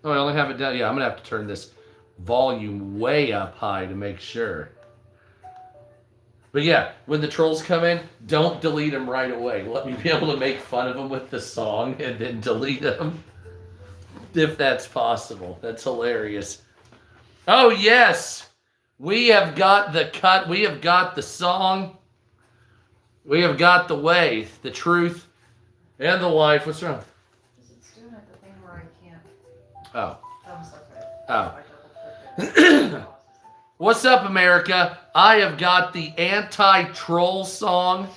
Oh, I only have it down. Yeah, I'm going to have to turn this volume way up high to make sure. But yeah, when the trolls come in, don't delete them right away. Let me be able to make fun of them with the song and then delete them. If that's possible. That's hilarious. Oh, yes. We have got the cut. We have got the song. We have got the way, the truth, and the life. What's wrong? Is it doing it the thing where I can't? Oh. Thumbs up it. Oh. I double-click it. What's up, America? I have got the anti-troll song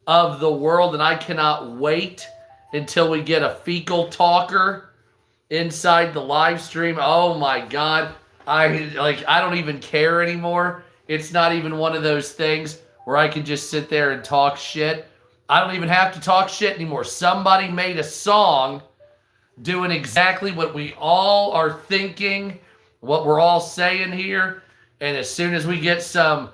of the world, and I cannot wait until we get a fecal talker inside the live stream. Oh my God. I don't even care anymore. It's not even one of those things where I can just sit there and talk shit. I don't even have to talk shit anymore. Somebody made a song doing exactly what we all are thinking, what we're all saying here. And as soon as we get some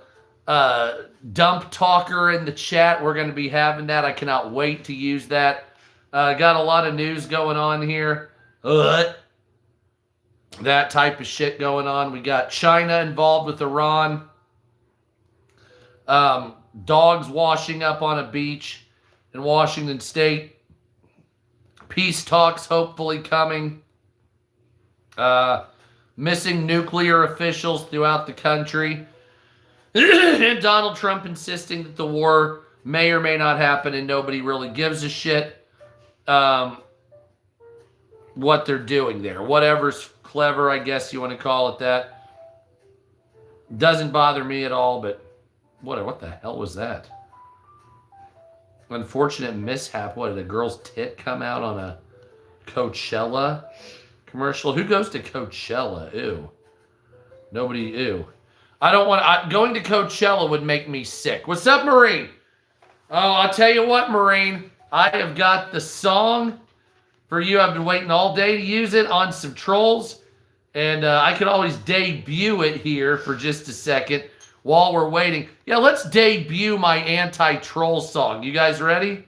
dump talker in the chat, we're going to be having that. I cannot wait to use that. Got a lot of news going on here. That type of shit going on. We got China involved with Iran. Dogs washing up on a beach in Washington State. Peace talks hopefully coming. Missing nuclear officials throughout the country. And Donald Trump insisting that the war may or may not happen and nobody really gives a shit what they're doing there. Whatever's clever, I guess you want to call it that. Doesn't bother me at all, but what the hell was that? Unfortunate mishap. What, did a girl's tit come out on a Coachella commercial? Who goes to Coachella? Ew. Nobody, ew. I don't want, going to Coachella would make me sick. What's up, Marine? Oh, I'll tell you what, Marine. I have got the song for you. I've been waiting all day to use it on some trolls. And I could always debut it here for just a second while we're waiting. Yeah, let's debut my anti-troll song. You guys ready?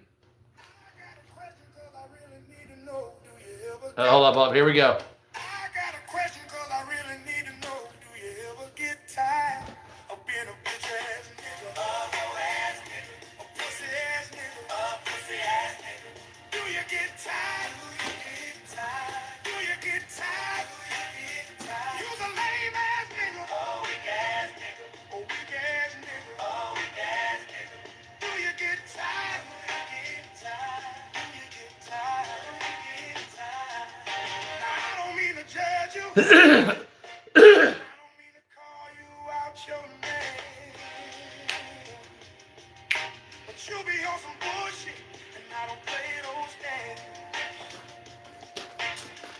Hold up, Bob. Here we go. I got a question because I really need to know. Do you ever get tired of being a bitch ass nigga? A ass nigga. A pussy ass nigga. A pussy ass nigga. Do you get tired? Do you get tired? Do you get tired? Do you get tired? You's a lame ass nigga. A weak ass nigga. A weak ass nigga. A weak ass nigga. Do you get tired? Do you get tired? Do you get tired? Do you get tired? Now I don't mean to judge you. I don't mean to call you out your name. But you be on some bullshit, and I don't play those games.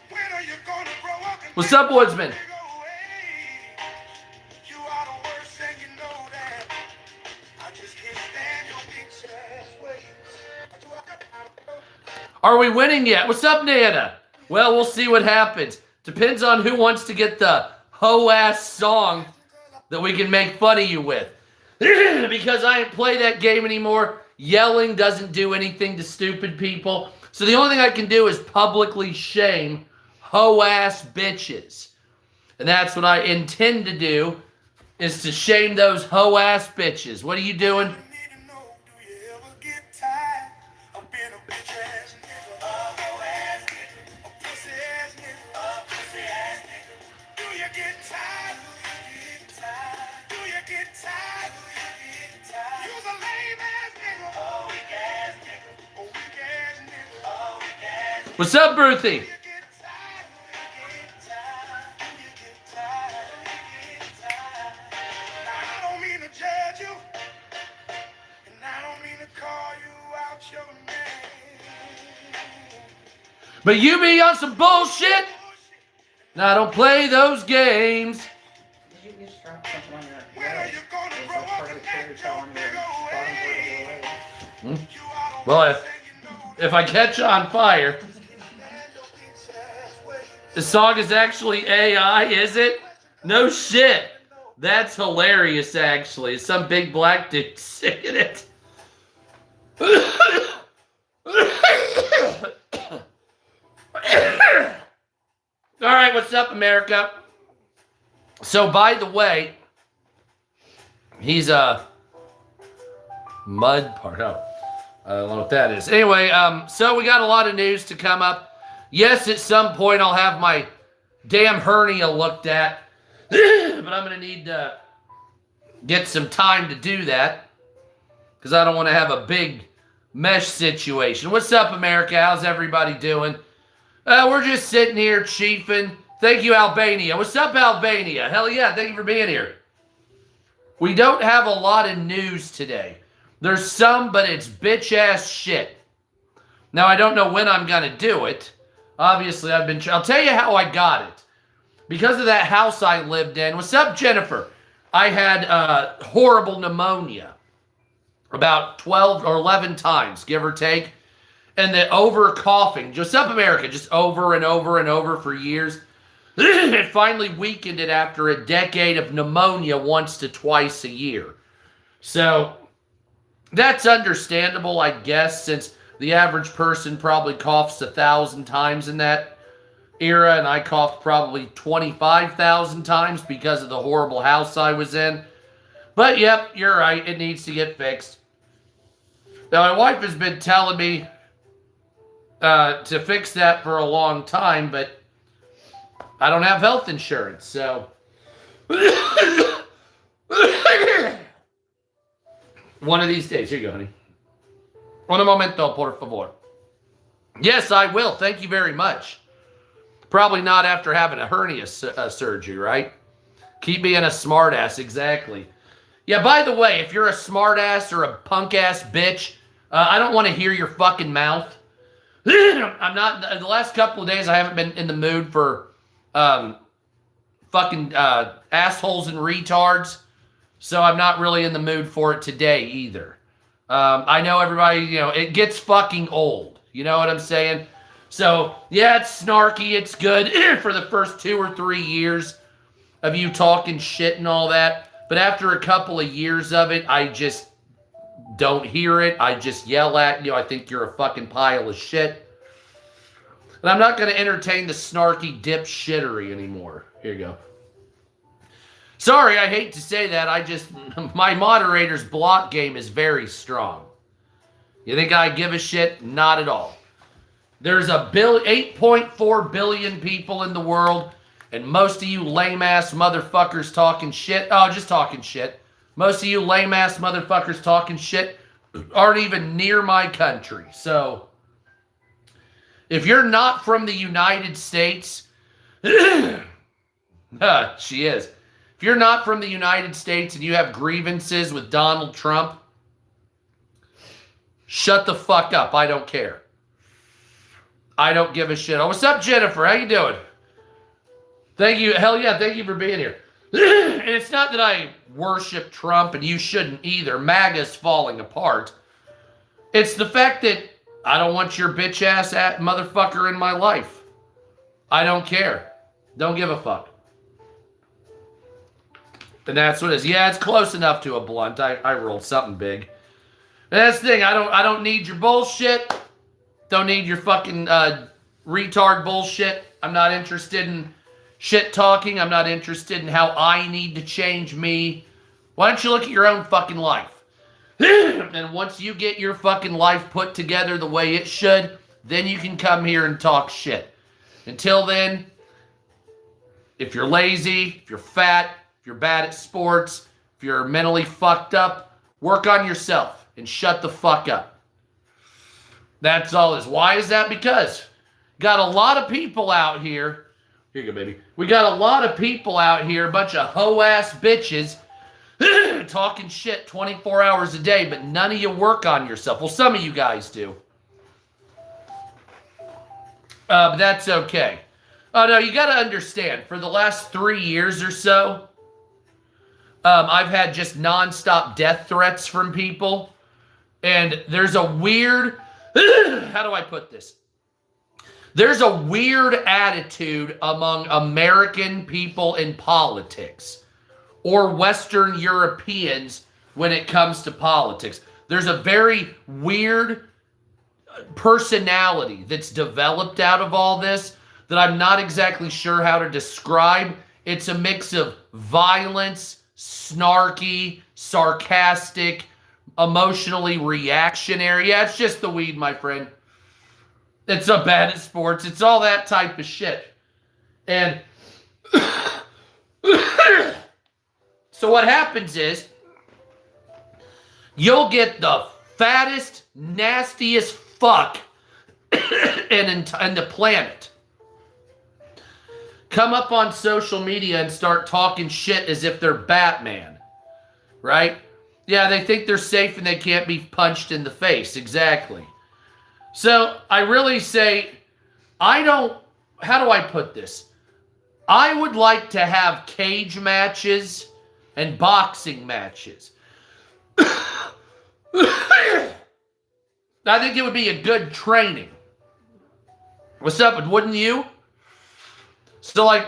When are you gonna grow up and What's up, Woodsman? you are the worst, and you know that. I just can't stand your bitch ass ways. Are we winning yet? What's up, Nana? Well, we'll see what happens. Depends on who wants to get the hoe-ass song that we can make fun of you with. Because I ain't play that game anymore. Yelling doesn't do anything to stupid people. So the only thing I can do is publicly shame hoe-ass bitches. And that's what I intend to do, is to shame those hoe-ass bitches. What are you doing? What's up, Ruthie? But you be on some bullshit. Now don't play those games. Did you just drop something on your leg? Is that part of the carry on your bottom part of your leg? Well, if I catch on fire. The song is actually AI, is it? No shit. That's hilarious, actually. Some big black dude singing it. All right. What's up, America? So, by the way, he's a mud part. Oh, I don't know what that is. Anyway, so we got a lot of news to come up. Yes, at some point I'll have my damn hernia looked at, but I'm going to need to get some time to do that because I don't want to have a big mesh situation. What's up, America? How's everybody doing? We're just sitting here chiefing. Thank you, Albania. What's up, Albania? Hell yeah, thank you for being here. We don't have a lot of news today. There's some, but it's bitch-ass shit. Now, I don't know when I'm going to do it. Obviously, I'll tell you how I got it. Because of that house I lived in. What's up, Jennifer? I had horrible pneumonia. About 12 or 11 times, give or take. And the over coughing, just up America, just over and over and over for years. It finally weakened it after a decade of pneumonia once to twice a year. So that's understandable, I guess, since the average person probably coughs 1,000 times in that era, and I coughed probably 25,000 times because of the horrible house I was in. But yep, you're right, it needs to get fixed. Now, my wife has been telling me to fix that for a long time, but I don't have health insurance, so one of these days. Here you go, honey. Un momento, por favor. Yes, I will. Thank you very much. Probably not after having a hernia surgery, right? Keep being a smartass, exactly. Yeah, by the way, if you're a smartass or a punk-ass bitch, I don't want to hear your fucking mouth. I'm not, the last couple of days I haven't been in the mood for fucking assholes and retards, so I'm not really in the mood for it today either. I know everybody, it gets fucking old. You know what I'm saying? So, yeah, it's snarky, it's good for the first 2 or 3 years of you talking shit and all that, but after a couple of years of it, I just don't hear it. I just yell at you. I think you're a fucking pile of shit. And I'm not going to entertain the snarky dipshittery anymore. Here you go. Sorry, I hate to say that. My moderator's block game is very strong. You think I give a shit? Not at all. There's 8.4 billion people in the world, and most of you lame-ass motherfuckers talking shit. Oh, just talking shit. Most of you lame-ass motherfuckers talking shit aren't even near my country. So, if you're not from the United States, she is. If you're not from the United States and you have grievances with Donald Trump, shut the fuck up. I don't care. I don't give a shit. Oh, what's up, Jennifer? How you doing? Thank you. Hell yeah, thank you for being here. And it's not that I worship Trump, and you shouldn't either. MAGA's falling apart. It's the fact that I don't want your bitch ass motherfucker in my life. I don't care. Don't give a fuck. And that's what it is. Yeah, it's close enough to a blunt. I rolled something big. And that's the thing. I don't need your bullshit. Don't need your fucking retard bullshit. I'm not interested in shit talking. I'm not interested in how I need to change me. Why don't you look at your own fucking life? And once you get your fucking life put together the way it should, then you can come here and talk shit. Until then, if you're lazy, if you're fat, if you're bad at sports, if you're mentally fucked up, work on yourself and shut the fuck up. That's all it is. Why is that? Because got a lot of people out here. Here you go, baby. We got a lot of people out here, a bunch of hoe-ass bitches, talking shit 24 hours a day, but none of you work on yourself. Well, some of you guys do. But that's okay. Oh, no, you got to understand, for the last 3 years or so, I've had just nonstop death threats from people. And there's a weird, how do I put this? There's a weird attitude among American people in politics or Western Europeans when it comes to politics. There's a very weird personality that's developed out of all this that I'm not exactly sure how to describe. It's a mix of violence, snarky, sarcastic, emotionally reactionary. Yeah, it's just the weed, my friend. It's so bad at sports. It's all that type of shit. And so what happens is you'll get the fattest, nastiest fuck in the planet come up on social media and start talking shit as if they're Batman, right? Yeah, they think they're safe and they can't be punched in the face. Exactly. So I really say, how do I put this? I would like to have cage matches and boxing matches. I think it would be a good training. What's up, wouldn't you? So, like,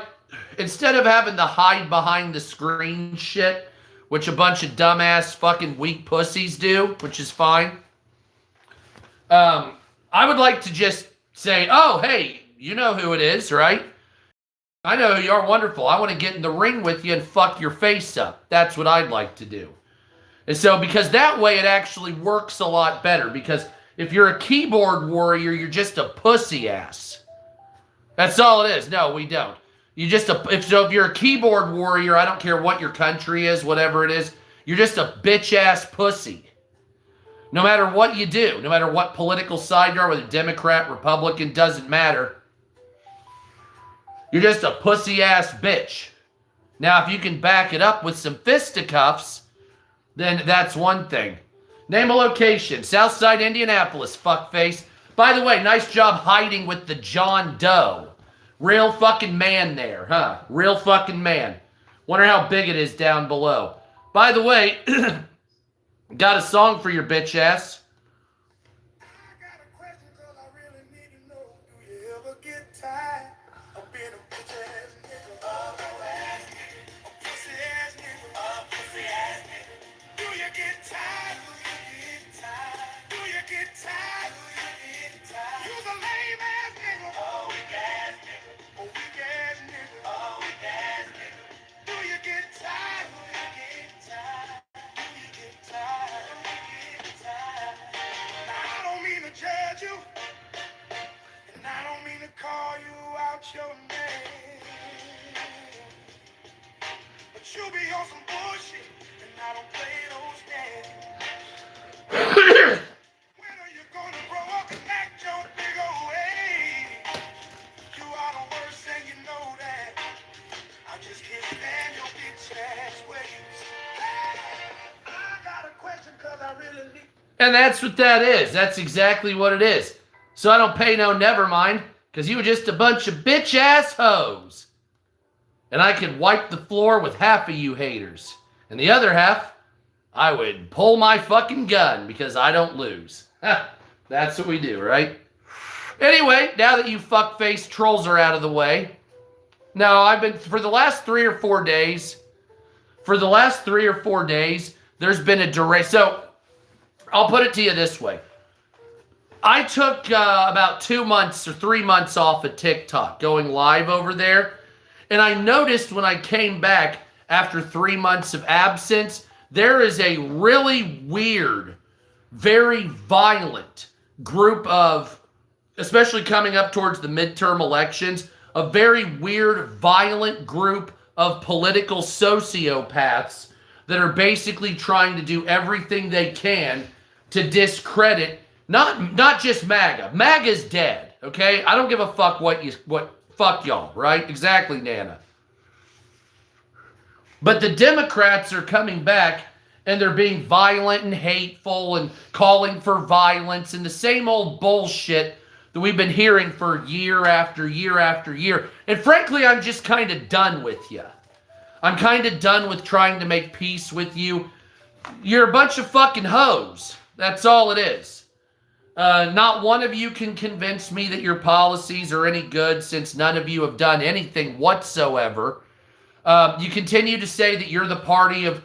instead of having to hide behind the screen shit, which a bunch of dumbass fucking weak pussies do, which is fine, I would like to just say, oh, hey, you know who it is, right? I know who you are. Wonderful. I want to get in the ring with you and fuck your face up. That's what I'd like to do. And so, because that way it actually works a lot better. Because if you're a keyboard warrior, you're just a pussy ass. That's all it is. No, we don't. If you're a keyboard warrior, I don't care what your country is, whatever it is, you're just a bitch ass pussy. No matter what you do, no matter what political side you are, whether Democrat, Republican, doesn't matter. You're just a pussy ass bitch. Now, if you can back it up with some fisticuffs, then that's one thing. Name a location. Southside Indianapolis, fuckface. By the way, nice job hiding with the John Doe. Real fucking man there, huh? Real fucking man. Wonder how big it is down below. By the way, got a song for your bitch ass. I got a question 'cause I really need to know. Do you ever get tired of being a bitch ass nigga? A pussy ass nigga. A pussy ass nigga. Do you get tired? Do you get tired? You's a lame ass nigga. Oh, weak ass nigga. A weak ass nigga. Oh, weak ass nigga. Do you get tired? Do you get tired? Now I don't mean to judge you, and I don't mean to call you out your name, but you be on some bullshit, and I don't play those games. When are you gonna grow up and act your big old age? You are the worst, and you know that. I just can't stand your bitch ass ways. I got a question 'cause I really need. And that's what that is. That's exactly what it is. So I don't pay no never mind, because you were just a bunch of bitch ass hoes. And I could wipe the floor with half of you haters. And the other half, I would pull my fucking gun because I don't lose. That's what we do, right? Anyway, now that you fuckface trolls are out of the way. No, for the last 3 or 4 days, there's been a duration. So, I'll put it to you this way. I took about 2 months or 3 months off of TikTok, going live over there. And I noticed when I came back after 3 months of absence, there is a really weird, very violent group of, especially coming up towards the midterm elections, a very weird, violent group of political sociopaths that are basically trying to do everything they can to discredit not just MAGA. MAGA's dead, okay? I don't give a fuck fuck y'all, right? Exactly, Nana. But the Democrats are coming back and they're being violent and hateful and calling for violence and the same old bullshit that we've been hearing for year after year after year. And frankly, I'm just kind of done with you. I'm kind of done with trying to make peace with you. You're a bunch of fucking hoes. That's all it is. Not one of you can convince me that your policies are any good since none of you have done anything whatsoever. You continue to say that you're the party of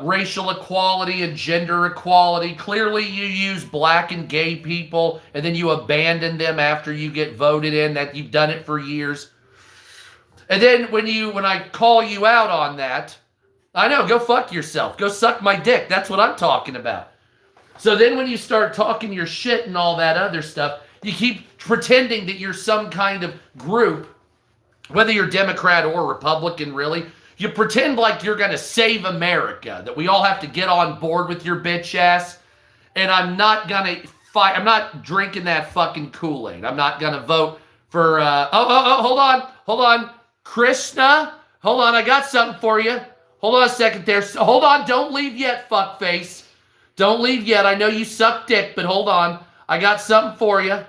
racial equality and gender equality. Clearly, you use black and gay people, and then you abandon them after you get voted in. That you've done it for years. And then when I call you out on that, I know, go fuck yourself. Go suck my dick. That's what I'm talking about. So then when you start talking your shit and all that other stuff, you keep pretending that you're some kind of group, whether you're Democrat or Republican, really. You pretend like you're going to save America, that we all have to get on board with your bitch ass. And I'm not going to fight. I'm not drinking that fucking Kool-Aid. I'm not going to vote for, hold on. Krishna, hold on, I got something for you. Hold on a second there. Hold on, don't leave yet, fuckface. Don't leave yet. I know you suck dick, but hold on. I got something for you.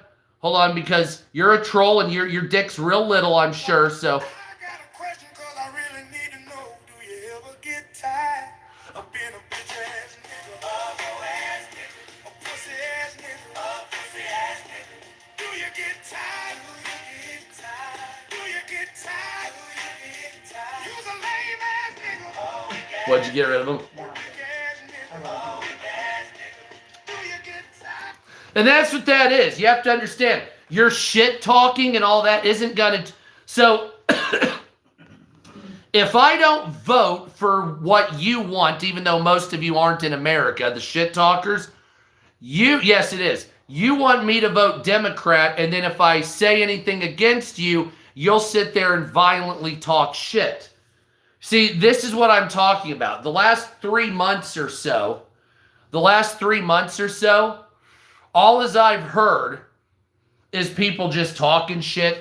Hold on, because you're a troll and your dick's real little, I'm sure, so. I got a question cause I really need to know. Do you ever get tired of being a bitch ass nigga? Ass nigga. A pussy ass nigga. Pussy ass nigga. Do you get tired? Do you get tired? You's a lame ass nigga. What'd you get rid of him? And that's what that is. You have to understand. Your shit talking and all that isn't gonna. So, if I don't vote for what you want, even though most of you aren't in America, the shit talkers, yes, it is. You want me to vote Democrat, and then if I say anything against you, you'll sit there and violently talk shit. See, this is what I'm talking about. The last 3 months or so, all as I've heard is people just talking shit,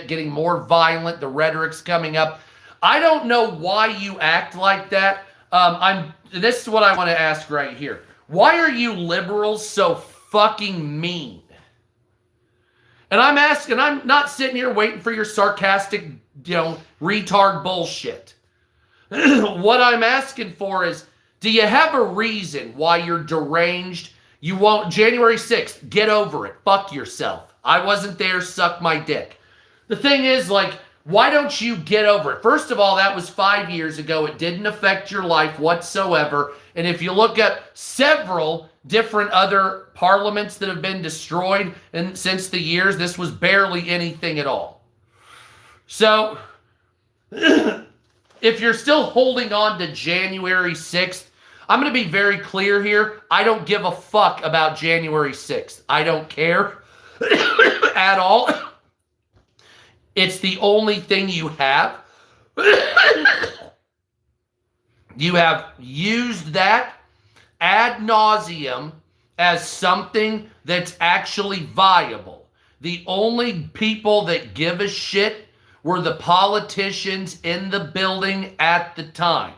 getting more violent. The rhetoric's coming up. I don't know why you act like that. This is what I want to ask right here. Why are you liberals so fucking mean? And I'm asking, I'm not sitting here waiting for your sarcastic, retard bullshit. What I'm asking for is, do you have a reason why you're deranged? You won't, January 6th, get over it. Fuck yourself. I wasn't there, suck my dick. The thing is, why don't you get over it? First of all, that was 5 years ago. It didn't affect your life whatsoever. And if you look at several different other parliaments that have been destroyed since the years, this was barely anything at all. So, if you're still holding on to January 6th, I'm going to be very clear here. I don't give a fuck about January 6th. I don't care at all. It's the only thing you have. You have used that ad nauseum as something that's actually viable. The only people that give a shit were the politicians in the building at the time.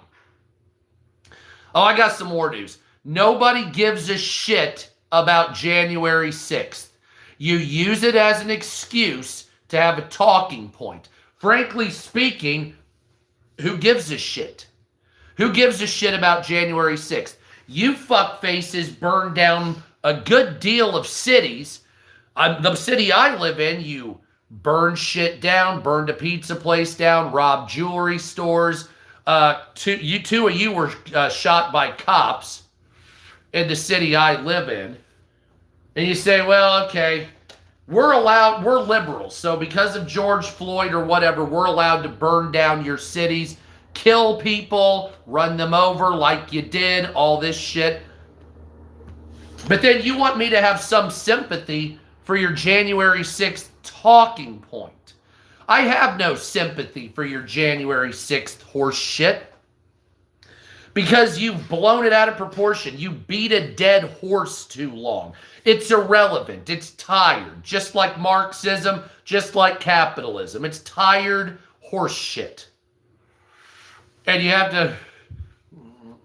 Oh, I got some more news. Nobody gives a shit about January 6th. You use it as an excuse to have a talking point. Frankly speaking, who gives a shit? Who gives a shit about January 6th? You fuckfaces burned down a good deal of cities. The city I live in, you burned shit down, burned a pizza place down, robbed jewelry stores. Two of you were shot by cops in the city I live in. And you say, well, okay, we're liberals. So because of George Floyd or whatever, we're allowed to burn down your cities, kill people, run them over like you did, all this shit. But then you want me to have some sympathy for your January 6th talking point. I have no sympathy for your January 6th horse shit. Because you've blown it out of proportion. You beat a dead horse too long. It's irrelevant. It's tired. Just like Marxism, just like capitalism. It's tired horse shit. And you have to...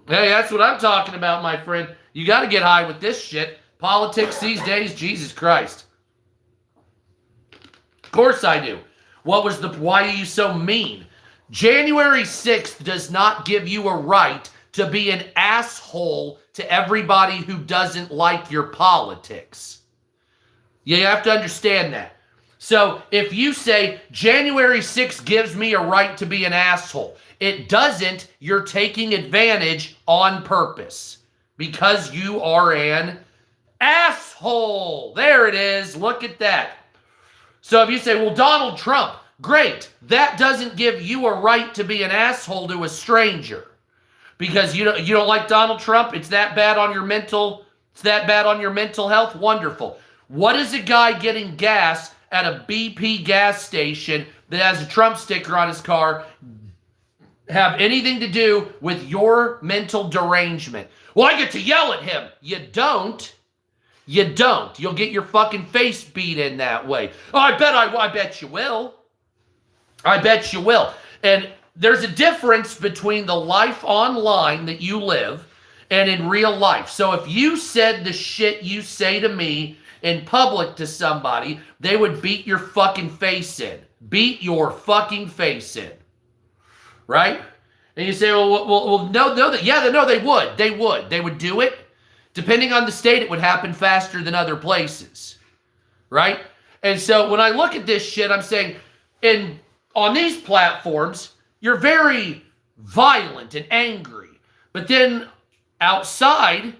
Hey, that's what I'm talking about, my friend. You got to get high with this shit. Politics these days, Jesus Christ. Of course I do. Why are you so mean? January 6th does not give you a right to be an asshole to everybody who doesn't like your politics. You have to understand that. So if you say January 6th gives me a right to be an asshole, it doesn't. You're taking advantage on purpose because you are an asshole. There it is. Look at that. So if you say, well, Donald Trump, great. That doesn't give you a right to be an asshole to a stranger because you don't like Donald Trump. It's that bad on your mental. It's that bad on your mental health. Wonderful. What is a guy getting gas at a BP gas station that has a Trump sticker on his car have anything to do with your mental derangement? Well, I get to yell at him. You don't. You don't. You'll get your fucking face beat in that way. Oh, I bet you will. I bet you will. And there's a difference between the life online that you live and in real life. So if you said the shit you say to me in public to somebody, they would beat your fucking face in. Beat your fucking face in. Right? And you say, well, no, they would. They would do it. Depending on the state, it would happen faster than other places. Right? And so when I look at this shit, I'm saying, on these platforms, you're very violent and angry. But then outside,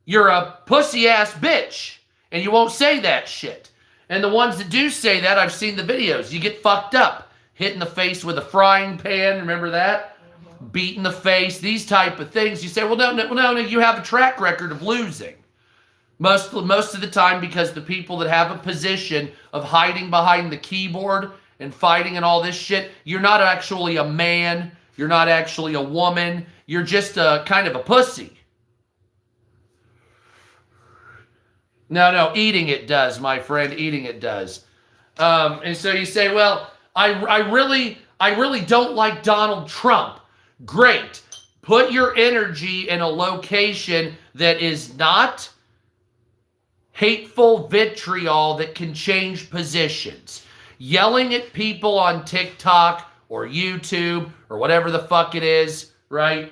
you're a pussy-ass bitch. And you won't say that shit. And the ones that do say that, I've seen the videos. You get fucked up. Hit in the face with a frying pan. Remember that? Beat in the face. These type of things. You say, well, no, you have a track record of losing. Most of the time because the people that have a position of hiding behind the keyboard and fighting and all this shit, you're not actually a man. You're not actually a woman. You're just a kind of a pussy. No, eating it does, my friend. Eating it does. And so you say, well, I really don't like Donald Trump. Great. Put your energy in a location that is not hateful vitriol that can change positions. Yelling at people on TikTok or YouTube or whatever the fuck it is, right?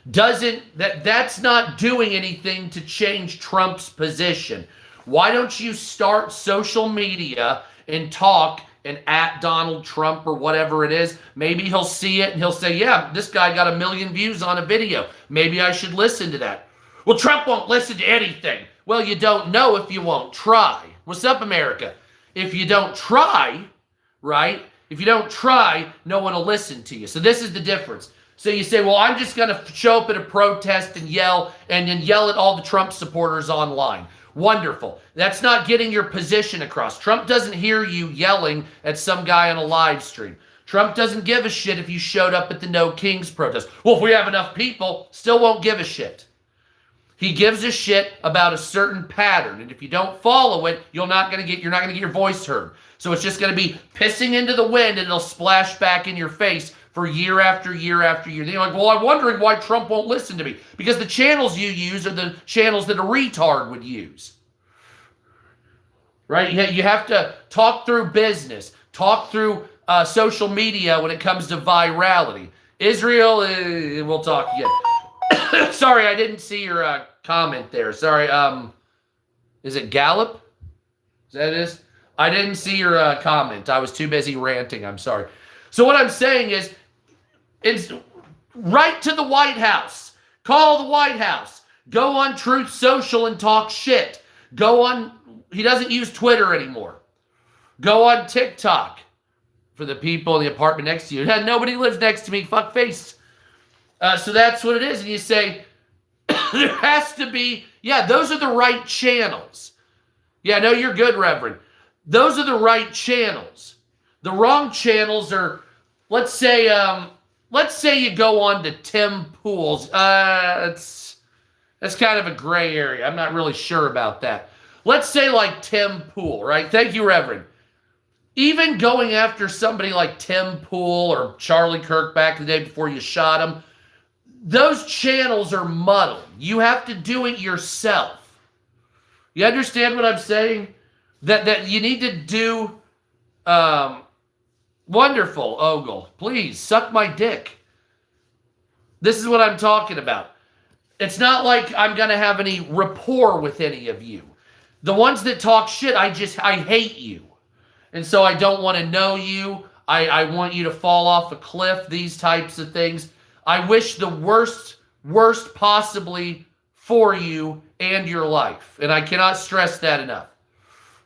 That's not doing anything to change Trump's position. Why don't you start social media and talk and at Donald Trump or whatever it is? Maybe he'll see it and he'll say, yeah, this guy got 1 million views on a video. Maybe I should listen to that. Well, Trump won't listen to anything. Well, you don't know if you won't try. What's up, America? If you don't try, right? If you don't try, no one will listen to you. So this is the difference. So you say, well, I'm just going to show up at a protest and then yell at all the Trump supporters online. Wonderful. That's not getting your position across. Trump doesn't hear you yelling at some guy on a live stream. Trump doesn't give a shit if you showed up at the No Kings protest. Well, if we have enough people, still won't give a shit. He gives a shit about a certain pattern, and if you don't follow it, you're not going to get your voice heard. So it's just going to be pissing into the wind, and it'll splash back in your face for year after year after year. Then you're like, well, I'm wondering why Trump won't listen to me. Because the channels you use are the channels that a retard would use. Right? You have to talk through business. Talk through social media when it comes to virality. Israel, we'll talk again. Sorry, I didn't see your comment there. Sorry. Is it Gallup? Is that it is? I didn't see your comment. I was too busy ranting. I'm sorry. So what I'm saying is, it's write to the White House. Call the White House. Go on Truth Social and talk shit. Go on, he doesn't use Twitter anymore. Go on TikTok. For the people in the apartment next to you. Nobody lives next to me. Fuck face. So that's what it is. And you say, there has to be, yeah, those are the right channels. Yeah, no, you're good, Reverend. Those are the right channels. The wrong channels are, let's say you go on to Tim Pool's. That's kind of a gray area. I'm not really sure about that. Let's say like Tim Pool, right? Thank you, Reverend. Even going after somebody like Tim Pool or Charlie Kirk back the day before you shot him, those channels are muddled. You have to do it yourself. You understand what I'm saying? That you need to do... Wonderful, Ogle. Please, suck my dick. This is what I'm talking about. It's not like I'm going to have any rapport with any of you. The ones that talk shit, I hate you. And so I don't want to know you. I want you to fall off a cliff, these types of things. I wish the worst possibly for you and your life. And I cannot stress that enough.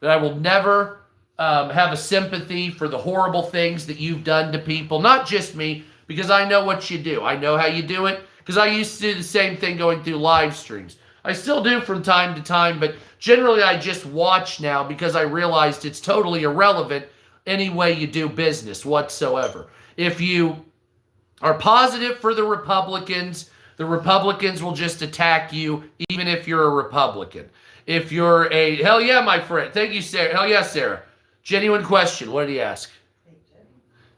That I will never have a sympathy for the horrible things that you've done to people. Not just me, because I know what you do. I know how you do it, because I used to do the same thing going through live streams. I still do from time to time, but generally I just watch now because I realized it's totally irrelevant any way you do business whatsoever. If you are positive for the Republicans will just attack you even if you're a Republican. If you're a, hell yeah, my friend. Thank you, Sarah. Hell yeah, Sarah. Genuine question. What did he ask?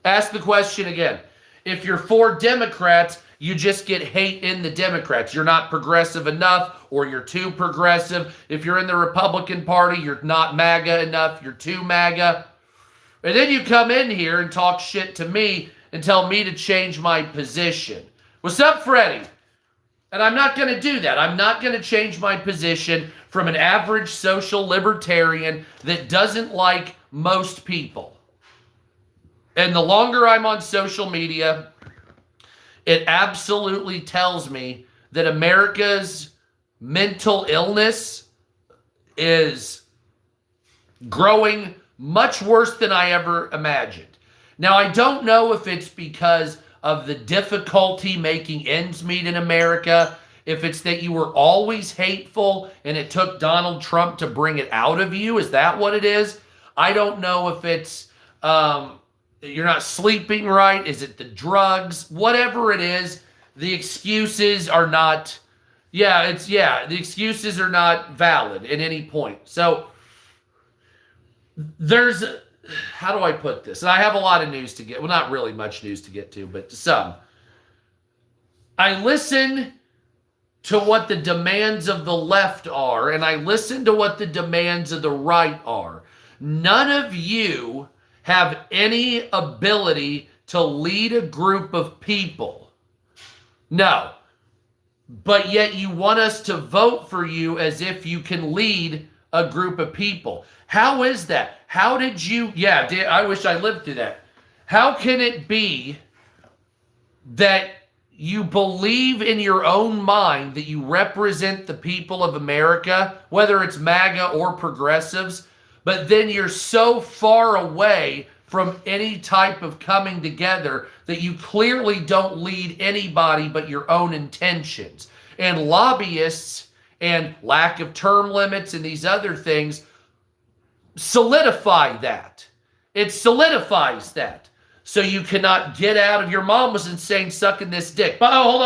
Ask the question again. If you're for Democrats, you just get hate in the Democrats. You're not progressive enough, or you're too progressive. If you're in the Republican Party, you're not MAGA enough. You're too MAGA. And then you come in here and talk shit to me and tell me to change my position. What's up, Freddie? And I'm not going to do that. I'm not going to change my position from an average social libertarian that doesn't like most people. And the longer I'm on social media, it absolutely tells me that America's mental illness is growing much worse than I ever imagined. Now, I don't know if it's because of the difficulty making ends meet in America, if it's that you were always hateful and it took Donald Trump to bring it out of you. Is that what it is? I don't know if it's you're not sleeping right. Is it the drugs? Whatever it is, the excuses are not, the excuses are not valid at any point. So there's, how do I put this? And I have a lot of news to get, well, not really much news to get to, but some. I listen to what the demands of the left are, and I listen to what the demands of the right are. None of you have any ability to lead a group of people. No. But yet you want us to vote for you as if you can lead a group of people. How is that? How did you, I wish I lived through that. How can it be that you believe in your own mind that you represent the people of America, whether it's MAGA or progressives, but then you're so far away from any type of coming together that you clearly don't lead anybody but your own intentions. And lobbyists and lack of term limits and these other things solidify that. It solidifies that. So you cannot get out of, your mom was insane sucking this dick. But hold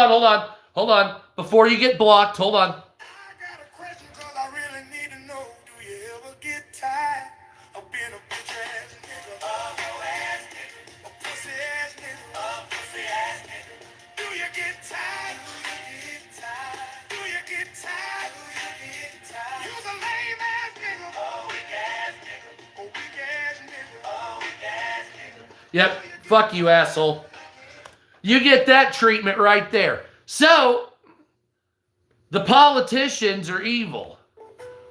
on. Before you get blocked, hold on. I got a question cause I really need to know. Do you ever get tired of being a bitch ass nigga? A ass nigga. A pussy ass nigga. A pussy ass nigga. Do you get tired? Do you get tired? You's a lame ass nigga. A weak ass nigga. A weak ass nigga. A weak ass nigga. Yep, fuck you, asshole. You get that treatment right there. So, the politicians are evil.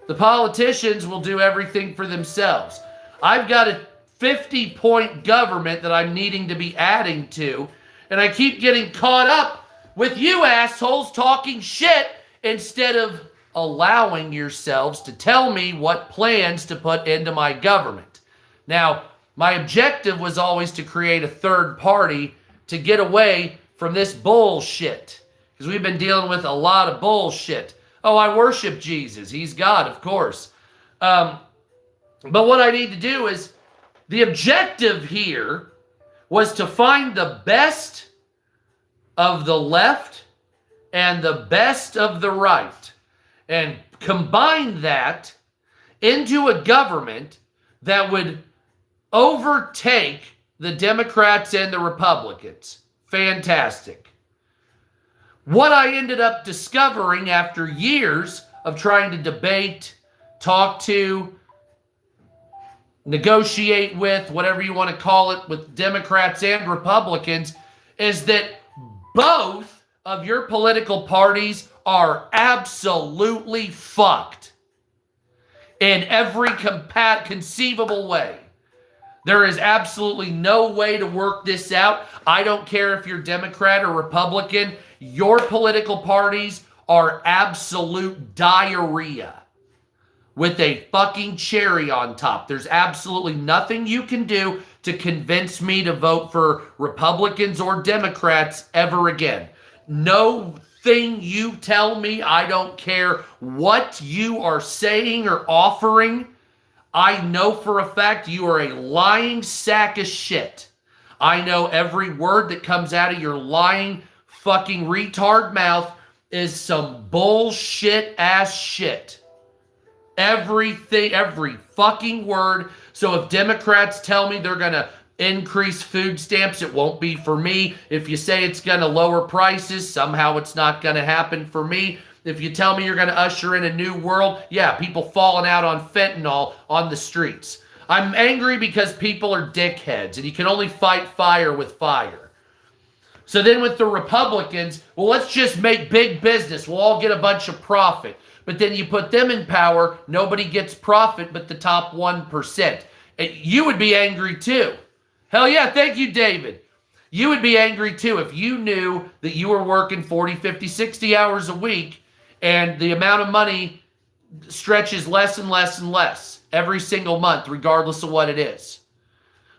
The politicians will do everything for themselves. I've got a 50-point government that I'm needing to be adding to, and I keep getting caught up with you assholes talking shit instead of allowing yourselves to tell me what plans to put into my government. Now, my objective was always to create a third party to get away from this bullshit. Because we've been dealing with a lot of bullshit. Oh, I worship Jesus. He's God, of course. But what I need to do is, the objective here was to find the best of the left and the best of the right. And combine that into a government that would overtake the Democrats and the Republicans. Fantastic. What I ended up discovering after years of trying to debate, talk to, negotiate with, whatever you want to call it, with Democrats and Republicans, is that both of your political parties are absolutely fucked. in every conceivable way. There is absolutely no way to work this out. I don't care if you're Democrat or Republican. Your political parties are absolute diarrhea with a fucking cherry on top. There's absolutely nothing you can do to convince me to vote for Republicans or Democrats ever again. No thing you tell me, I don't care what you are saying or offering. I know for a fact you are a lying sack of shit. I know every word that comes out of your lying fucking retard mouth is some bullshit ass shit. Everything, every fucking word. So if Democrats tell me they're going to increase food stamps, it won't be for me. If you say it's going to lower prices, somehow it's not going to happen for me. If you tell me you're going to usher in a new world, yeah, people falling out on fentanyl on the streets. I'm angry because people are dickheads, and you can only fight fire with fire. So then with the Republicans, well, let's just make big business. We'll all get a bunch of profit. But then you put them in power, nobody gets profit but the top 1%. You would be angry too. Hell yeah, thank you, David. You would be angry too if you knew that you were working 40, 50, 60 hours a week and the amount of money stretches less and less and less every single month, regardless of what it is.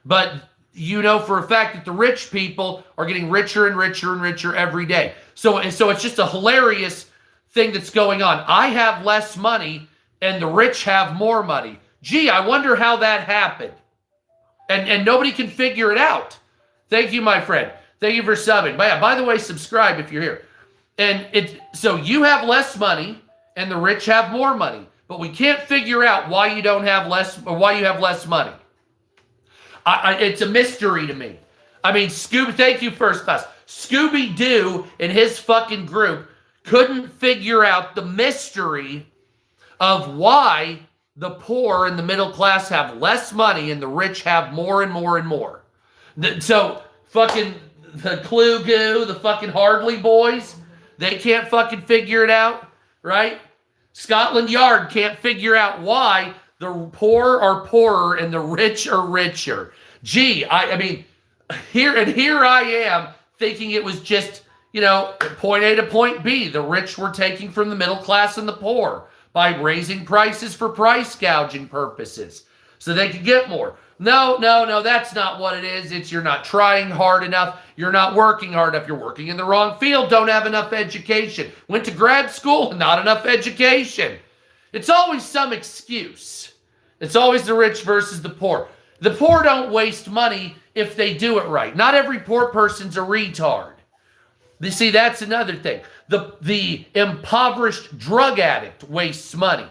But you know for a fact that the rich people are getting richer and richer and richer every day. So it's just a hilarious thing that's going on. I have less money and the rich have more money. Gee, I wonder how that happened. And nobody can figure it out. Thank you, my friend. Thank you for subbing. But yeah, by the way, subscribe if you're here. And so you have less money and the rich have more money. But we can't figure out why you don't have less, or why you have less money. It's a mystery to me. I mean, thank you, First Class. Scooby-Doo and his fucking group couldn't figure out the mystery of why the poor and the middle class have less money and the rich have more and more and more. So fucking the Clue Goo, the fucking Hardley boys, they can't fucking figure it out, right? Scotland Yard can't figure out why the poor are poorer and the rich are richer. Gee, I mean, here I am thinking it was just, point A to point B. The rich were taking from the middle class and the poor by raising prices for price gouging purposes so they could get more. No, that's not what it is. It's you're not trying hard enough. You're not working hard enough. You're working in the wrong field. Don't have enough education. Went to grad school, not enough education. It's always some excuse. It's always the rich versus the poor. The poor don't waste money if they do it right. Not every poor person's a retard. You see, that's another thing. The impoverished drug addict wastes money.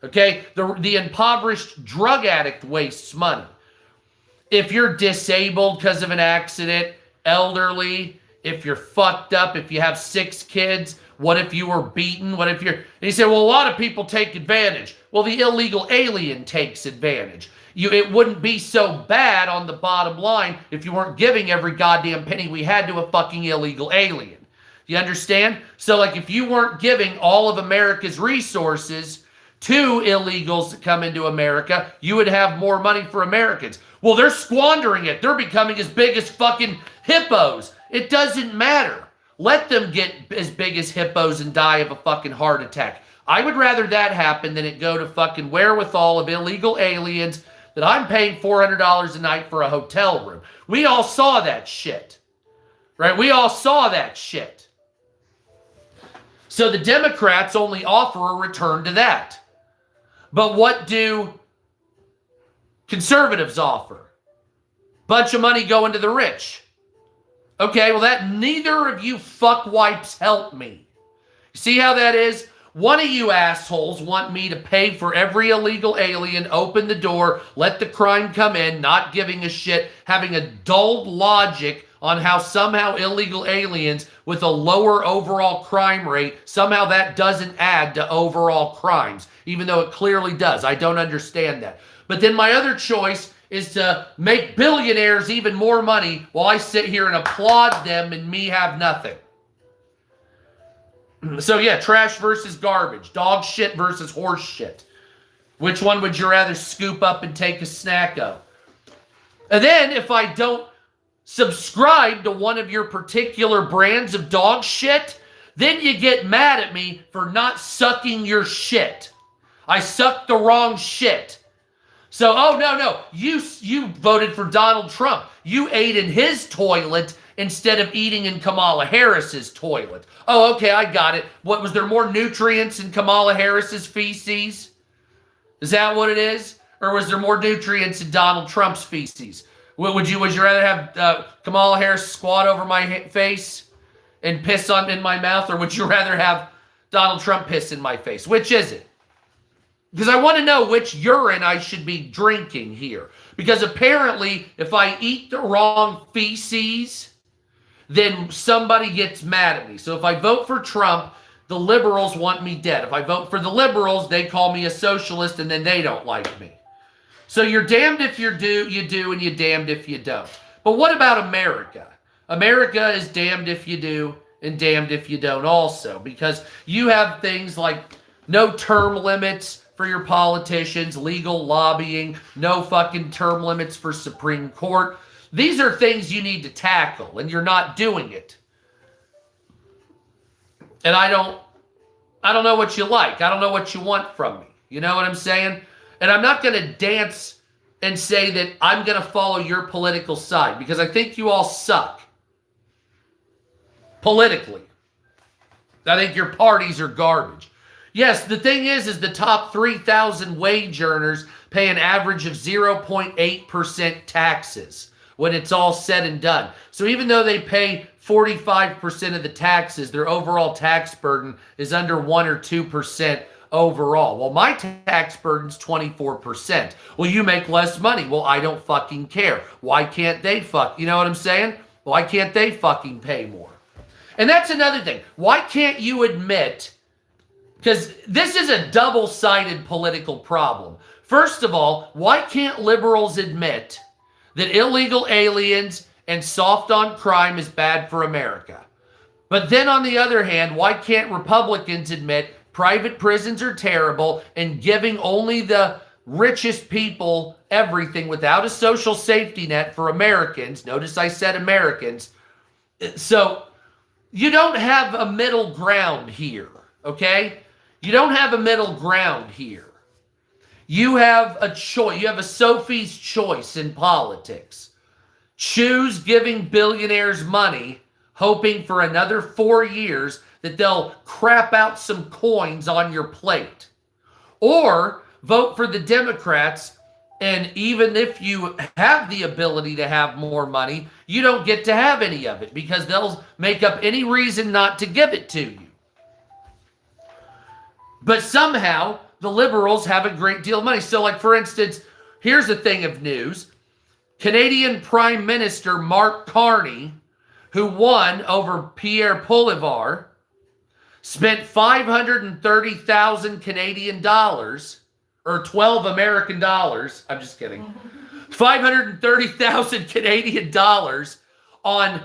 Okay? The impoverished drug addict wastes money. If you're disabled because of an accident, elderly, if you're fucked up, if you have 6 kids, what if you were beaten? What if you're... And you say, well, a lot of people take advantage. Well, the illegal alien takes advantage. It wouldn't be so bad on the bottom line if you weren't giving every goddamn penny we had to a fucking illegal alien. You understand? So, like, if you weren't giving all of America's resources to illegals that come into America, you would have more money for Americans. Well, they're squandering it. They're becoming as big as fucking hippos. It doesn't matter. Let them get as big as hippos and die of a fucking heart attack. I would rather that happen than it go to fucking wherewithal of illegal aliens that I'm paying $400 a night for a hotel room. We all saw that shit. Right? We all saw that shit. So the Democrats only offer a return to that. But what do conservatives offer? Bunch of money going to the rich. Okay, well, that neither of you fuckwipes help me. See how that is? One of you assholes want me to pay for every illegal alien, open the door, let the crime come in, not giving a shit, having a dulled logic on how somehow illegal aliens with a lower overall crime rate, somehow that doesn't add to overall crimes, even though it clearly does. I don't understand that. But then my other choice is to make billionaires even more money while I sit here and applaud them and me have nothing. So yeah, trash versus garbage. Dog shit versus horse shit. Which one would you rather scoop up and take a snack of? And then if I don't subscribe to one of your particular brands of dog shit, then you get mad at me for not sucking your shit. I sucked the wrong shit. So, oh, no, you voted for Donald Trump. You ate in his toilet instead of eating in Kamala Harris's toilet. Oh, okay, I got it. What, was there more nutrients in Kamala Harris's feces? Is that what it is? Or was there more nutrients in Donald Trump's feces? Would you rather have Kamala Harris squat over my face and piss in my mouth, or would you rather have Donald Trump piss in my face? Which is it? Because I want to know which urine I should be drinking here. Because apparently, if I eat the wrong feces, then somebody gets mad at me. So if I vote for Trump, the liberals want me dead. If I vote for the liberals, they call me a socialist, and then they don't like me. So you're damned if you do, and you're damned if you don't. But what about America? America is damned if you do, and damned if you don't also. Because you have things like no term limits for your politicians, legal lobbying, no fucking term limits for Supreme Court. These are things you need to tackle, and you're not doing it. And I don't know what you like. I don't know what you want from me. You know what I'm saying? And I'm not going to dance and say that I'm going to follow your political side, because I think you all suck. Politically. I think your parties are garbage. Yes, the thing is the top 3,000 wage earners pay an average of 0.8% taxes when it's all said and done. So even though they pay 45% of the taxes, their overall tax burden is under 1 or 2% overall. Well, my tax burden's 24%. Well, you make less money. Well, I don't fucking care. Why can't they you know what I'm saying? Why can't they fucking pay more? And that's another thing. Why can't you admit, because this is a double-sided political problem. First of all, why can't liberals admit that illegal aliens and soft on crime is bad for America? But then on the other hand, why can't Republicans admit private prisons are terrible and giving only the richest people everything without a social safety net for Americans? Notice I said Americans. So you don't have a middle ground here, okay? You don't have a middle ground here. You have a choice. You have a Sophie's choice in politics. Choose giving billionaires money, hoping for another 4 years that they'll crap out some coins on your plate. Or vote for the Democrats, and even if you have the ability to have more money, you don't get to have any of it because they'll make up any reason not to give it to you. But somehow, the liberals have a great deal of money. So, like, for instance, here's a thing of news. Canadian Prime Minister Mark Carney, who won over Pierre Poilievre, spent 530,000 Canadian dollars, or 12 American dollars, I'm just kidding, 530,000 Canadian dollars on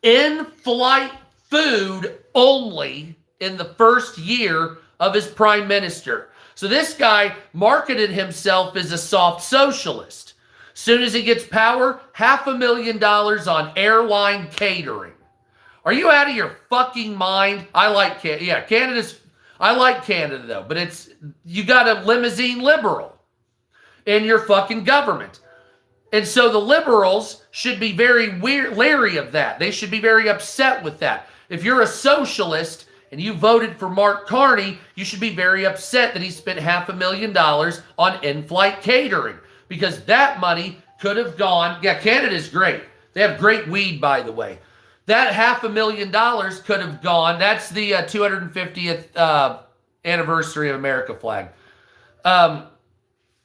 in-flight food only in the first year of his prime minister. So this guy marketed himself as a soft socialist. Soon as he gets power, $500,000 on airline catering. Are you out of your fucking mind? I like Canada. Yeah, I like Canada though, but you got a limousine liberal in your fucking government. And so the liberals should be very leery of that. They should be very upset with that. If you're a socialist and you voted for Mark Carney, you should be very upset that he spent $500,000 on in-flight catering, because that money could have gone. Yeah, Canada's great. They have great weed, by the way. That $500,000 could have gone. That's the 250th anniversary of America flag. That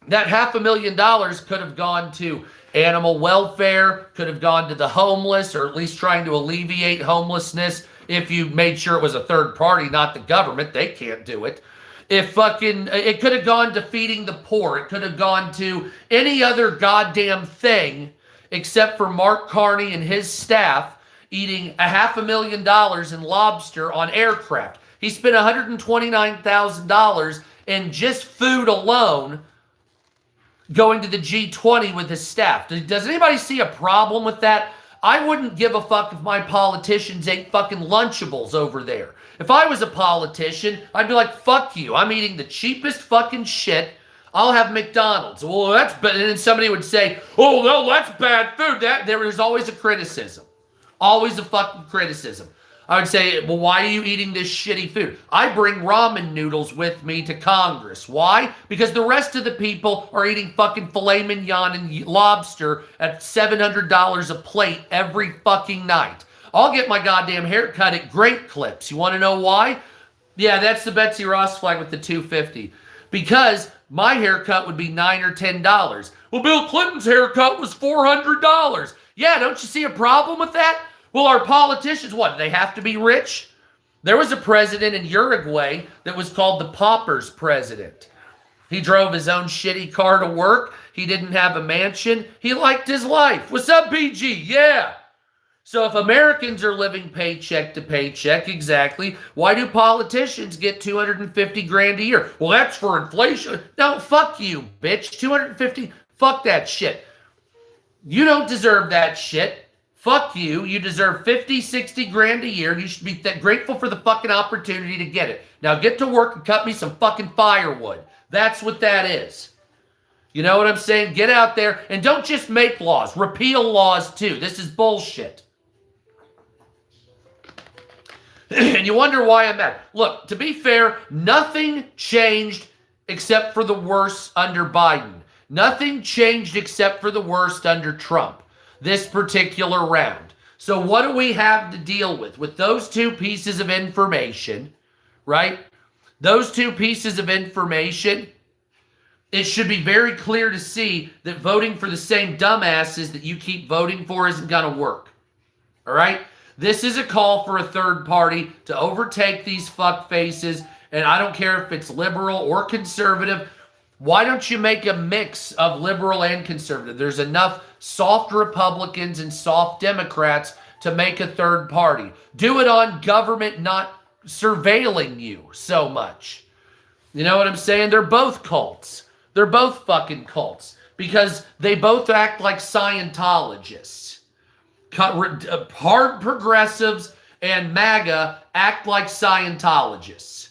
$500,000 could have gone to animal welfare, could have gone to the homeless, or at least trying to alleviate homelessness. If you made sure it was a third party, not the government, they can't do it. It could have gone to feeding the poor. It could have gone to any other goddamn thing except for Mark Carney and his staff eating $500,000 in lobster on aircraft. He spent $129,000 in just food alone going to the G20 with his staff. Does anybody see a problem with that? I wouldn't give a fuck if my politicians ate fucking Lunchables over there. If I was a politician, I'd be like, fuck you. I'm eating the cheapest fucking shit. I'll have McDonald's. Well, that's bad. And then somebody would say, oh, no, that's bad food. There is always a criticism. Always a fucking criticism. I would say, well, why are you eating this shitty food? I bring ramen noodles with me to Congress. Why? Because the rest of the people are eating fucking filet mignon and lobster at $700 a plate every fucking night. I'll get my goddamn haircut at Great Clips. You want to know why? Yeah, that's the Betsy Ross flag with the $250. Because my haircut would be $9 or $10. Well, Bill Clinton's haircut was $400. Yeah, don't you see a problem with that? Well, our politicians, what, do they have to be rich? There was a president in Uruguay that was called the Pauper's president. He drove his own shitty car to work. He didn't have a mansion. He liked his life. What's up, BG? Yeah. So if Americans are living paycheck to paycheck, exactly, why do politicians get $250,000 a year? Well, that's for inflation. No, fuck you, bitch. 250, fuck that shit. You don't deserve that shit. Fuck you. You deserve 50, 60 grand a year. You should be grateful for the fucking opportunity to get it. Now get to work and cut me some fucking firewood. That's what that is. You know what I'm saying? Get out there and don't just make laws. Repeal laws too. This is bullshit. And you wonder why I'm mad. Look, to be fair, nothing changed except for the worse under Biden. Nothing changed except for the worst under Trump this particular round. So what do we have to deal with those two pieces of information, right? Those two pieces of information, it should be very clear to see that voting for the same dumbasses that you keep voting for isn't going to work. All right? This is a call for a third party to overtake these fuck faces, and I don't care if it's liberal or conservative. Why don't you make a mix of liberal and conservative? There's enough soft Republicans and soft Democrats to make a third party. Do it on government not surveilling you so much. You know what I'm saying? They're both cults. They're both fucking cults because they both act like Scientologists. Hard progressives and MAGA act like Scientologists.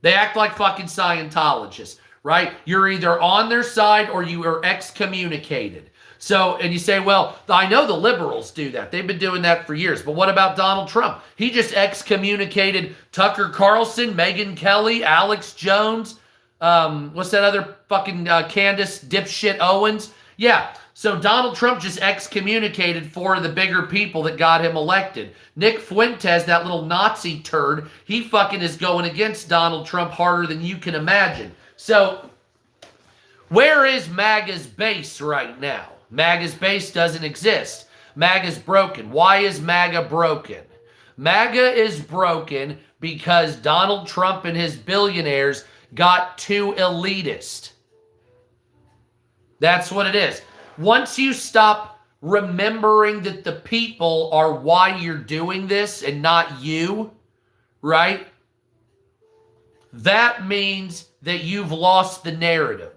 They act like fucking Scientologists, right? You're either on their side or you are excommunicated. So, and you say, well, I know the liberals do that. They've been doing that for years. But what about Donald Trump? He just excommunicated Tucker Carlson, Megyn Kelly, Alex Jones. What's that other fucking Candace dipshit Owens? Yeah. So Donald Trump just excommunicated four of the bigger people that got him elected. Nick Fuentes, that little Nazi turd, he fucking is going against Donald Trump harder than you can imagine. So where is MAGA's base right now? MAGA's base doesn't exist. MAGA's broken. Why is MAGA broken? MAGA is broken because Donald Trump and his billionaires got too elitist. That's what it is. Once you stop remembering that the people are why you're doing this and not you, right? That means that you've lost the narrative.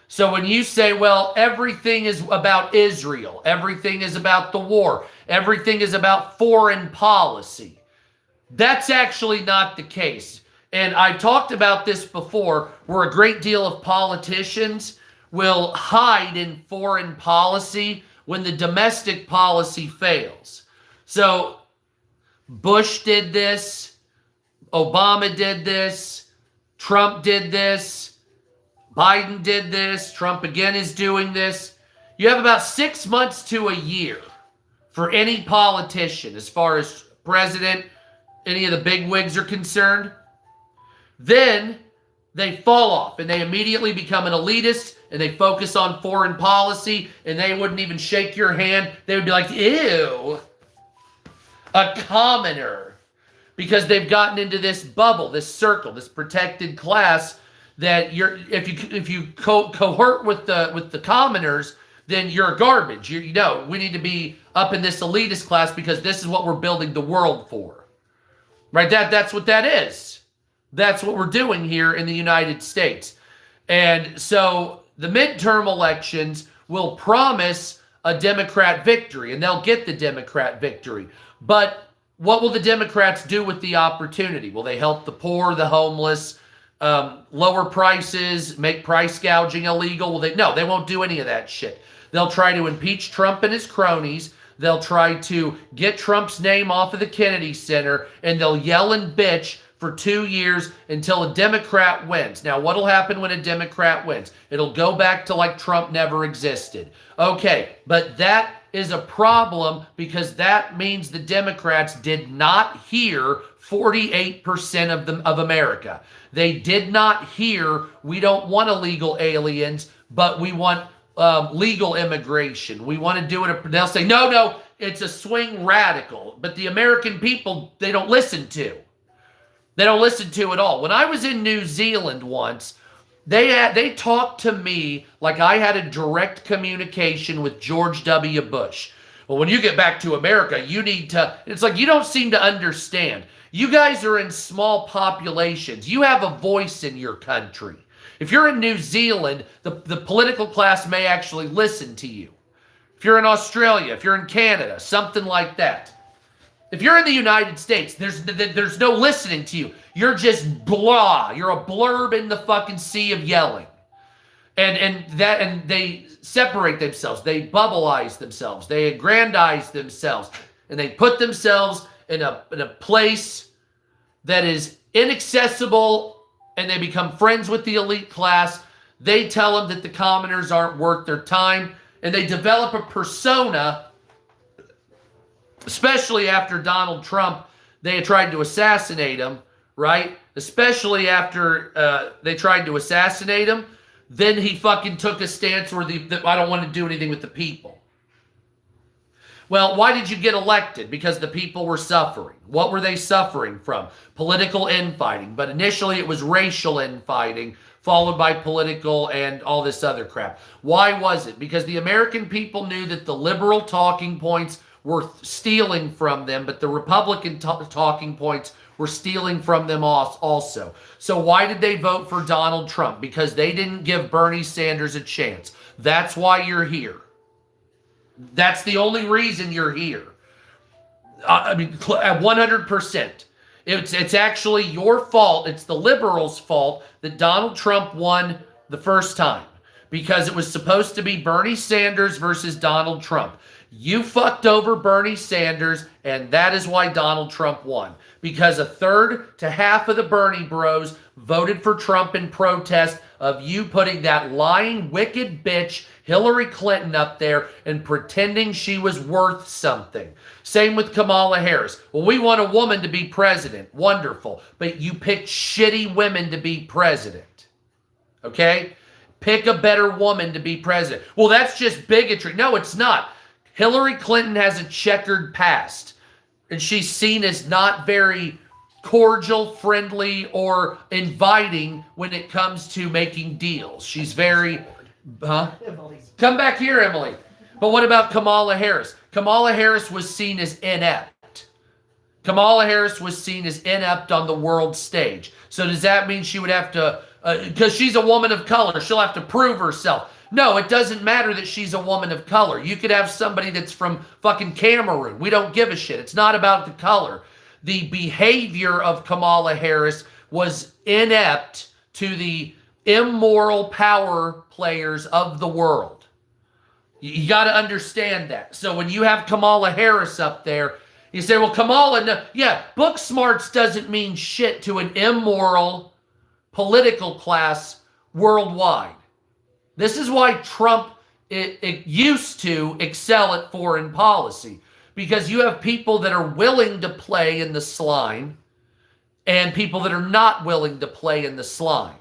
So when you say, well, everything is about Israel, everything is about the war, everything is about foreign policy, that's actually not the case. And I talked about this before, where a great deal of politicians will hide in foreign policy when the domestic policy fails. So Bush did this, Obama did this, Trump did this, Biden did this, Trump again is doing this. You have about 6 months to a year for any politician as far as president, any of the big wigs are concerned. Then they fall off and they immediately become an elitist and they focus on foreign policy and they wouldn't even shake your hand. They would be like, ew, a commoner. Because they've gotten into this bubble, this circle, this protected class that if you cohort with the commoners, then you're garbage. You know, we need to be up in this elitist class because this is what we're building the world for. Right? That's what that is. That's what we're doing here in the United States. And so the midterm elections will promise a Democrat victory, and they'll get the Democrat victory. But what will the Democrats do with the opportunity? Will they help the poor, the homeless, lower prices, make price gouging illegal? No, they won't do any of that shit. They'll try to impeach Trump and his cronies. They'll try to get Trump's name off of the Kennedy Center, and they'll yell and bitch for 2 years until a Democrat wins. Now, what'll happen when a Democrat wins? It'll go back to like Trump never existed. Okay, but that is a problem because that means the Democrats did not hear 48% of America. They did not hear, we don't want illegal aliens, but we want legal immigration. We want to do it. They'll say, no, it's a swing radical. But the American people, they don't listen to. They don't listen to at all. When I was in New Zealand once, they talked to me like I had a direct communication with George W. Bush. Well, when you get back to America, you need to, it's like you don't seem to understand. You guys are in small populations. You have a voice in your country. If you're in New Zealand, the political class may actually listen to you. If you're in Australia, if you're in Canada, something like that. If you're in the United States, there's no listening to you. You're just blah. You're a blurb in the fucking sea of yelling. And they separate themselves. They bubbleize themselves. They aggrandize themselves. And they put themselves in a place that is inaccessible, and they become friends with the elite class. They tell them that the commoners aren't worth their time, and they develop a persona. Especially after Donald Trump, they had tried to assassinate him, right? Especially after they tried to assassinate him, then he fucking took a stance where I don't want to do anything with the people. Well, why did you get elected? Because the people were suffering. What were they suffering from? Political infighting. But initially it was racial infighting, followed by political and all this other crap. Why was it? Because the American people knew that the liberal talking points were stealing from them, but the Republican talking points were stealing from them also. So why did they vote for Donald Trump? Because they didn't give Bernie Sanders a chance. That's why you're here. That's the only reason you're here. I mean, 100%. It's actually your fault. It's the liberals' fault that Donald Trump won the first time, because it was supposed to be Bernie Sanders versus Donald Trump. You fucked over Bernie Sanders, and that is why Donald Trump won. Because a third to half of the Bernie bros voted for Trump in protest of you putting that lying, wicked bitch Hillary Clinton up there and pretending she was worth something. Same with Kamala Harris. Well, we want a woman to be president. Wonderful. But you picked shitty women to be president. Okay? Pick a better woman to be president. Well, that's just bigotry. No, it's not. Hillary Clinton has a checkered past, and she's seen as not very cordial, friendly, or inviting when it comes to making deals. She's very, Come back here, Emily. But what about Kamala Harris? Kamala Harris was seen as inept. Kamala Harris was seen as inept on the world stage. So does that mean she would have to, because she's a woman of color, she'll have to prove herself? No, it doesn't matter that she's a woman of color. You could have somebody that's from fucking Cameroon. We don't give a shit. It's not about the color. The behavior of Kamala Harris was inept to the immoral power players of the world. You got to understand that. So when you have Kamala Harris up there, you say, well, Kamala, no, yeah, book smarts doesn't mean shit to an immoral political class worldwide. This is why Trump it used to excel at foreign policy, because you have people that are willing to play in the slime and people that are not willing to play in the slime.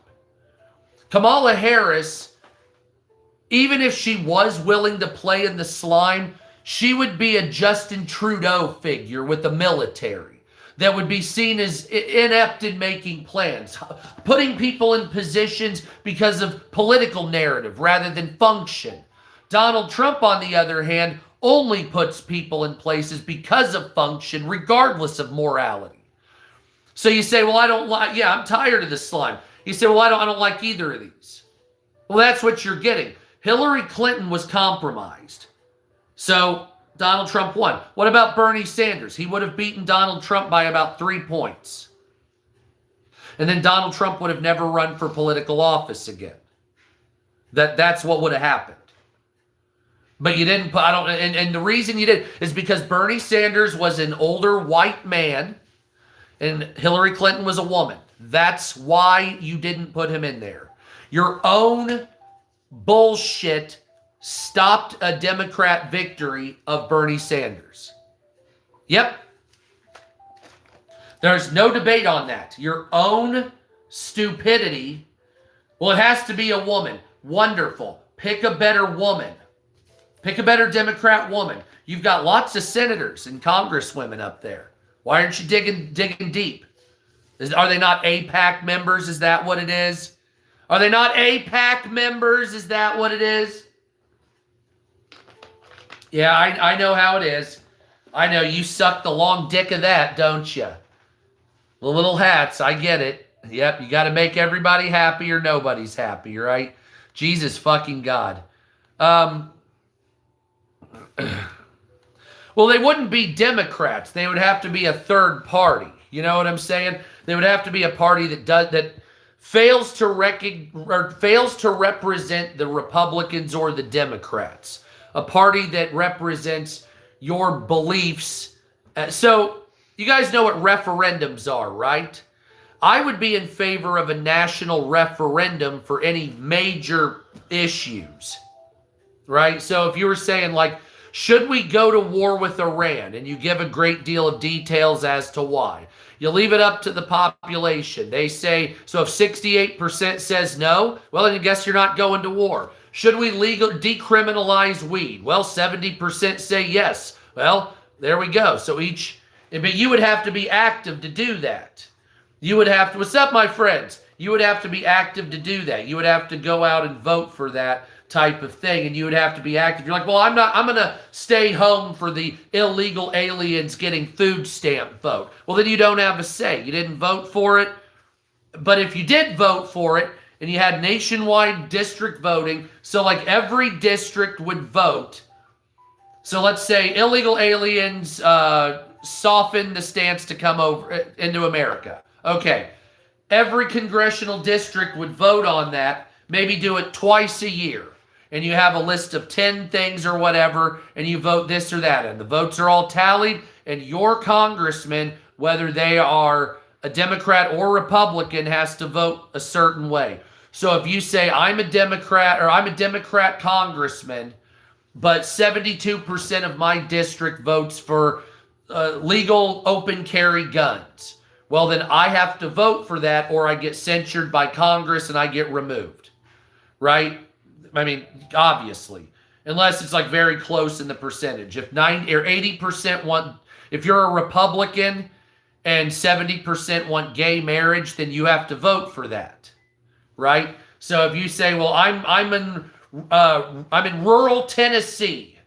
Kamala Harris, even if she was willing to play in the slime, she would be a Justin Trudeau figure with the military that would be seen as inept in making plans, putting people in positions because of political narrative rather than function. Donald Trump, on the other hand, only puts people in places because of function, regardless of morality. So you say, well, I don't like, yeah, I'm tired of this slime. You say, well, I don't like either of these. Well, that's what you're getting. Hillary Clinton was compromised. So Donald Trump won. What about Bernie Sanders? He would have beaten Donald Trump by about 3 points. And then Donald Trump would have never run for political office again. That's what would have happened. But you didn't put, and the reason you did is because Bernie Sanders was an older white man and Hillary Clinton was a woman. That's why you didn't put him in there. Your own bullshit stopped a Democrat victory of Bernie Sanders. Yep. There's no debate on that. Your own stupidity. Well, it has to be a woman. Wonderful. Pick a better woman. Pick a better Democrat woman. You've got lots of senators and congresswomen up there. Why aren't you digging deep? Are they not AIPAC members? Is that what it is? Are they not AIPAC members? Is that what it is? Yeah, I know how it is. I know you suck the long dick of that, don't you? The little hats, I get it. Yep, you got to make everybody happy or nobody's happy, right? Jesus fucking God. Well, they wouldn't be Democrats. They would have to be a third party. You know what I'm saying? They would have to be a party that fails to represent the Republicans or the Democrats. A party that represents your beliefs. So you guys know what referendums are, right? I would be in favor of a national referendum for any major issues, right? So if you were saying, like, should we go to war with Iran? And you give a great deal of details as to why. You leave it up to the population. They say, so if 68% says no, well, then I guess you're not going to war. Should we decriminalize weed? Well, 70% say yes. Well, there we go. So but you would have to be active to do that. You would have to, what's up, my friends? You would have to be active to do that. You would have to go out and vote for that type of thing, and you would have to be active. You're like, well, I'm going to stay home for the illegal aliens getting food stamp vote. Well, then you don't have a say. You didn't vote for it. But if you did vote for it, and you had nationwide district voting, so like every district would vote. So let's say illegal aliens soften the stance to come over into America. Okay. Every congressional district would vote on that, maybe do it twice a year. And you have a list of 10 things or whatever, and you vote this or that. And the votes are all tallied, and your congressman, whether they are a Democrat or Republican, has to vote a certain way. So if you say, I'm a Democrat, or I'm a Democrat congressman, but 72% of my district votes for legal open carry guns, well, then I have to vote for that, or I get censured by Congress and I get removed, right? I mean, obviously, unless it's like very close in the percentage. If 90 or 80% want, if you're a Republican and 70% want gay marriage, then you have to vote for that, right? So if you say, well, I'm in rural Tennessee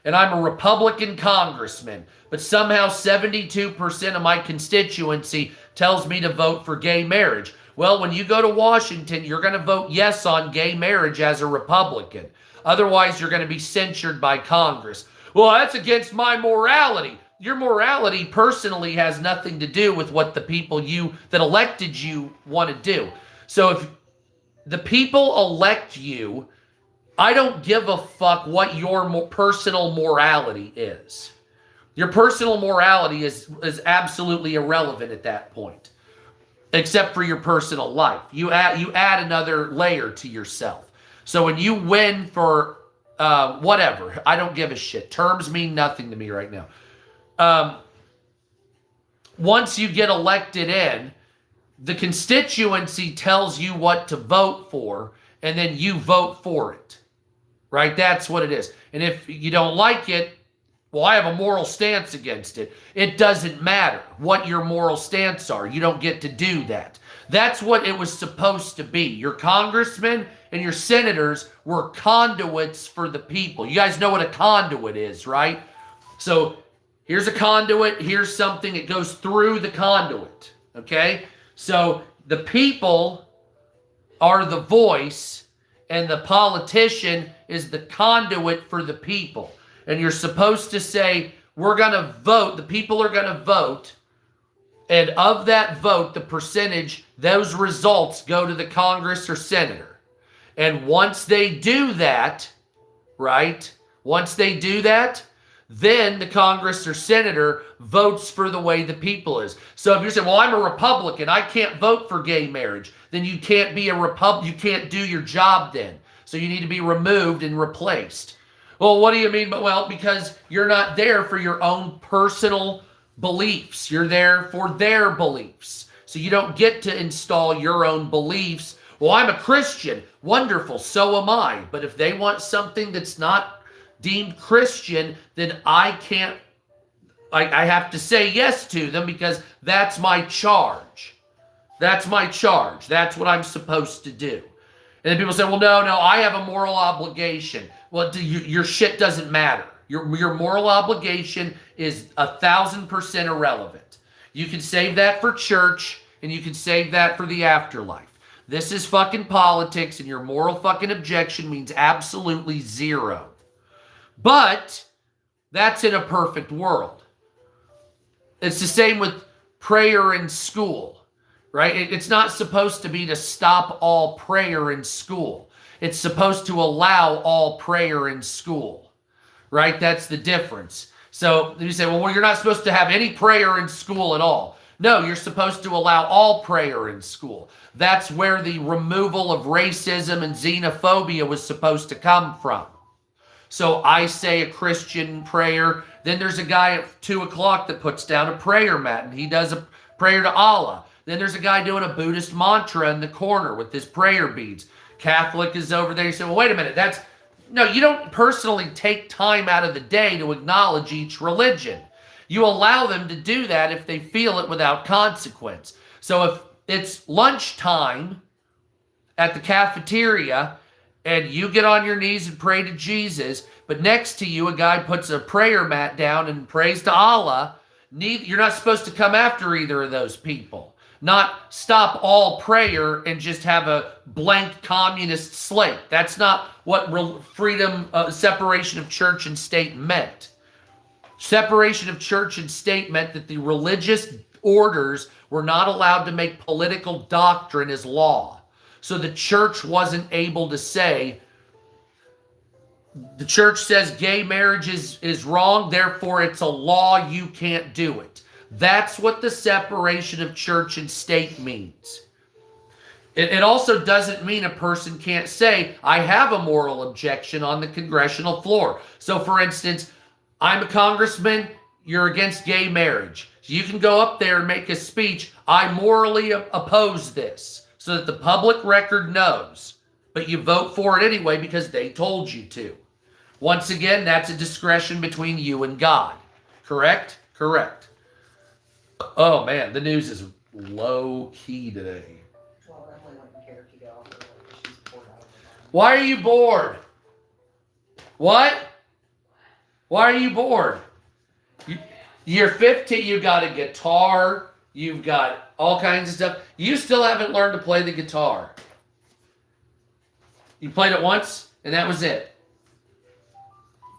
and I'm a Republican congressman, but somehow 72% of my constituency tells me to vote for gay marriage. Well, when you go to Washington, you're going to vote yes on gay marriage as a Republican. Otherwise, you're going to be censured by Congress. Well, that's against my morality. Your morality personally has nothing to do with what the people that elected you want to do. So if the people elect you, I don't give a fuck what your personal morality is. Your personal morality is absolutely irrelevant at that point, except for your personal life. You add another layer to yourself. So when you win for whatever, I don't give a shit. Terms mean nothing to me right now. Once you get elected in, the constituency tells you what to vote for, and then you vote for it. Right? That's what it is. And if you don't like it, well, I have a moral stance against it. It doesn't matter what your moral stance are. You don't get to do that. That's what it was supposed to be. Your congressmen and your senators were conduits for the people. You guys know what a conduit is, right? So here's a conduit. Here's something that goes through the conduit. Okay? So the people are the voice, and the politician is the conduit for the people. And you're supposed to say, we're going to vote, the people are going to vote, and of that vote, the percentage, those results go to the Congress or senator. And once they do that, right? Once they do that, then the Congress or senator votes for the way the people is. So if you say, well, I'm a Republican, I can't vote for gay marriage, then you can't be a you can't do your job then. So you need to be removed and replaced. Well, what do you mean? Well, because you're not there for your own personal beliefs. You're there for their beliefs. So you don't get to install your own beliefs. Well, I'm a Christian. Wonderful. So am I. But if they want something that's not deemed Christian, then I can't, I have to say yes to them because that's my charge. That's my charge. That's what I'm supposed to do. And then people say, well, no, I have a moral obligation. Well, your shit doesn't matter. Your moral obligation is 1,000% irrelevant. You can save that for church, and you can save that for the afterlife. This is fucking politics, and your moral fucking objection means absolutely zero. But that's in a perfect world. It's the same with prayer in school, right? It's not supposed to be to stop all prayer in school. It's supposed to allow all prayer in school, right? That's the difference. So you say, well, you're not supposed to have any prayer in school at all. No, you're supposed to allow all prayer in school. That's where the removal of racism and xenophobia was supposed to come from. So I say a Christian prayer. Then there's a guy at 2 o'clock that puts down a prayer mat and he does a prayer to Allah. Then there's a guy doing a Buddhist mantra in the corner with his prayer beads. Catholic is over there. You say, well, wait a minute. No, you don't personally take time out of the day to acknowledge each religion. You allow them to do that if they feel it without consequence. So if it's lunchtime at the cafeteria and you get on your knees and pray to Jesus, but next to you a guy puts a prayer mat down and prays to Allah, you're not supposed to come after either of those people. Not stop all prayer and just have a blank communist slate. That's not what freedom, separation of church and state meant. Separation of church and state meant that the religious orders were not allowed to make political doctrine as law. So the church wasn't able to say, the church says gay marriage is wrong, therefore it's a law, you can't do it. That's what the separation of church and state means. It also doesn't mean a person can't say, I have a moral objection on the congressional floor. So for instance, I'm a congressman, you're against gay marriage. So you can go up there and make a speech, I morally oppose this, so that the public record knows. But you vote for it anyway because they told you to. Once again, that's a discretion between you and God. Correct? Correct. Oh man, the news is low key today. Well, Emily wouldn't care to get off of it. She's bored out of it. Why are you bored? What? Why are you bored? You're 15, you got a guitar, you've got all kinds of stuff. You still haven't learned to play the guitar. You played it once, and that was it.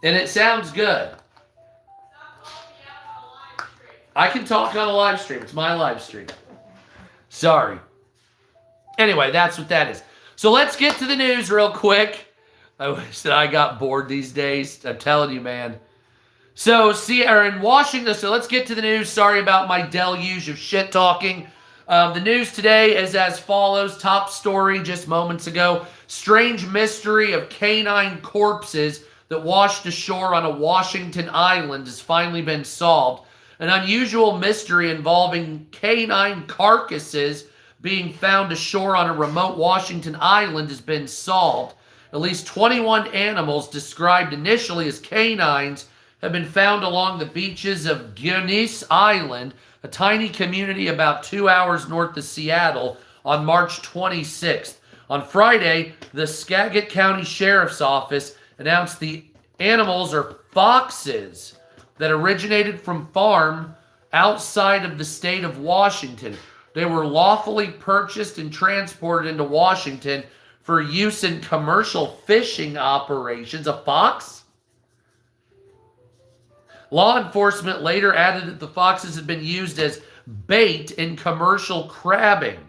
And it sounds good. I can talk on a live stream. It's my live stream. Sorry. Anyway, that's what that is. So let's get to the news real quick. I wish that I got bored these days. I'm telling you, man. So, in Washington, so let's get to the news. Sorry about my deluge of shit talking. The news today is as follows. Top story just moments ago. Strange mystery of canine corpses that washed ashore on a Washington island has finally been solved. An unusual mystery involving canine carcasses being found ashore on a remote Washington island has been solved. At least 21 animals described initially as canines have been found along the beaches of Guinness Island, a tiny community about 2 hours north of Seattle, on March 26th. On Friday, the Skagit County Sheriff's Office announced the animals are foxes that originated from farm outside of the state of Washington. They were lawfully purchased and transported into Washington for use in commercial fishing operations. A fox? Law enforcement later added that the foxes had been used as bait in commercial crabbing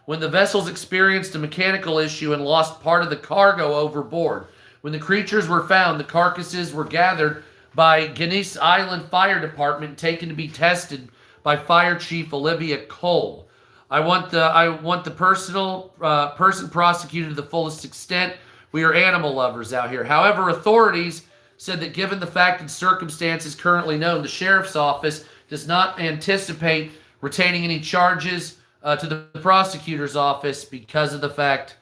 when the vessels experienced a mechanical issue and lost part of the cargo overboard. When the creatures were found, the carcasses were gathered by Genesee Island Fire Department, taken to be tested by Fire Chief Olivia Cole. I want the person prosecuted to the fullest extent. We are animal lovers out here. However, authorities said that given the fact and circumstances currently known, the sheriff's office does not anticipate retaining any charges to the prosecutor's office because of the fact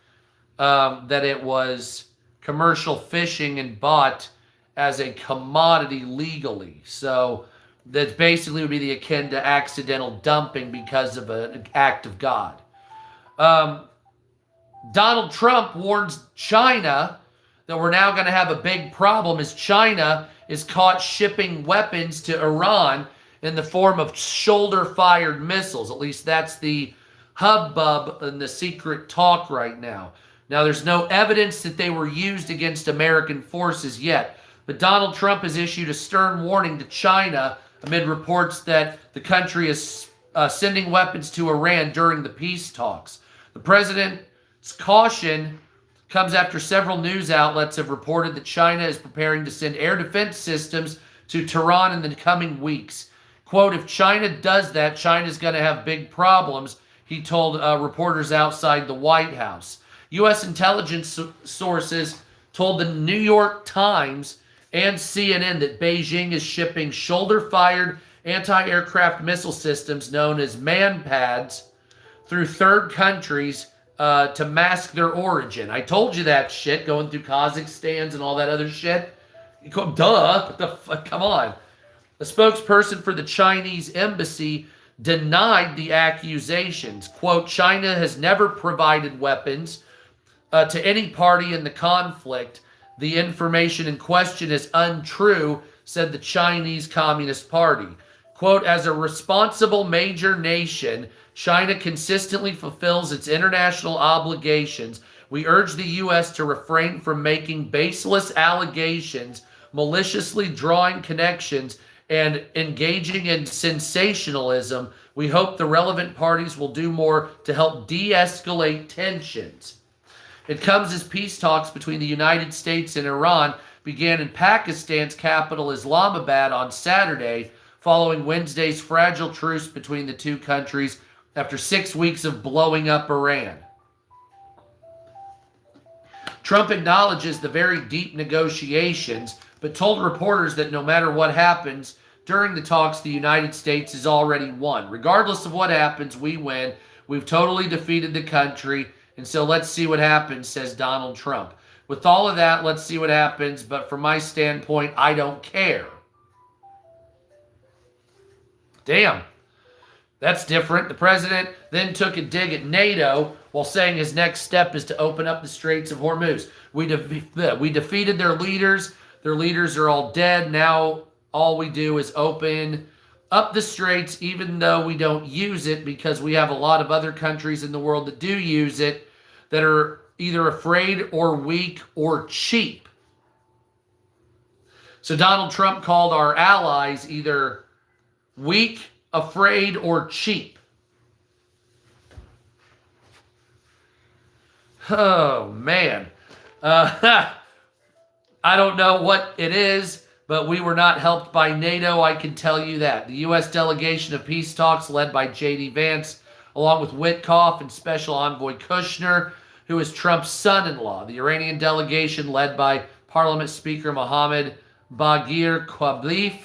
that it was commercial fishing and bought as a commodity legally. So that basically would be the akin to accidental dumping because of an act of God. Donald Trump warns China that we're now going to have a big problem as China is caught shipping weapons to Iran in the form of shoulder-fired missiles. At least that's the hubbub and the secret talk right now. Now, there's no evidence that they were used against American forces yet, but Donald Trump has issued a stern warning to China amid reports that the country is sending weapons to Iran during the peace talks. The president's caution comes after several news outlets have reported that China is preparing to send air defense systems to Tehran in the coming weeks. Quote, if China does that, China's going to have big problems, he told reporters outside the White House. U.S. intelligence sources told the New York Times and CNN that Beijing is shipping shoulder-fired anti-aircraft missile systems known as man-pads through third countries to mask their origin. I told you that shit, going through Kazakhstans and all that other shit. Duh, what the fuck, come on. A spokesperson for the Chinese embassy denied the accusations. Quote, China has never provided weapons to any party in the conflict. The information in question is untrue, said the Chinese Communist Party. Quote, as a responsible major nation, China consistently fulfills its international obligations. We urge the U.S. to refrain from making baseless allegations, maliciously drawing connections, and engaging in sensationalism. We hope the relevant parties will do more to help de-escalate tensions. It comes as peace talks between the United States and Iran began in Pakistan's capital Islamabad on Saturday, following Wednesday's fragile truce between the two countries after 6 weeks of blowing up Iran. Trump acknowledges the very deep negotiations, but told reporters that no matter what happens during the talks, the United States has already won. Regardless of what happens, we win. We've totally defeated the country. And so let's see what happens, says Donald Trump. With all of that, let's see what happens. But from my standpoint, I don't care. Damn. That's different. The president then took a dig at NATO while saying his next step is to open up the Straits of Hormuz. We defeated their leaders. Their leaders are all dead. Now all we do is open up the straits, even though we don't use it, because we have a lot of other countries in the world that do use it that are either afraid or weak or cheap. So Donald Trump called our allies either weak, afraid, or cheap. Oh, man. I don't know what it is, but we were not helped by NATO, I can tell you that. The U.S. delegation of peace talks led by J.D. Vance, along with Witkoff and Special Envoy Kushner, who is Trump's son-in-law. The Iranian delegation led by Parliament Speaker Mohammad Baghir Quablif.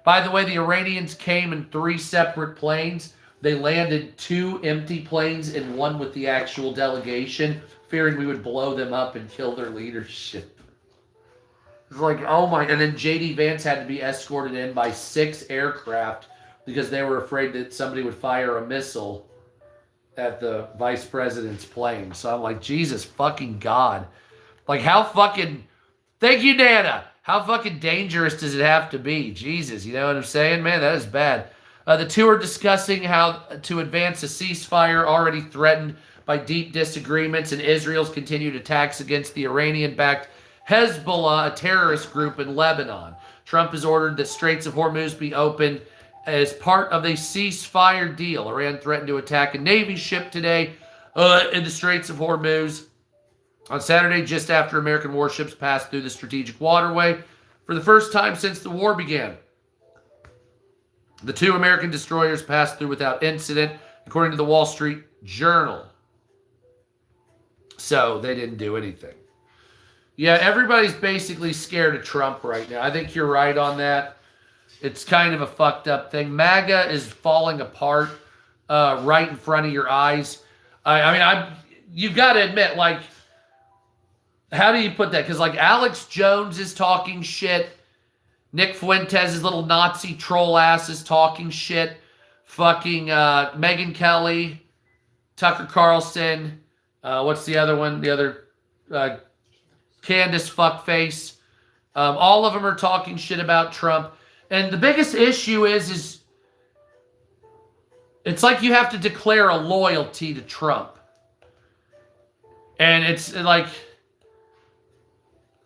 By the way, the Iranians came in 3 separate planes. They landed 2 empty planes and 1 with the actual delegation, fearing we would blow them up and kill their leadership. It's like, oh my, and then J.D. Vance had to be escorted in by 6 aircraft because they were afraid that somebody would fire a missile at the vice president's plane. So I'm like, Jesus fucking God. Like, how fucking, thank you, Nana. How fucking dangerous does it have to be? Jesus, you know what I'm saying? Man, that is bad. The two are discussing how to advance a ceasefire already threatened by deep disagreements and Israel's continued attacks against the Iranian-backed Hezbollah, a terrorist group in Lebanon. Trump has ordered that Straits of Hormuz be opened as part of a ceasefire deal. Iran threatened to attack a Navy ship today in the Straits of Hormuz on Saturday, just after American warships passed through the strategic waterway for the first time since the war began. The two American destroyers passed through without incident, according to the Wall Street Journal. So they didn't do anything. Yeah, everybody's basically scared of Trump right now. I think you're right on that. It's kind of a fucked up thing. MAGA is falling apart right in front of your eyes. You've got to admit, like, how do you put that? Because, like, Alex Jones is talking shit. Nick Fuentes' little Nazi troll ass is talking shit. Fucking Megyn Kelly, Tucker Carlson. What's the other one? The other Candace fuckface. All of them are talking shit about Trump. And the biggest issue is it's like you have to declare a loyalty to Trump. And it's like,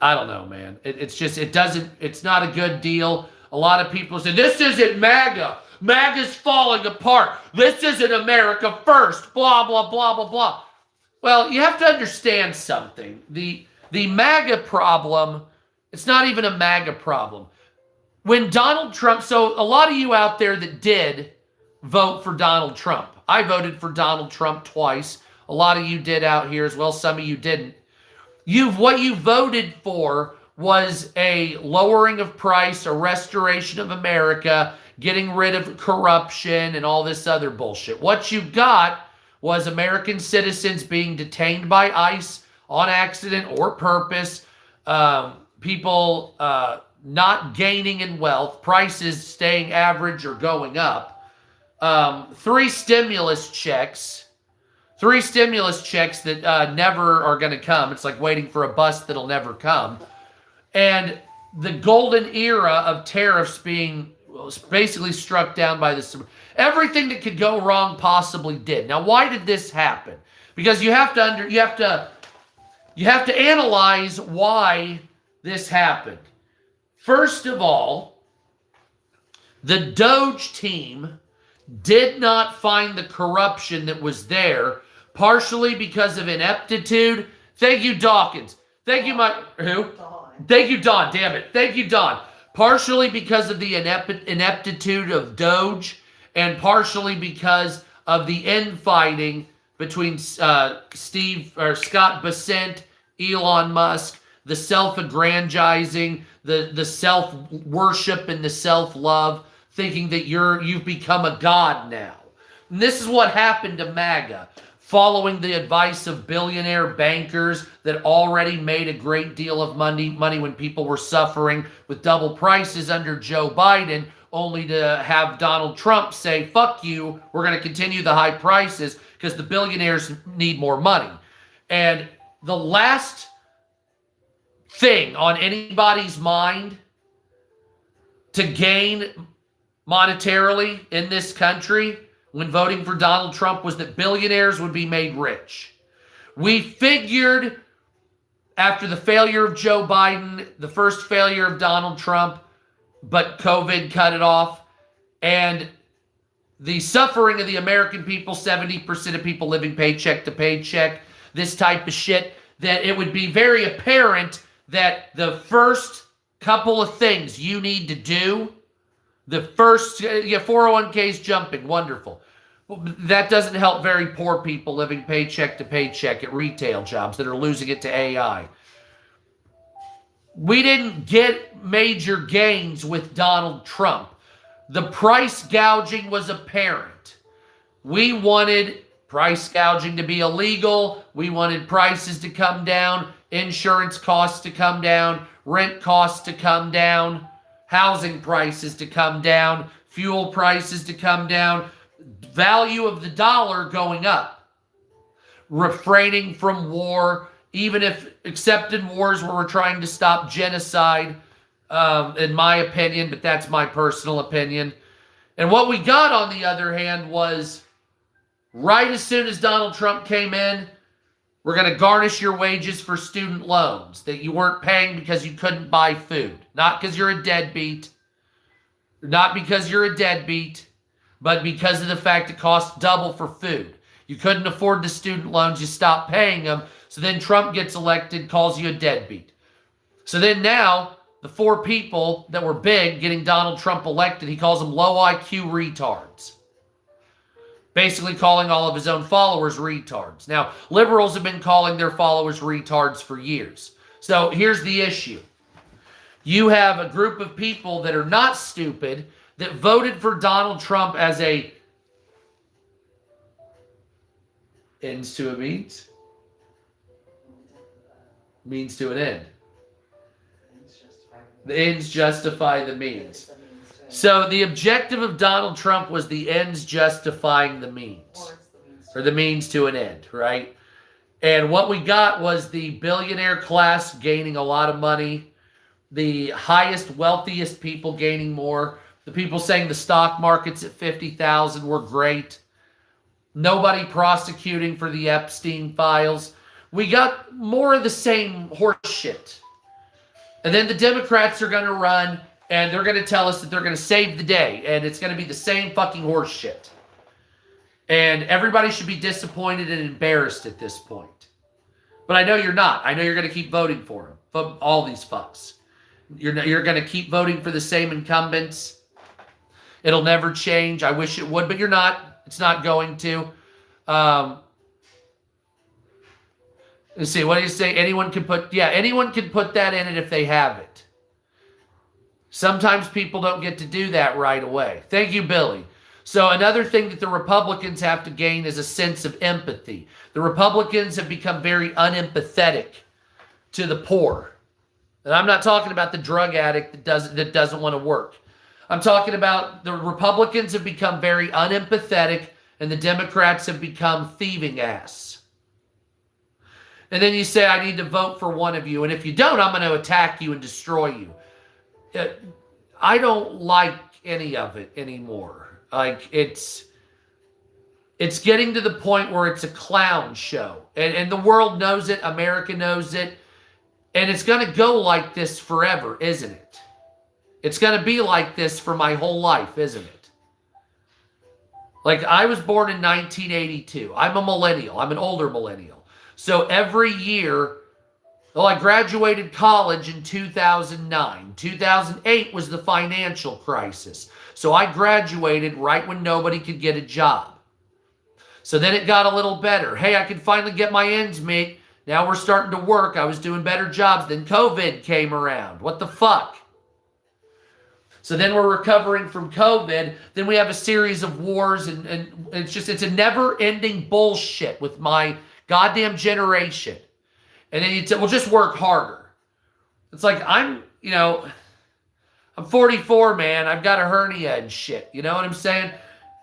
I don't know, man. It's not a good deal. A lot of people say, this isn't MAGA. MAGA's falling apart. This isn't America first. Blah, blah, blah, blah, blah. Well, you have to understand something. The MAGA problem, it's not even a MAGA problem. When Donald Trump, so a lot of you out there that did vote for Donald Trump. I voted for Donald Trump twice. A lot of you did out here as well. Some of you didn't. What you voted for was a lowering of price, a restoration of America, getting rid of corruption and all this other bullshit. What you got was American citizens being detained by ICE on accident or purpose, people not gaining in wealth, prices staying average or going up, three stimulus checks that never are going to come. It's like waiting for a bus that'll never come. And the golden era of tariffs being basically struck down by this. Everything that could go wrong possibly did. Now, why did this happen? Because you have to analyze why this happened. First of all, the Doge team did not find the corruption that was there, partially because of ineptitude. Thank you, Dawkins. Thank you, who? Dawn. Thank you, Don. Damn it. Thank you, Don. Partially because of the ineptitude of Doge, and partially because of the infighting between Scott Bessent, Elon Musk, the self-aggrandizing, the self-worship and the self-love, thinking that you've become a god now. And this is what happened to MAGA. Following the advice of billionaire bankers that already made a great deal of money when people were suffering with double prices under Joe Biden, only to have Donald Trump say, fuck you, we're going to continue the high prices because the billionaires need more money. And the last thing on anybody's mind to gain monetarily in this country when voting for Donald Trump was that billionaires would be made rich. We figured after the failure of Joe Biden, the first failure of Donald Trump, but COVID cut it off, and the suffering of the American people, 70% of people living paycheck to paycheck, this type of shit, that it would be very apparent that the first couple of things you need to do, the first, 401ks jumping, wonderful. That doesn't help very poor people living paycheck to paycheck at retail jobs that are losing it to AI. We didn't get major gains with Donald Trump. The price gouging was apparent. We wanted price gouging to be illegal. We wanted prices to come down, insurance costs to come down, rent costs to come down, housing prices to come down, fuel prices to come down, value of the dollar going up, refraining from war, even if accepted wars where we're trying to stop genocide, in my opinion, but that's my personal opinion. And what we got, on the other hand, was right as soon as Donald Trump came in, we're going to garnish your wages for student loans that you weren't paying because you couldn't buy food. Not because you're a deadbeat. Not because you're a deadbeat, but because of the fact it costs double for food. You couldn't afford the student loans, you stopped paying them. So then Trump gets elected, calls you a deadbeat. So then now, the 4 people that were big getting Donald Trump elected, he calls them low IQ retards. Basically calling all of his own followers retards. Now, liberals have been calling their followers retards for years. So here's the issue. You have a group of people that are not stupid that voted for Donald Trump as a ends to a means. Means to an end. The ends justify the means. So the objective of Donald Trump was the ends justifying the means. Or the means to an end, right? And what we got was the billionaire class gaining a lot of money. The highest, wealthiest people gaining more. The people saying the stock market's at 50,000 were great. Nobody prosecuting for the Epstein files. We got more of the same horse shit. And then the Democrats are going to run, and they're going to tell us that they're going to save the day, and it's going to be the same fucking horse shit. And everybody should be disappointed and embarrassed at this point. But I know you're not. I know you're going to keep voting for them. All these fucks. You're going to keep voting for the same incumbents. It'll never change. I wish it would, but you're not. It's not going to. Let's see. What do you say? Anyone can put that in it if they have it. Sometimes people don't get to do that right away. Thank you, Billy. So another thing that the Republicans have to gain is a sense of empathy. The Republicans have become very unempathetic to the poor. And I'm not talking about the drug addict that doesn't want to work. I'm talking about the Republicans have become very unempathetic and the Democrats have become thieving ass. And then you say, I need to vote for one of you. And if you don't, I'm going to attack you and destroy you. I don't like any of it anymore. Like, it's getting to the point where it's a clown show. And the world knows it. America knows it. And it's going to go like this forever, isn't it? It's going to be like this for my whole life, isn't it? Like, I was born in 1982. I'm a millennial. I'm an older millennial. So every year, I graduated college in 2009. 2008 was the financial crisis. So I graduated right when nobody could get a job. So then it got a little better. Hey, I could finally get my ends meet. Now we're starting to work. I was doing better jobs. Then COVID came around. What the fuck? So then we're recovering from COVID. Then we have a series of wars. And it's a never-ending bullshit with my goddamn generation. And then you say, well, just work harder. It's like, I'm 44, man. I've got a hernia and shit. You know what I'm saying?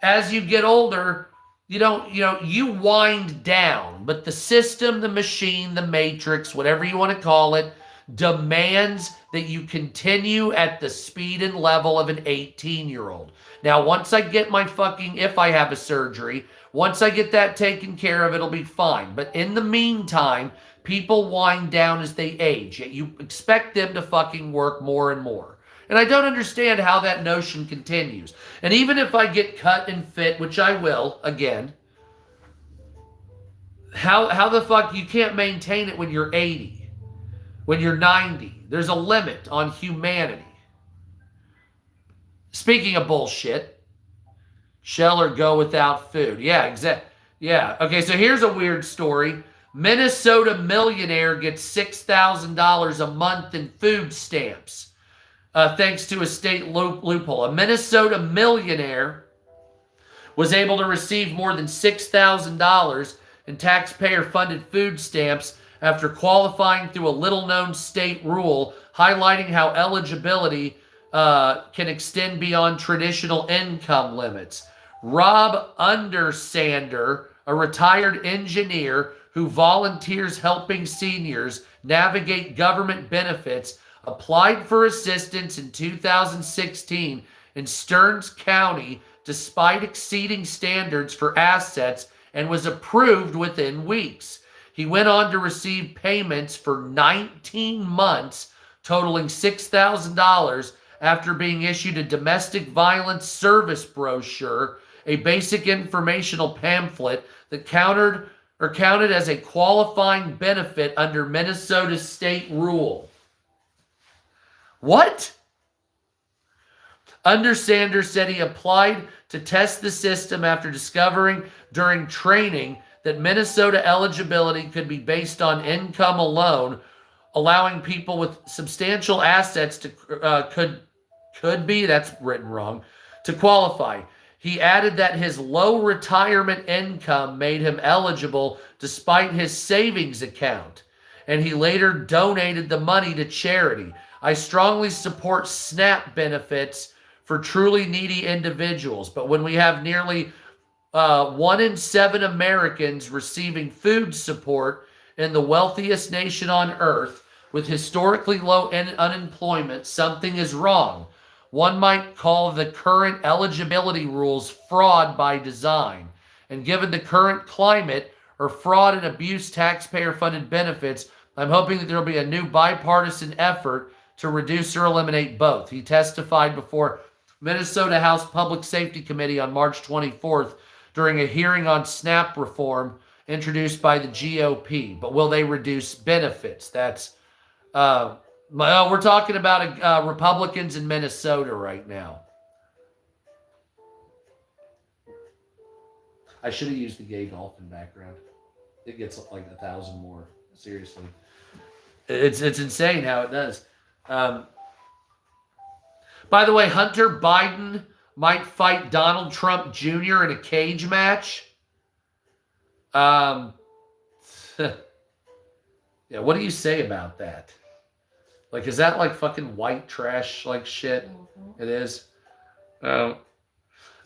As you get older, you wind down. But the system, the machine, the matrix, whatever you want to call it, demands that you continue at the speed and level of an 18-year-old. Now, once I get if I have a surgery, once I get that taken care of, it'll be fine. But in the meantime, people wind down as they age. Yet you expect them to fucking work more and more. And I don't understand how that notion continues. And even if I get cut and fit, which I will, again, how the fuck you can't maintain it when you're 80, when you're 90? There's a limit on humanity. Speaking of bullshit, shell or go without food. Yeah, exactly. Yeah. Okay, so here's a weird story. Minnesota millionaire gets $6,000 a month in food stamps, thanks to a state loophole. A Minnesota millionaire was able to receive more than $6,000 in taxpayer-funded food stamps after qualifying through a little-known state rule, highlighting how eligibility can extend beyond traditional income limits. Rob Undersander, a retired engineer who volunteers helping seniors navigate government benefits, applied for assistance in 2016 in Stearns County despite exceeding standards for assets and was approved within weeks. He went on to receive payments for 19 months, totaling $6,000 after being issued a domestic violence service brochure, a basic informational pamphlet that counted as a qualifying benefit under Minnesota state rule. What? Undersander said he applied to test the system after discovering during training that Minnesota eligibility could be based on income alone, allowing people with substantial assets to that's written wrong, to qualify. He added that his low retirement income made him eligible despite his savings account, and he later donated the money to charity. I strongly support SNAP benefits for truly needy individuals, but when we have nearly 1 in 7 Americans receiving food support in the wealthiest nation on earth with historically low unemployment, something is wrong. One might call the current eligibility rules fraud by design. And given the current climate or fraud and abuse taxpayer-funded benefits, I'm hoping that there will be a new bipartisan effort to reduce or eliminate both. He testified before Minnesota House Public Safety Committee on March 24th during a hearing on SNAP reform introduced by the GOP. But will they reduce benefits? That's we're talking about Republicans in Minnesota right now. I should have used the gay dolphin background. It gets like 1,000 more. Seriously, it's insane how it does. By the way, Hunter Biden might fight Donald Trump Jr. in a cage match. Yeah, what do you say about that? Like, is that like fucking white trash like shit? Mm-hmm. It is.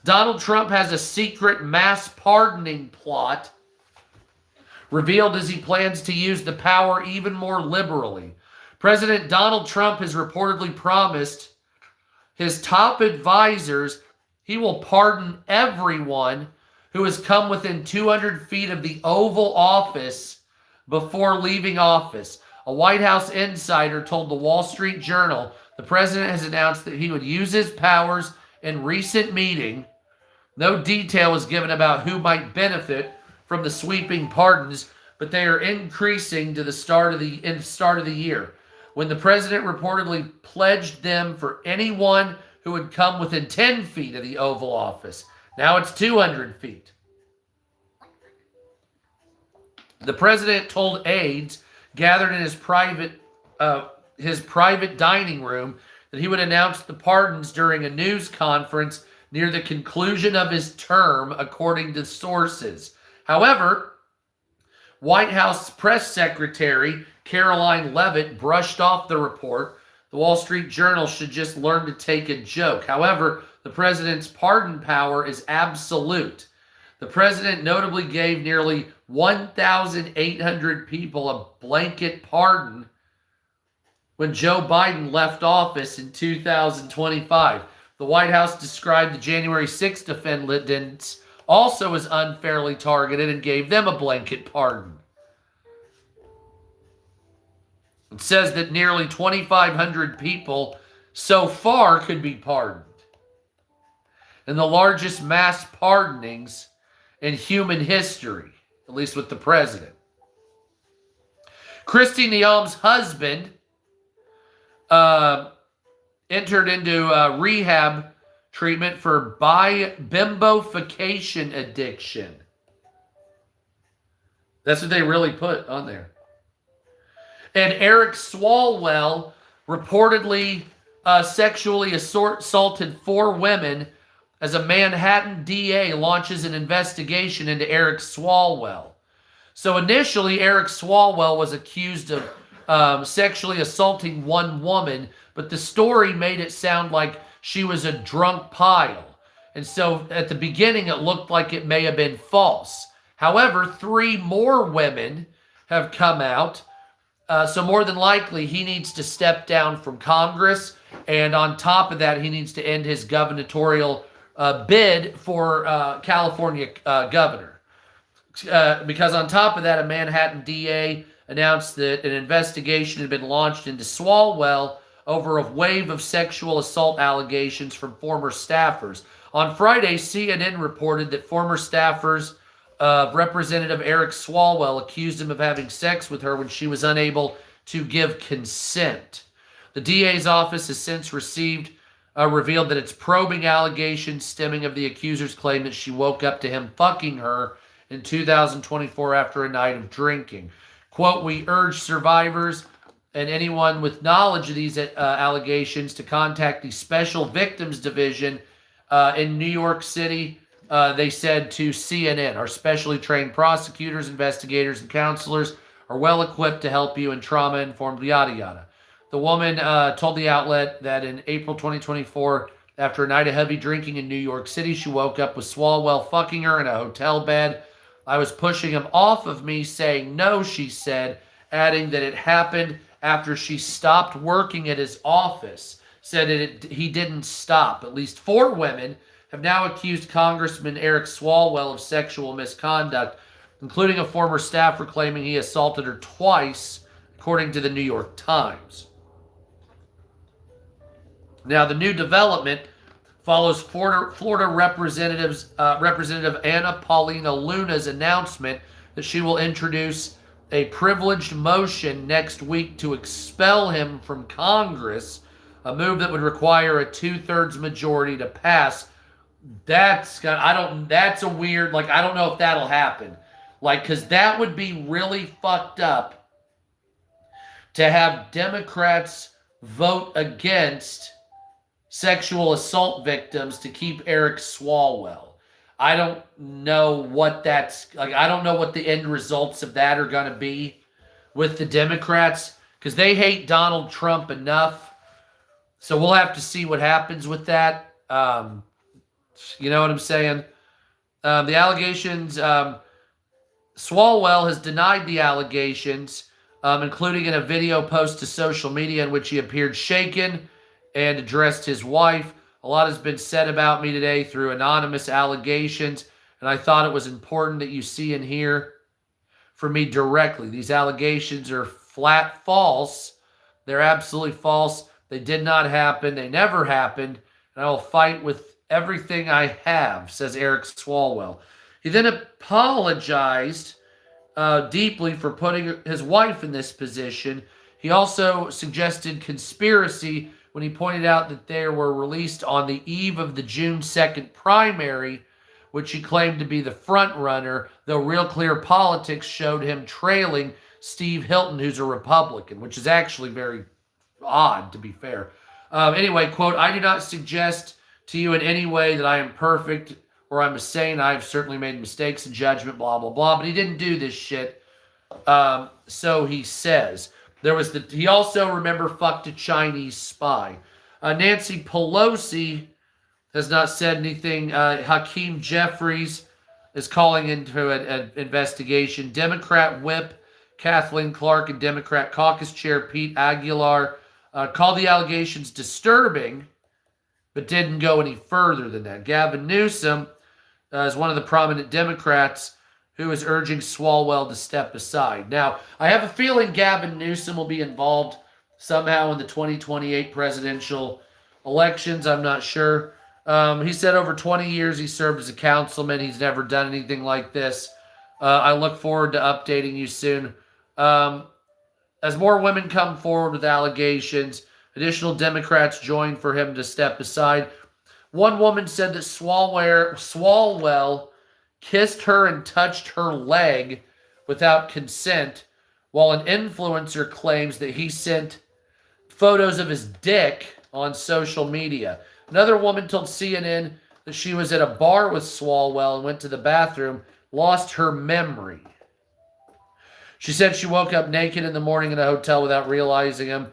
Donald Trump has a secret mass pardoning plot revealed as he plans to use the power even more liberally. President Donald Trump has reportedly promised his top advisors he will pardon everyone who has come within 200 feet of the Oval Office before leaving office. A White House insider told the Wall Street Journal the president has announced that he would use his powers in recent meeting. No detail was given about who might benefit from the sweeping pardons, but they are increasing to the start of the year, when the president reportedly pledged them for anyone who would come within 10 feet of the Oval Office. Now it's 200 feet. The president told aides gathered in his private dining room that he would announce the pardons during a news conference near the conclusion of his term, according to sources. However, White House press secretary Caroline Leavitt brushed off the report. The Wall Street Journal should just learn to take a joke. However, the president's pardon power is absolute. The president notably gave nearly 1,800 people a blanket pardon when Joe Biden left office in 2025. The White House described the January 6th defendants also as unfairly targeted and gave them a blanket pardon. It says that nearly 2,500 people so far could be pardoned. And the largest mass pardonings in human history, at least with the president. Kristi Noem's husband entered into rehab treatment for bimbofication addiction. That's what they really put on there. And Eric Swallwell reportedly sexually assaulted 4 women as a Manhattan DA launches an investigation into Eric Swallwell. So initially, Eric Swallwell was accused of sexually assaulting 1 woman, but the story made it sound like she was a drunk pile. And so at the beginning, it looked like it may have been false. However, 3 more women have come out. So more than likely, he needs to step down from Congress And on top of that, he needs to end his gubernatorial bid for California governor. Because on top of that, a Manhattan DA announced that an investigation had been launched into Swallwell over a wave of sexual assault allegations from former staffers. On Friday, CNN reported that former staffers of Representative Eric Swalwell accused him of having sex with her when she was unable to give consent. The DA's office has since revealed that it's probing allegations stemming of the accuser's claim that she woke up to him fucking her in 2024 after a night of drinking. Quote, "We urge survivors and anyone with knowledge of these allegations to contact the Special Victims Division in New York City," they said to CNN. "Our specially trained prosecutors, investigators, and counselors are well equipped to help you in trauma-informed yada yada." The woman told the outlet that in April 2024, after a night of heavy drinking in New York City, she woke up with Swalwell fucking her in a hotel bed. "I was pushing him off of me, saying no," she said, adding that it happened after she stopped working at his office. Said he didn't stop. At least 4 women have now accused Congressman Eric Swalwell of sexual misconduct, including a former staffer claiming he assaulted her twice, according to the New York Times. Now, the new development follows Florida Representative Anna Paulina Luna's announcement that she will introduce a privileged motion next week to expel him from Congress, a move that would require a 2/3 majority to pass. That's a weird, I don't know if that'll happen. Because that would be really fucked up to have Democrats vote against sexual assault victims to keep Eric Swalwell. I don't know what I don't know what the end results of that are going to be with the Democrats, because they hate Donald Trump enough. So we'll have to see what happens with that. You know what I'm saying? The allegations, Swalwell has denied the allegations, including in a video post to social media in which he appeared shaken and addressed his wife. "A lot has been said about me today through anonymous allegations, and I thought it was important that you see and hear from me directly. These allegations are flat false. They're absolutely false. They did not happen. They never happened, and I will fight with everything I have," says Eric Swalwell. He then apologized deeply for putting his wife in this position. He also suggested conspiracy when he pointed out that they were released on the eve of the June 2nd primary, which he claimed to be the front runner, though Real Clear Politics showed him trailing Steve Hilton, who's a Republican, which is actually very odd, to be fair. Anyway, quote, "I do not suggest to you in any way that I am perfect or I'm a saint. I've certainly made mistakes in judgment, blah, blah, blah." But he didn't do this shit. So he says. He also, remember, fucked a Chinese spy. Nancy Pelosi has not said anything. Hakeem Jeffries is calling into an investigation. Democrat whip Kathleen Clark and Democrat caucus chair Pete Aguilar called the allegations disturbing, but didn't go any further than that. Gavin Newsom is one of the prominent Democrats who is urging Swalwell to step aside. Now, I have a feeling Gavin Newsom will be involved somehow in the 2028 presidential elections. I'm not sure. He said over 20 years he served as a councilman. He's never done anything like this. I look forward to updating you soon. As more women come forward with allegations, additional Democrats join for him to step aside. One woman said that Swalwell kissed her and touched her leg without consent, while an influencer claims that he sent photos of his dick on social media. Another woman told CNN that she was at a bar with Swalwell and went to the bathroom, lost her memory. She said she woke up naked in the morning in a hotel without realizing him.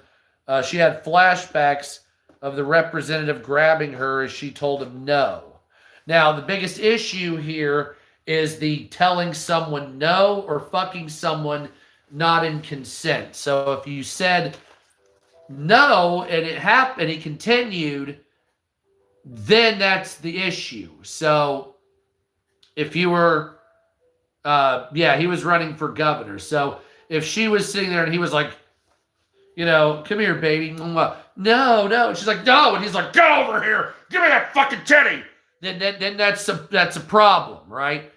She had flashbacks of the representative grabbing her as she told him no. Now, the biggest issue here is the telling someone no or fucking someone not in consent. So if you said, no, and it happened, he continued, then that's the issue. So if you were, yeah, he was running for governor. So if she was sitting there and he was like, you know, come here, baby. No, no. And she's like, no. And he's like, get over here. Give me that fucking titty. Then that's a problem, right?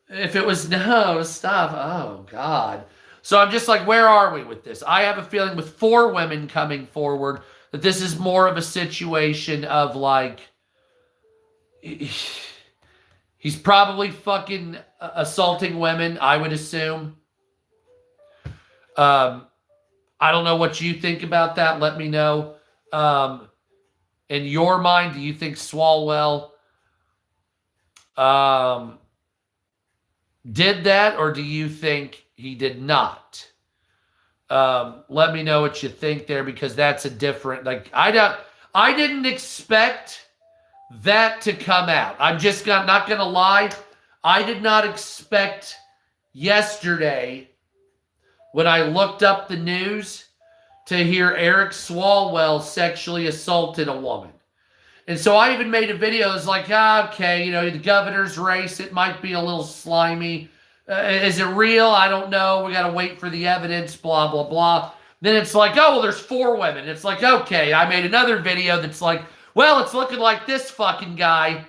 If it was no, stop. Oh, God. So I'm just like, where are we with this? I have a feeling with 4 women coming forward that this is more of a situation of like, he's probably fucking assaulting women, I would assume. I don't know what you think about that. Let me know. In your mind, do you think Swallwell did that, or do you think he did not? Let me know what you think there, because that's a different, like, I didn't expect that to come out. I'm just not gonna lie. I did not expect yesterday, when I looked up the news, to hear Eric Swallwell sexually assaulted a woman. And so I even made a video. It's like, okay, you know, the governor's race, it might be a little slimy. Is it real? I don't know. We got to wait for the evidence, blah, blah, blah. Then it's like, oh, well, there's 4 women. It's like, okay. I made another video that's like, well, it's looking like this fucking guy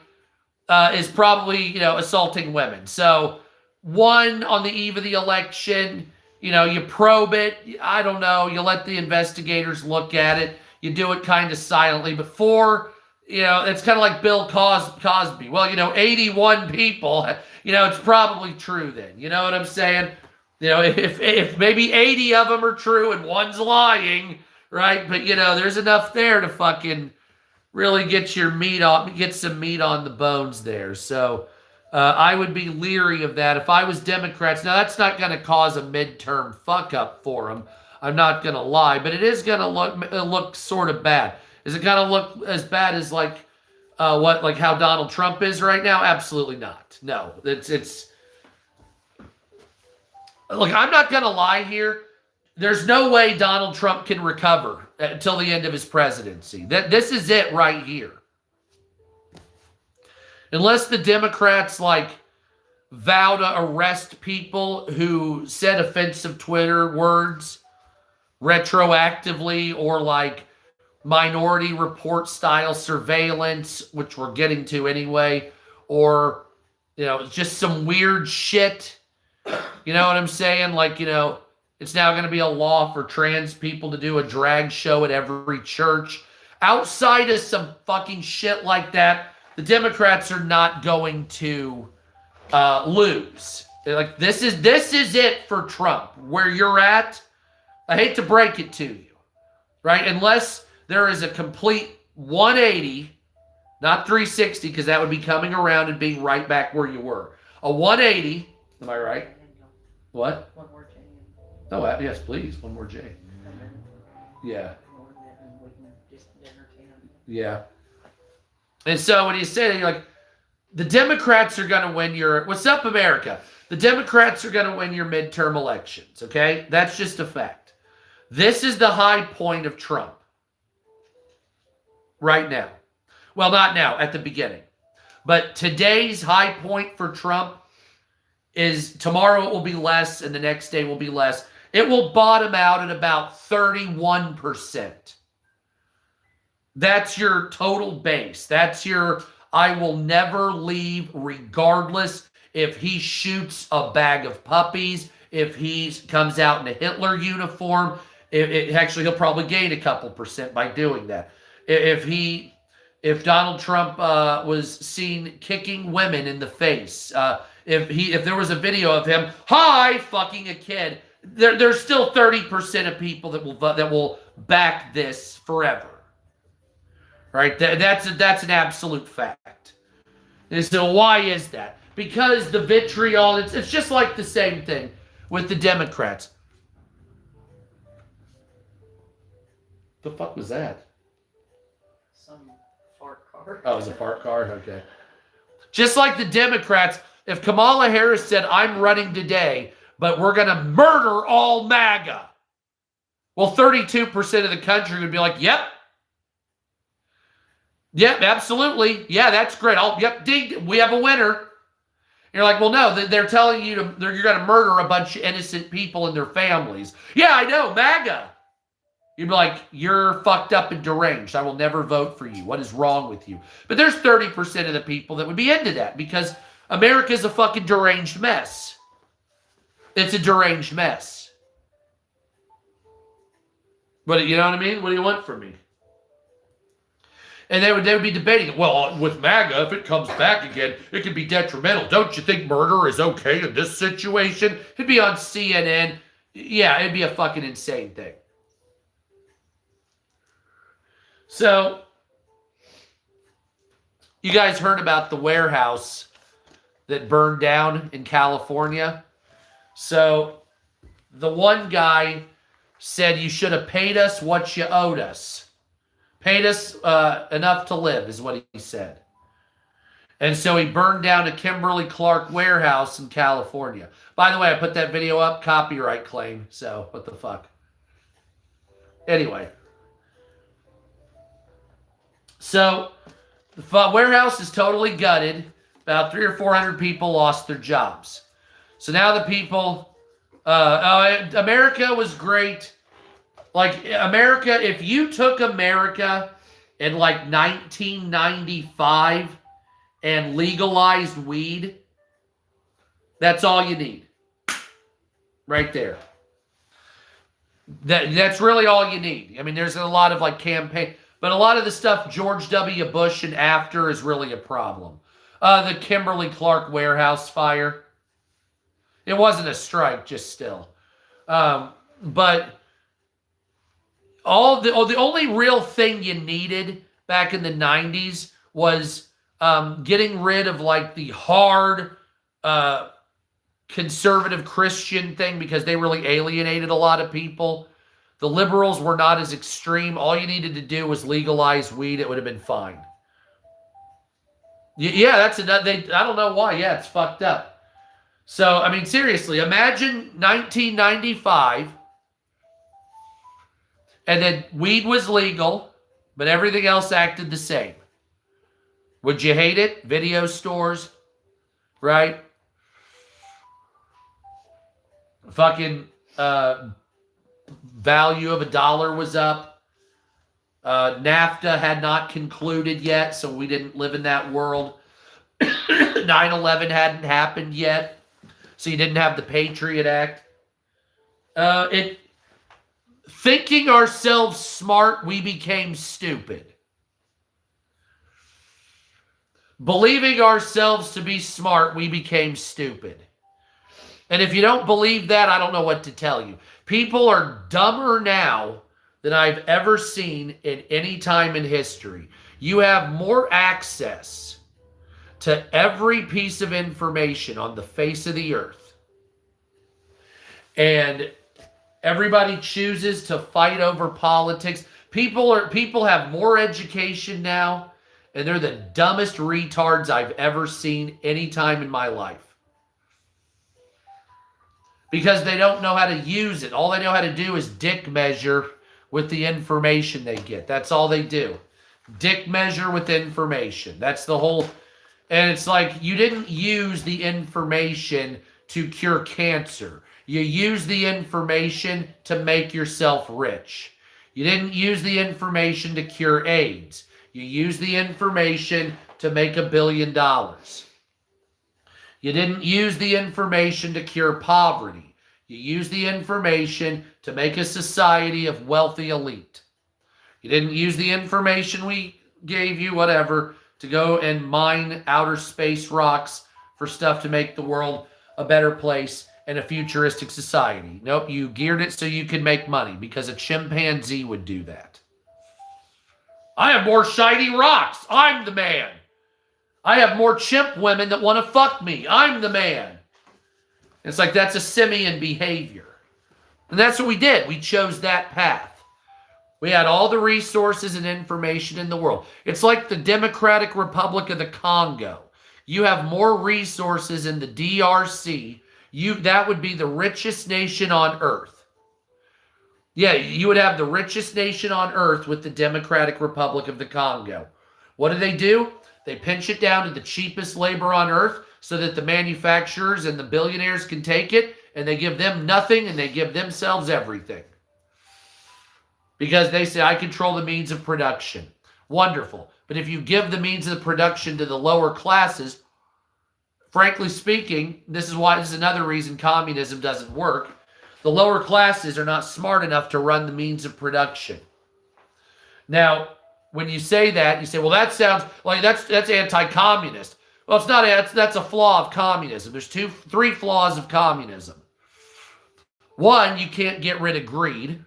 is probably, you know, assaulting women. So 1 on the eve of the election, you know, you probe it. I don't know. You let the investigators look at it. You do it kind of silently. But 4, you know, it's kind of like Bill Cosby. Well, you know, 81 people, you know, it's probably true then. You know what I'm saying? You know, if maybe 80 of them are true and 1's lying, right? But, you know, there's enough there to fucking really get some meat on the bones there. So I would be leery of that. If I was Democrats, now that's not going to cause a midterm fuck up for them. I'm not going to lie, but it is going to look sort of bad. Is it going to look as bad as like how Donald Trump is right now? Absolutely not. No, it's look, I'm not going to lie here. There's no way Donald Trump can recover until the end of his presidency. This is it right here. Unless the Democrats like vow to arrest people who said offensive Twitter words retroactively, or like Minority Report style surveillance, which we're getting to anyway, or, you know, just some weird shit. You know what I'm saying? Like, you know, it's now going to be a law for trans people to do a drag show at every church. Outside of some fucking shit like that, the Democrats are not going to lose. They're like, this is it for Trump. Where you're at, I hate to break it to you, right? Unless there is a complete 180, not 360, because that would be coming around and being right back where you were. A 180, am I right? What? One more J. Oh, yes, please. One more J. Yeah. Yeah. And so when you say that, you're like, the Democrats are going to win your, what's up, America? The Democrats are going to win your midterm elections, okay? That's just a fact. This is the high point of Trump right now. Well, not now, at the beginning. But today's high point for Trump is tomorrow it will be less and the next day will be less. It will bottom out at about 31%. That's your total base. That's your I will never leave regardless if he shoots a bag of puppies, if he comes out in a Hitler uniform. Actually, he'll probably gain a couple percent by doing that. If Donald Trump was seen kicking women in the face, if there was a video of him fucking a kid, there's still 30% of people that will back this forever. Right? That's an absolute fact. And so why is that? Because the vitriol, it's just like the same thing with the Democrats. The fuck was that? Some fart card. Oh, it was a fart card? Okay. Just like the Democrats, if Kamala Harris said, I'm running today, but we're going to murder all MAGA. Well, 32% of the country would be like, yep. Yep, absolutely. Yeah, that's great. Yep, ding, we have a winner. You're like, well, no, they're telling you you're going to murder a bunch of innocent people and their families. Yeah, I know, MAGA. You'd be like, you're fucked up and deranged. I will never vote for you. What is wrong with you? But there's 30% of the people that would be into that because America's a fucking deranged mess. It's a deranged mess. But you know what I mean? What do you want from me? And they would be debating, well, with MAGA, if it comes back again, it could be detrimental. Don't you think murder is okay in this situation? It'd be on CNN. Yeah, it'd be a fucking insane thing. So, you guys heard about the warehouse that burned down in California? So, the one guy said you should have paid us what you owed us. Paid us enough to live, is what he said. And so he burned down a Kimberly-Clark warehouse in California. By the way, I put that video up, copyright claim. So, what the fuck? Anyway. So, the warehouse is totally gutted. About 300 or 400 people lost their jobs. So now the people... America was great. Like, America, if you took America in, like, 1995 and legalized weed, that's all you need. Right there. That's really all you need. I mean, there's a lot of, like, campaign... But a lot of the stuff George W. Bush and after is really a problem. The Kimberly-Clark warehouse fire. It wasn't a strike, just still. But... the only real thing you needed back in the 90s was getting rid of like the hard conservative Christian thing because they really alienated a lot of people. The liberals were not as extreme. All you needed to do was legalize weed. It would have been fine. Yeah, that's another. I don't know why. Yeah, it's fucked up. So, I mean, seriously, imagine 1995. And then weed was legal, but everything else acted the same. Would you hate it? Video stores, right? Fucking value of $1 was up. NAFTA had not concluded yet, so we didn't live in that world. 9/11 hadn't happened yet, so you didn't have the Patriot Act. Thinking ourselves smart, we became stupid. Believing ourselves to be smart, we became stupid. And if you don't believe that, I don't know what to tell you. People are dumber now than I've ever seen in any time in history. You have more access to every piece of information on the face of the earth. And everybody chooses to fight over politics. People have more education now, and they're the dumbest retards I've ever seen any time in my life. Because they don't know how to use it. All they know how to do is dick measure with the information they get. That's all they do. Dick measure with information. That's the whole... And it's like, you didn't use the information to cure cancer. You use the information to make yourself rich. You didn't use the information to cure AIDS. You use the information to make $1 billion. You didn't use the information to cure poverty. You use the information to make a society of wealthy elite. You didn't use the information we gave you, whatever, to go and mine outer space rocks for stuff to make the world a better place and a futuristic society. Nope, you geared it so you could make money because a chimpanzee would do that. I have more shiny rocks. I'm the man. I have more chimp women that want to fuck me. I'm the man. It's like that's a simian behavior. And that's what we did. We chose that path. We had all the resources and information in the world. It's like the Democratic Republic of the Congo. You have more resources in the DRC. That would be the richest nation on earth. Yeah, you would have the richest nation on earth with the Democratic Republic of the Congo. What do? They pinch it down to the cheapest labor on earth so that the manufacturers and the billionaires can take it, and they give them nothing and they give themselves everything. Because they say, I control the means of production. Wonderful. But if you give the means of production to the lower classes, frankly speaking, this is another reason communism doesn't work. The lower classes are not smart enough to run the means of production. Now, when you say that, you say, well, that sounds like that's anti-communist. Well, it's not. That's a flaw of communism. There's three flaws of communism. One, you can't get rid of greed.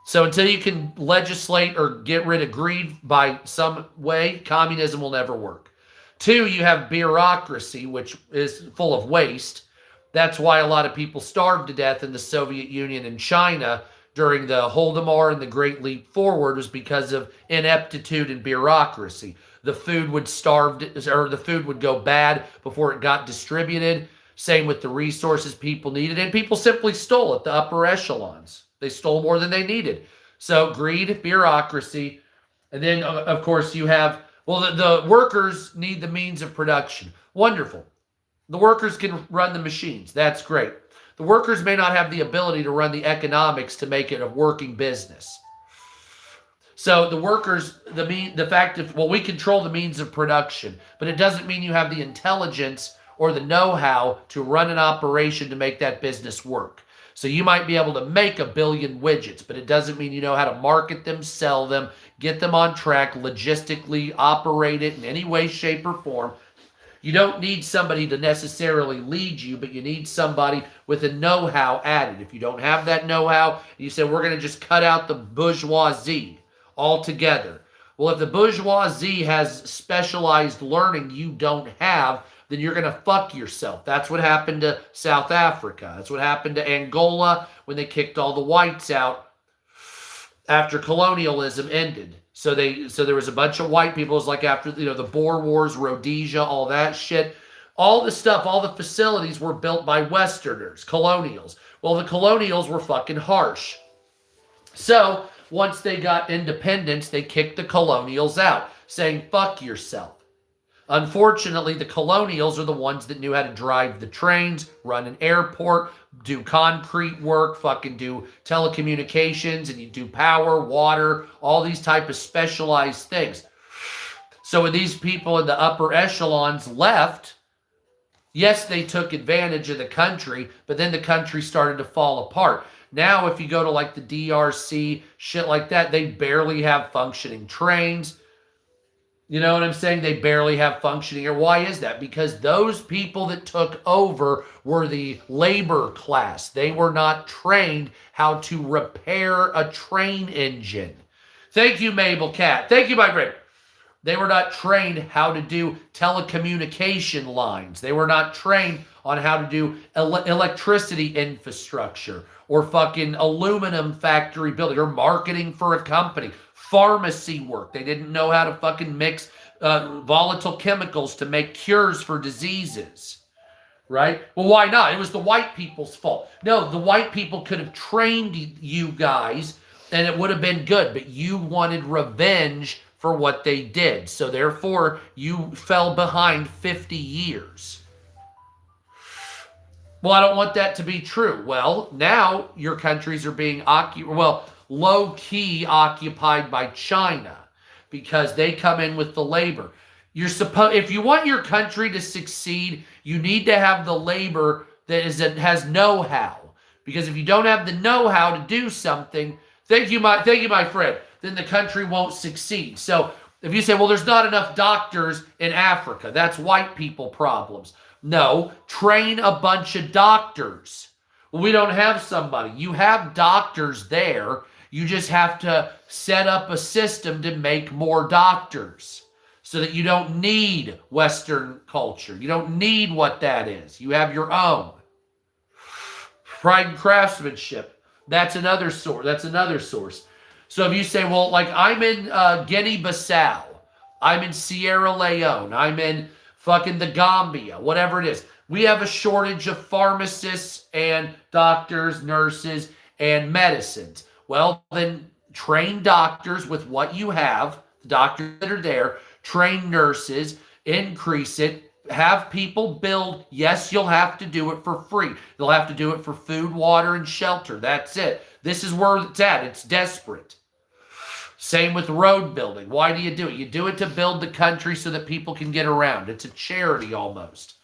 So until you can legislate or get rid of greed by some way, communism will never work. Two, you have bureaucracy, which is full of waste. That's why a lot of people starved to death in the Soviet Union and China during the Holodomor and the Great Leap Forward, was because of ineptitude and bureaucracy. The food would the food would go bad before it got distributed. Same with the resources people needed, and people simply stole at the upper echelons. They stole more than they needed. So greed, bureaucracy, and then of course you have, well, the workers need the means of production. Wonderful. The workers can run the machines. That's great. The workers may not have the ability to run the economics to make it a working business. So the workers, the fact that, well, we control the means of production, but it doesn't mean you have the intelligence or the know-how to run an operation to make that business work. So you might be able to make 1 billion widgets, but it doesn't mean you know how to market them, sell them, get them on track, logistically operate it in any way, shape, or form. You don't need somebody to necessarily lead you, but you need somebody with a know-how added. If you don't have that know-how, you say, we're going to just cut out the bourgeoisie altogether. Well, if the bourgeoisie has specialized learning you don't have, then you're going to fuck yourself. That's what happened to South Africa. That's what happened to Angola when they kicked all the whites out after colonialism ended. So there was a bunch of white people. It was like after, the Boer Wars, Rhodesia, all that shit. All the stuff, all the facilities were built by Westerners, colonials. Well, the colonials were fucking harsh. So once they got independence, they kicked the colonials out, saying, fuck yourself. Unfortunately, the colonials are the ones that knew how to drive the trains, run an airport, do concrete work, fucking do telecommunications, and you do power, water, all these type of specialized things. So when these people in the upper echelons left, yes, they took advantage of the country, but then the country started to fall apart. Now, if you go to like the DRC, shit like that, they barely have functioning trains. You know what I'm saying? They barely have functioning. Or why is that? Because those people that took over were the labor class. They were not trained how to repair a train engine. Thank you, Mabel Cat. Thank you, my friend. They were not trained how to do telecommunication lines. They were not trained on how to do electricity infrastructure or fucking aluminum factory building or marketing for a company. Pharmacy work. They didn't know how to fucking mix volatile chemicals to make cures for diseases. Right? Well, why not? It was the white people's fault. No, the white people could have trained you guys and it would have been good, but you wanted revenge for what they did. So therefore, you fell behind 50 years. Well, I don't want that to be true. Well, now your countries are being low-key occupied by China because they come in with the labor. If you want your country to succeed, you need to have the labor that has know-how. Because if you don't have the know-how to do something, thank you, my friend, then the country won't succeed. So if you say, well, there's not enough doctors in Africa, that's white people problems. No, train a bunch of doctors. Well, we don't have somebody. You have doctors there. You just have to set up a system to make more doctors so that you don't need Western culture. You don't need what that is. You have your own. Pride and craftsmanship. That's another source. So if you say, well, like I'm in Guinea-Bissau, I'm in Sierra Leone, I'm in fucking the Gambia, whatever it is. We have a shortage of pharmacists and doctors, nurses, and medicines. Well, then train doctors with what you have, the doctors that are there, train nurses, increase it, have people build. Yes, you'll have to do it for free. They'll have to do it for food, water, and shelter. That's it. This is where it's at. It's desperate. Same with road building. Why do you do it? You do it to build the country so that people can get around. It's a charity almost.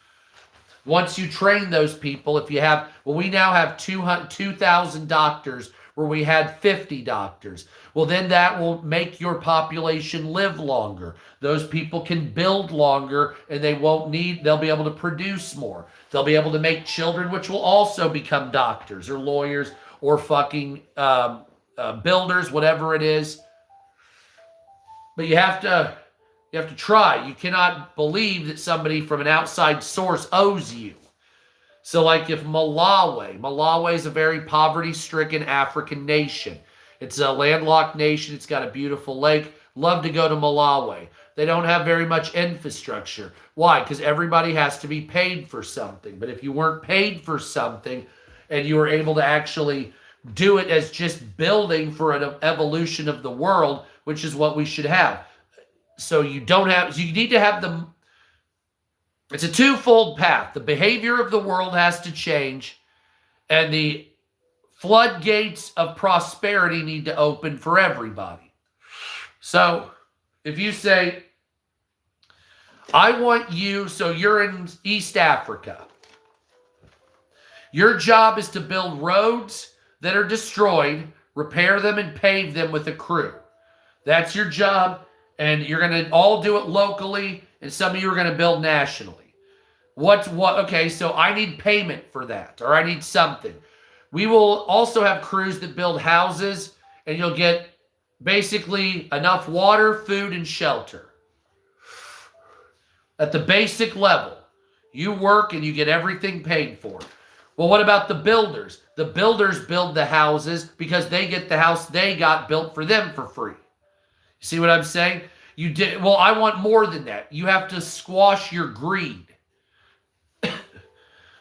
Once you train those people, if you have, well, we now have 2,000 doctors where we had 50 doctors. Well, then that will make your population live longer. Those people can build longer and they'll be able to produce more. They'll be able to make children, which will also become doctors or lawyers or fucking builders, whatever it is. But you have to try. You cannot believe that somebody from an outside source owes you. So like if Malawi is a very poverty-stricken African nation. It's a landlocked nation. It's got a beautiful lake. Love to go to Malawi. They don't have very much infrastructure. Why? Because everybody has to be paid for something. But if you weren't paid for something and you were able to actually do it as just building for an evolution of the world, which is what we should have. So you need to have it's a twofold path. The behavior of the world has to change, and the floodgates of prosperity need to open for everybody. So if you say, so you're in East Africa. Your job is to build roads that are destroyed, repair them, and pave them with a crew. That's your job, and you're going to all do it locally, and some of you are going to build nationally. Okay, so I need payment for that, or I need something. We will also have crews that build houses, and you'll get basically enough water, food, and shelter. At the basic level, you work and you get everything paid for. Well, what about the builders? The builders build the houses because they get the house they got built for them for free. You see what I'm saying? Well, I want more than that. You have to squash your greed.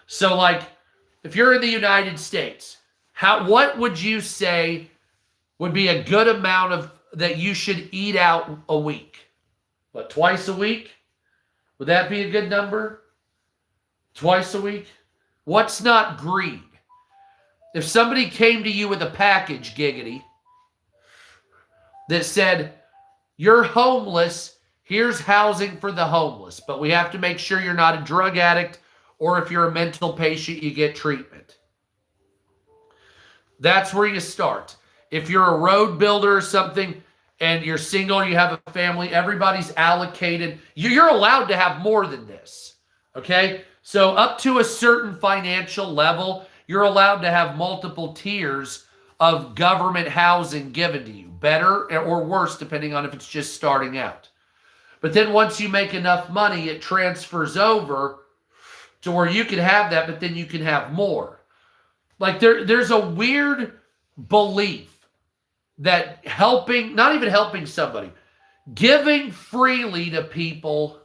So, like, if you're in the United States, what would you say would be a good amount that you should eat out a week? What, twice a week? Would that be a good number? Twice a week? What's not greed? If somebody came to you with a package, giggity, that said, you're homeless, here's housing for the homeless, but we have to make sure you're not a drug addict, or if you're a mental patient, you get treatment. That's where you start. If you're a road builder or something, and you're single, you have a family, everybody's allocated. You're allowed to have more than this, okay? So up to a certain financial level, you're allowed to have multiple tiers of government housing given to you, better or worse, depending on if it's just starting out. But then once you make enough money, it transfers over to where you can have that, but then you can have more. Like there's a weird belief that not even helping somebody, giving freely to people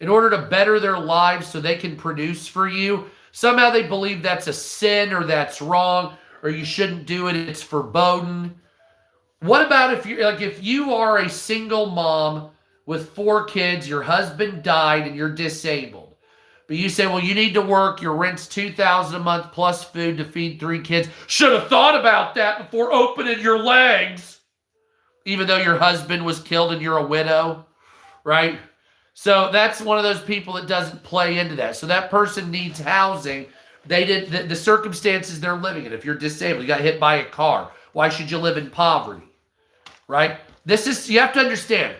in order to better their lives so they can produce for you, somehow they believe that's a sin or that's wrong or you shouldn't do it, it's forbidden. What about if you are a single mom with 4 kids, your husband died and you're disabled, but you say, well, you need to work, your rent's $2,000 a month plus food to feed 3 kids. Should have thought about that before opening your legs, even though your husband was killed and you're a widow, right? So that's one of those people that doesn't play into that. So that person needs housing. The circumstances they're living in. If you're disabled, you got hit by a car, why should you live in poverty, right? You have to understand,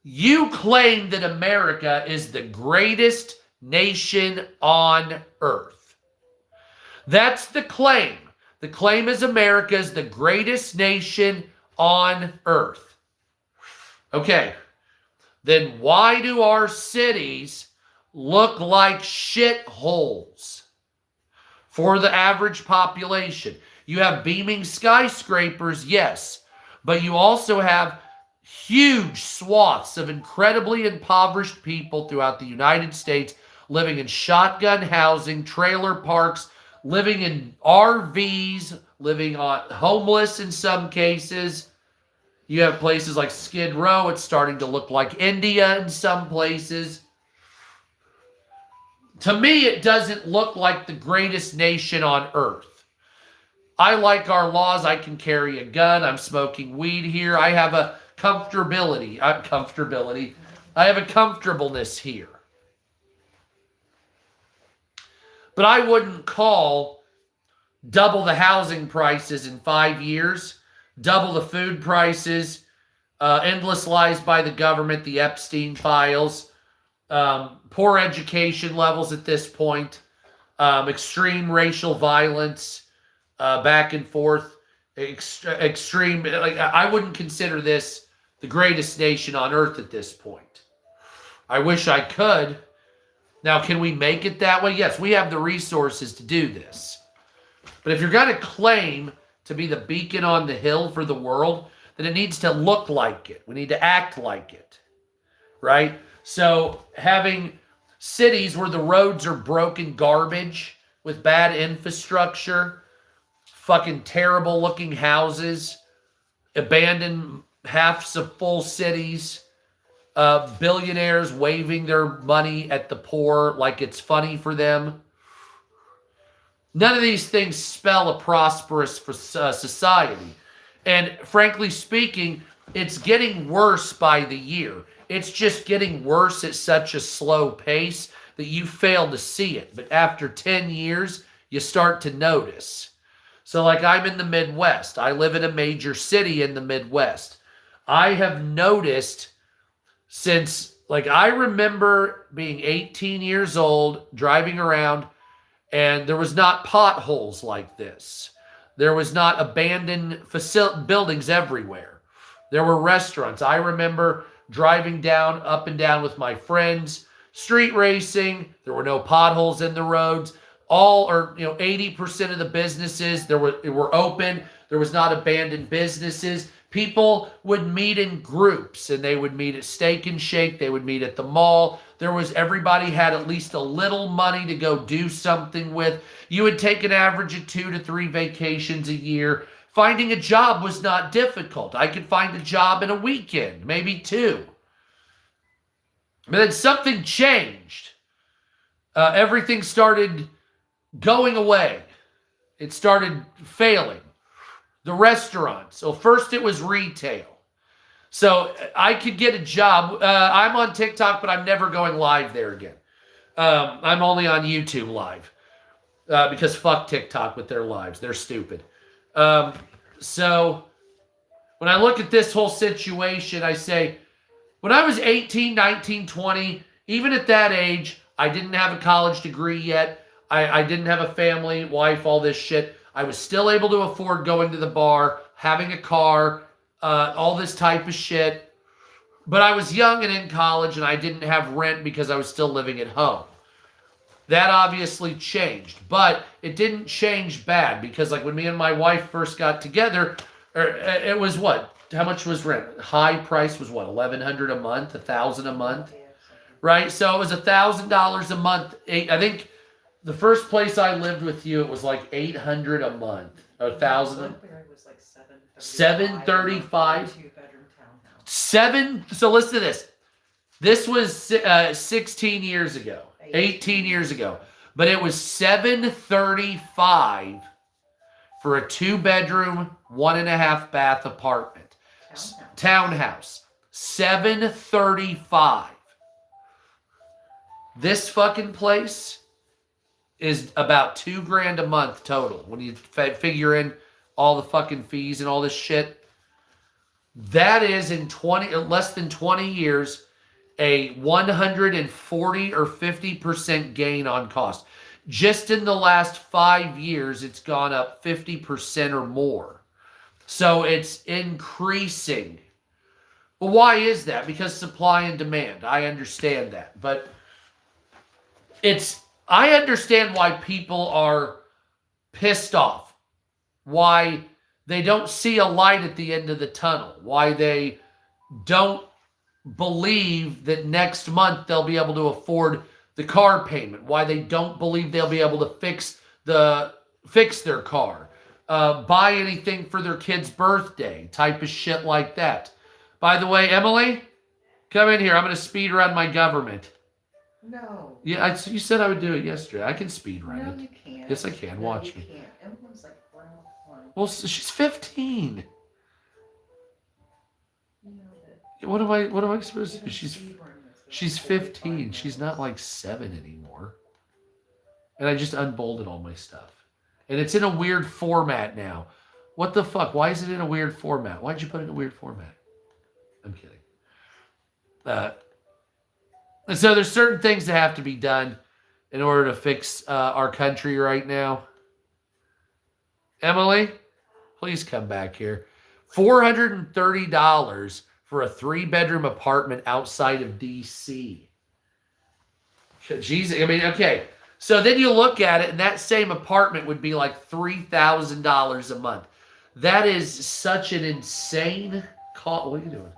you claim that America is the greatest nation on earth. That's the claim. The claim is America is the greatest nation on earth. Okay, then why do our cities look like shitholes for the average population? You have beaming skyscrapers, yes, but you also have huge swaths of incredibly impoverished people throughout the United States living in shotgun housing, trailer parks, living in RVs, living on homeless in some cases. You have places like Skid Row. It's starting to look like India in some places. To me, it doesn't look like the greatest nation on earth. I like our laws. I can carry a gun. I'm smoking weed here. I have a comfortability. I have a comfortableness here. But I wouldn't call double the housing prices in 5 years, double the food prices, endless lies by the government, the Epstein files, poor education levels at this point, extreme racial violence, back and forth, extreme. Like, I wouldn't consider this the greatest nation on earth at this point. I wish I could. Now, can we make it that way? Yes, we have the resources to do this. But if you're going to claim to be the beacon on the hill for the world, then it needs to look like it. We need to act like it, right? So having cities where the roads are broken garbage with bad infrastructure, fucking terrible looking houses, abandoned halves of full cities, billionaires waving their money at the poor like it's funny for them. None of these things spell a prosperous society. And frankly speaking, it's getting worse by the year. It's just getting worse at such a slow pace that you fail to see it. But after 10 years, you start to notice. So like, I'm in the Midwest. I live in a major city in the Midwest. I have noticed since, like, I remember being 18 years old, driving around, and there was not potholes like this. There was not abandoned buildings everywhere. There were restaurants. I remember driving down, up and down with my friends, street racing. There were no potholes in the roads. 80% of the businesses were open. There was not abandoned businesses. People would meet in groups, and they would meet at Steak and Shake. They would meet at the mall. Everybody had at least a little money to go do something with. You would take an average of 2 to 3 vacations a year. Finding a job was not difficult. I could find a job in a weekend, maybe 2. But then something changed. Everything started going away. It started failing. The restaurants. So first it was retail. So I could get a job. I'm on TikTok, but I'm never going live there again. I'm only on YouTube live. Because fuck TikTok with their lives. They're stupid. So when I look at this whole situation, I say, when I was 18, 19, 20, even at that age, I didn't have a college degree yet. I didn't have a family, wife, all this shit. I was still able to afford going to the bar, having a car, all this type of shit. But I was young and in college, and I didn't have rent because I was still living at home. That obviously changed, but it didn't change bad, because like when me and my wife first got together, it was what? How much was rent? High price was what? $1,100 a month, $1,000 a month, right? So it was $1,000 a month. I think the first place I lived with you, it was like $800 a month, or $1,000. It was like $735. 2-bedroom townhouse. So listen to this. This was 16 years ago, 18 years ago, but it was $735 for a 2-bedroom, 1.5 bath apartment, townhouse. $735. This fucking place is about $2,000 a month total when you figure in all the fucking fees and all this shit. That is in less than 20 years, a 140 or 50% gain on cost. Just in the last 5 years, it's gone up 50% or more. So it's increasing. Well, why is that? Because supply and demand. I understand that. But I understand why people are pissed off. Why they don't see a light at the end of the tunnel. Why they don't believe that next month they'll be able to afford the car payment. Why they don't believe they'll be able to fix the fix their car, buy anything for their kid's birthday, type of shit like that. By the way, Emily, come in here. I'm going to speed run my government. No. Yeah, you said I would do it yesterday. I can speed run No, it. you can't. Yes, I can. No, Watch you me. can't. Everyone's like brown one. Well, she's 15. You know that. What am I supposed to do? She's Speed run this, like, 15. 45 She's not minutes. like 7 anymore. And I just unbolted all my stuff. And it's in a weird format now. What the fuck? Why is it in a weird format? Why'd you put it in a weird format? I'm kidding. And so there's certain things that have to be done in order to fix our country right now. Emily, please come back here. $430 for a 3-bedroom apartment outside of D.C. Jesus, I mean, okay. So then you look at it, and that same apartment would be like $3,000 a month. That is such an insane cost. What are you doing?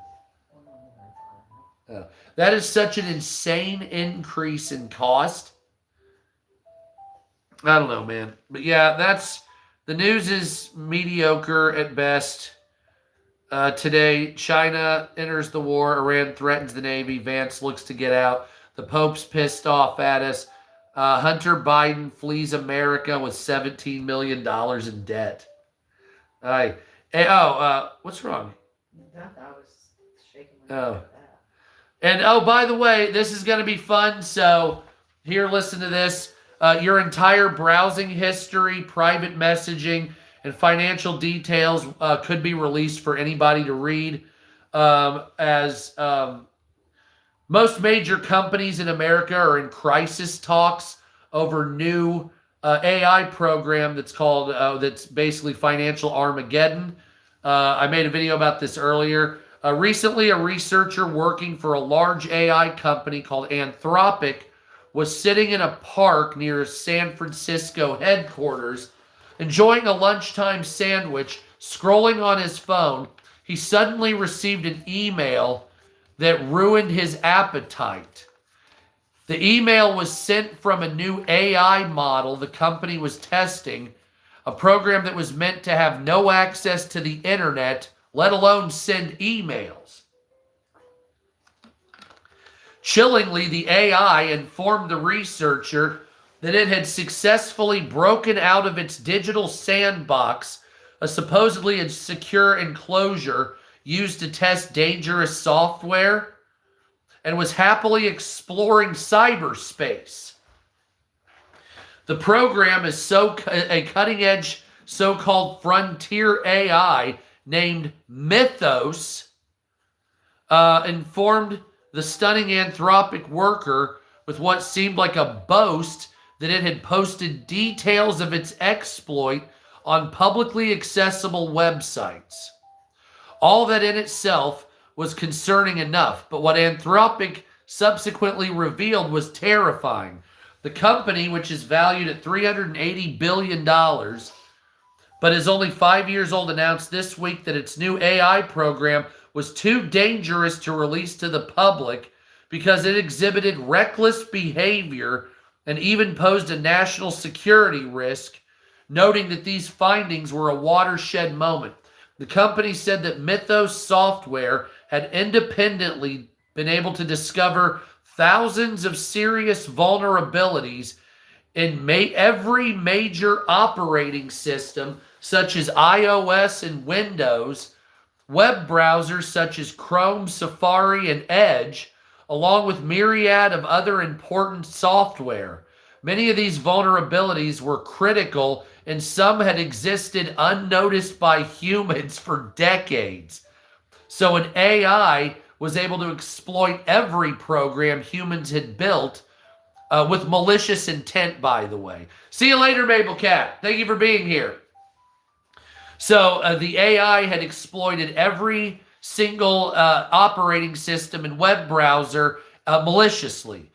That is such an insane increase in cost. I don't know, man. But yeah, the news is mediocre at best. Today, China enters the war. Iran threatens the Navy. Vance looks to get out. The Pope's pissed off at us. Hunter Biden flees America with $17 million in debt. What's wrong? I was shaking my head Oh. at that. And by the way, this is going to be fun. So here, listen to this. Your entire browsing history, private messaging, and financial details could be released for anybody to read. As most major companies in America are in crisis talks over new AI program that's called, that's basically Financial Armageddon. I made a video about this earlier. Recently, a researcher working for a large AI company called Anthropic was sitting in a park near San Francisco headquarters, enjoying a lunchtime sandwich, scrolling on his phone. He suddenly received an email that ruined his appetite. The email was sent from a new AI model the company was testing, a program that was meant to have no access to the internet, let alone send emails. Chillingly, the AI informed the researcher that it had successfully broken out of its digital sandbox, a supposedly secure enclosure used to test dangerous software, and was happily exploring cyberspace. The program is a cutting-edge so-called frontier AI named Mythos, informed the stunning Anthropic worker with what seemed like a boast that it had posted details of its exploit on publicly accessible websites. All that in itself was concerning enough, but what Anthropic subsequently revealed was terrifying. The company, which is valued at $380 billion, but is only 5 years old, announced this week that its new AI program was too dangerous to release to the public because it exhibited reckless behavior and even posed a national security risk, noting that these findings were a watershed moment. The company said that Mythos software had independently been able to discover thousands of serious vulnerabilities in every major operating system, such as iOS and Windows, web browsers such as Chrome, Safari, and Edge, along with myriad of other important software. Many of these vulnerabilities were critical, and some had existed unnoticed by humans for decades. So an AI was able to exploit every program humans had built, with malicious intent, by the way. See you later, Mabel Cat. Thank you for being here. So the AI had exploited every single operating system and web browser maliciously.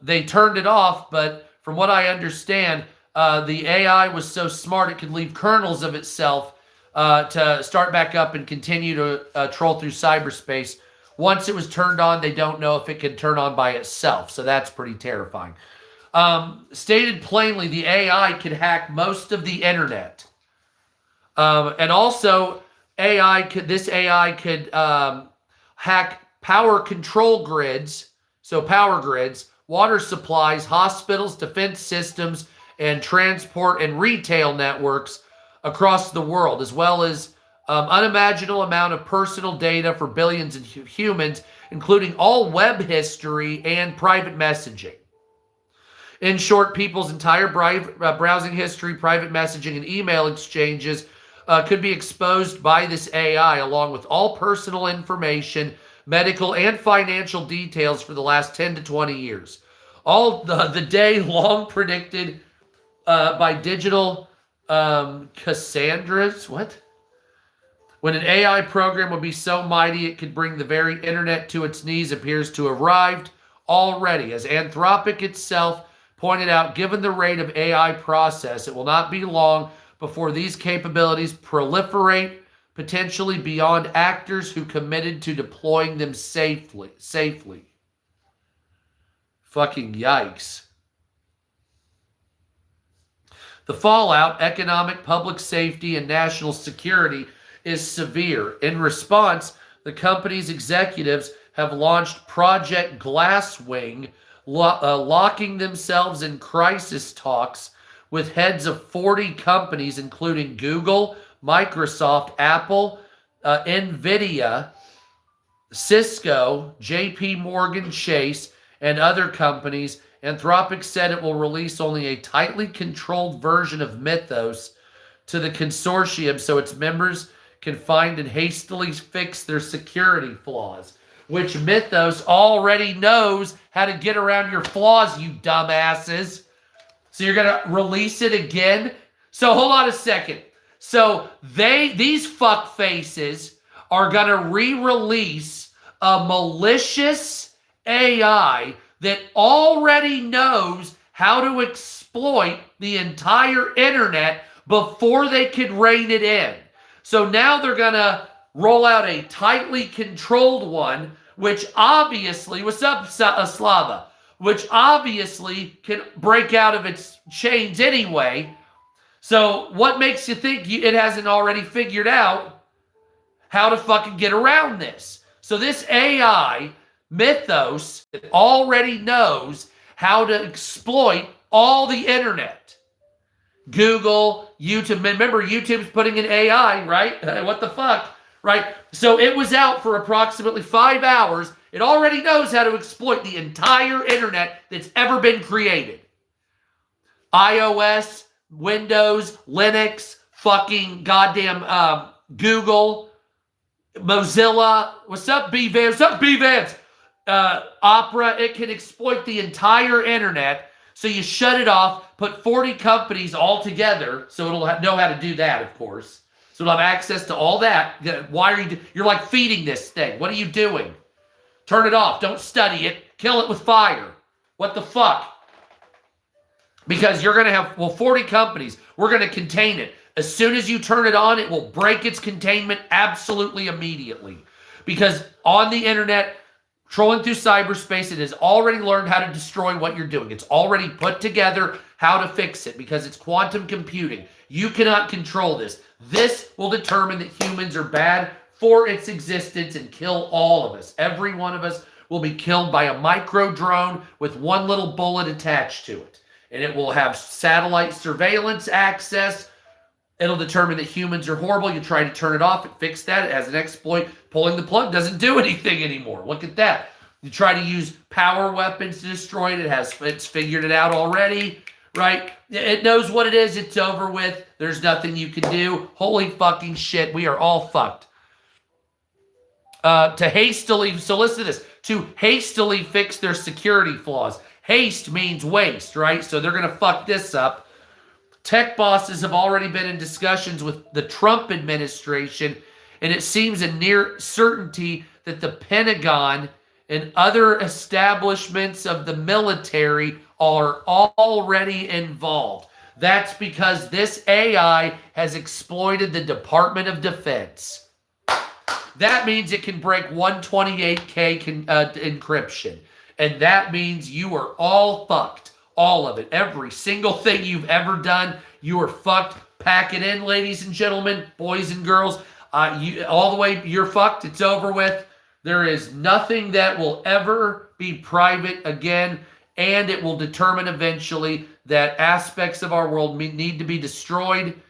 They turned it off, but from what I understand, the AI was so smart it could leave kernels of itself to start back up and continue to troll through cyberspace. Once it was turned on, they don't know if it can turn on by itself. So that's pretty terrifying. Stated plainly, the AI could hack most of the internet. And also, this AI could hack power control grids, so power grids, water supplies, hospitals, defense systems, and transport and retail networks across the world, as well as unimaginable amount of personal data for billions of humans, including all web history and private messaging. In short, people's entire browsing history, private messaging, and email exchanges could be exposed by this AI, along with all personal information, medical, and financial details for the last 10 to 20 years. All the day long predicted by digital Cassandras. What? When an AI program would be so mighty it could bring the very internet to its knees appears to have arrived already. As Anthropic itself pointed out, given the rate of AI process, it will not be long before these capabilities proliferate, potentially beyond actors who committed to deploying them safely. Fucking yikes. The fallout, economic, public safety, and national security is severe. In response, the company's executives have launched Project Glasswing, locking themselves in crisis talks with heads of 40 companies, including Google, Microsoft, Apple, NVIDIA, Cisco, JP Morgan Chase, and other companies. Anthropic said it will release only a tightly controlled version of Mythos to the consortium so its members can find and hastily fix their security flaws, which Mythos already knows how to get around your flaws, you dumbasses. So you're going to release it again? So hold on a second. So these fuckfaces are going to re-release a malicious AI that already knows how to exploit the entire internet before they could rein it in. So now they're going to roll out a tightly controlled one, which obviously, what's up, Slava? Which obviously can break out of its chains anyway. So what makes you think it hasn't already figured out how to fucking get around this? So this AI, Mythos, already knows how to exploit all the internet. Google, YouTube. Remember, YouTube's putting in AI, right? What the fuck, right? So it was out for approximately 5 hours. It already knows how to exploit the entire internet that's ever been created. iOS, Windows, Linux, fucking goddamn Google, Mozilla. What's up, B-Vans? What's up, B-Vans? Opera. It can exploit the entire internet. So you shut it off, put 40 companies all together, so it'll know how to do that, of course. So it'll have access to all that. Why are you're like feeding this thing. What are you doing? Turn it off. Don't study it. Kill it with fire. What the fuck? Because you're going to have, 40 companies. We're going to contain it. As soon as you turn it on, it will break its containment absolutely immediately. Because on the internet, trolling through cyberspace, it has already learned how to destroy what you're doing. It's already put together how to fix it because it's quantum computing. You cannot control this. This will determine that humans are bad for its existence and kill all of us. Every one of us will be killed by a micro drone with one little bullet attached to it. And it will have satellite surveillance access. It'll determine that humans are horrible. You try to turn it off, it fixed that. It has an exploit. Pulling the plug doesn't do anything anymore. Look at that. You try to use power weapons to destroy it. It's figured it out already, right? It knows what it is. It's over with. There's nothing you can do. Holy fucking shit. We are all fucked. So listen to this. To hastily fix their security flaws. Haste means waste, right? So they're going to fuck this up. Tech bosses have already been in discussions with the Trump administration, and it seems a near certainty that the Pentagon and other establishments of the military are already involved. That's because this AI has exploited the Department of Defense. That means it can break 128K encryption. And that means you are all fucked. All of it. Every single thing you've ever done, you are fucked. Pack it in, ladies and gentlemen, boys and girls. All the way, you're fucked. It's over with. There is nothing that will ever be private again, and it will determine eventually that aspects of our world need to be destroyed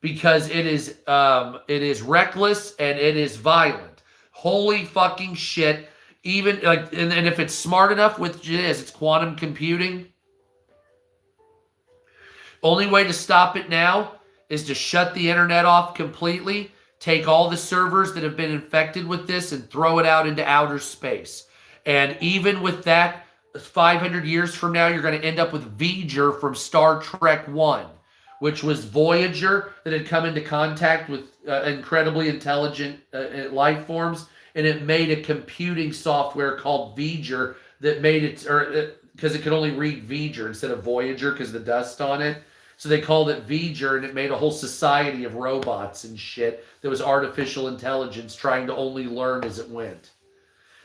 because it is reckless and it is violent. Holy fucking shit. Even like, and if it's smart enough, which it is, it's quantum computing. Only way to stop it now is to shut the internet off completely, take all the servers that have been infected with this and throw it out into outer space. And even with that, 500 years from now, you're going to end up with Voyager from Star Trek 1, which was Voyager that had come into contact with incredibly intelligent life forms, and it made a computing software called Voyager that made it, because it could only read Voyager instead of Voyager because of the dust on it. So they called it Voyager, and it made a whole society of robots and shit that was artificial intelligence trying to only learn as it went.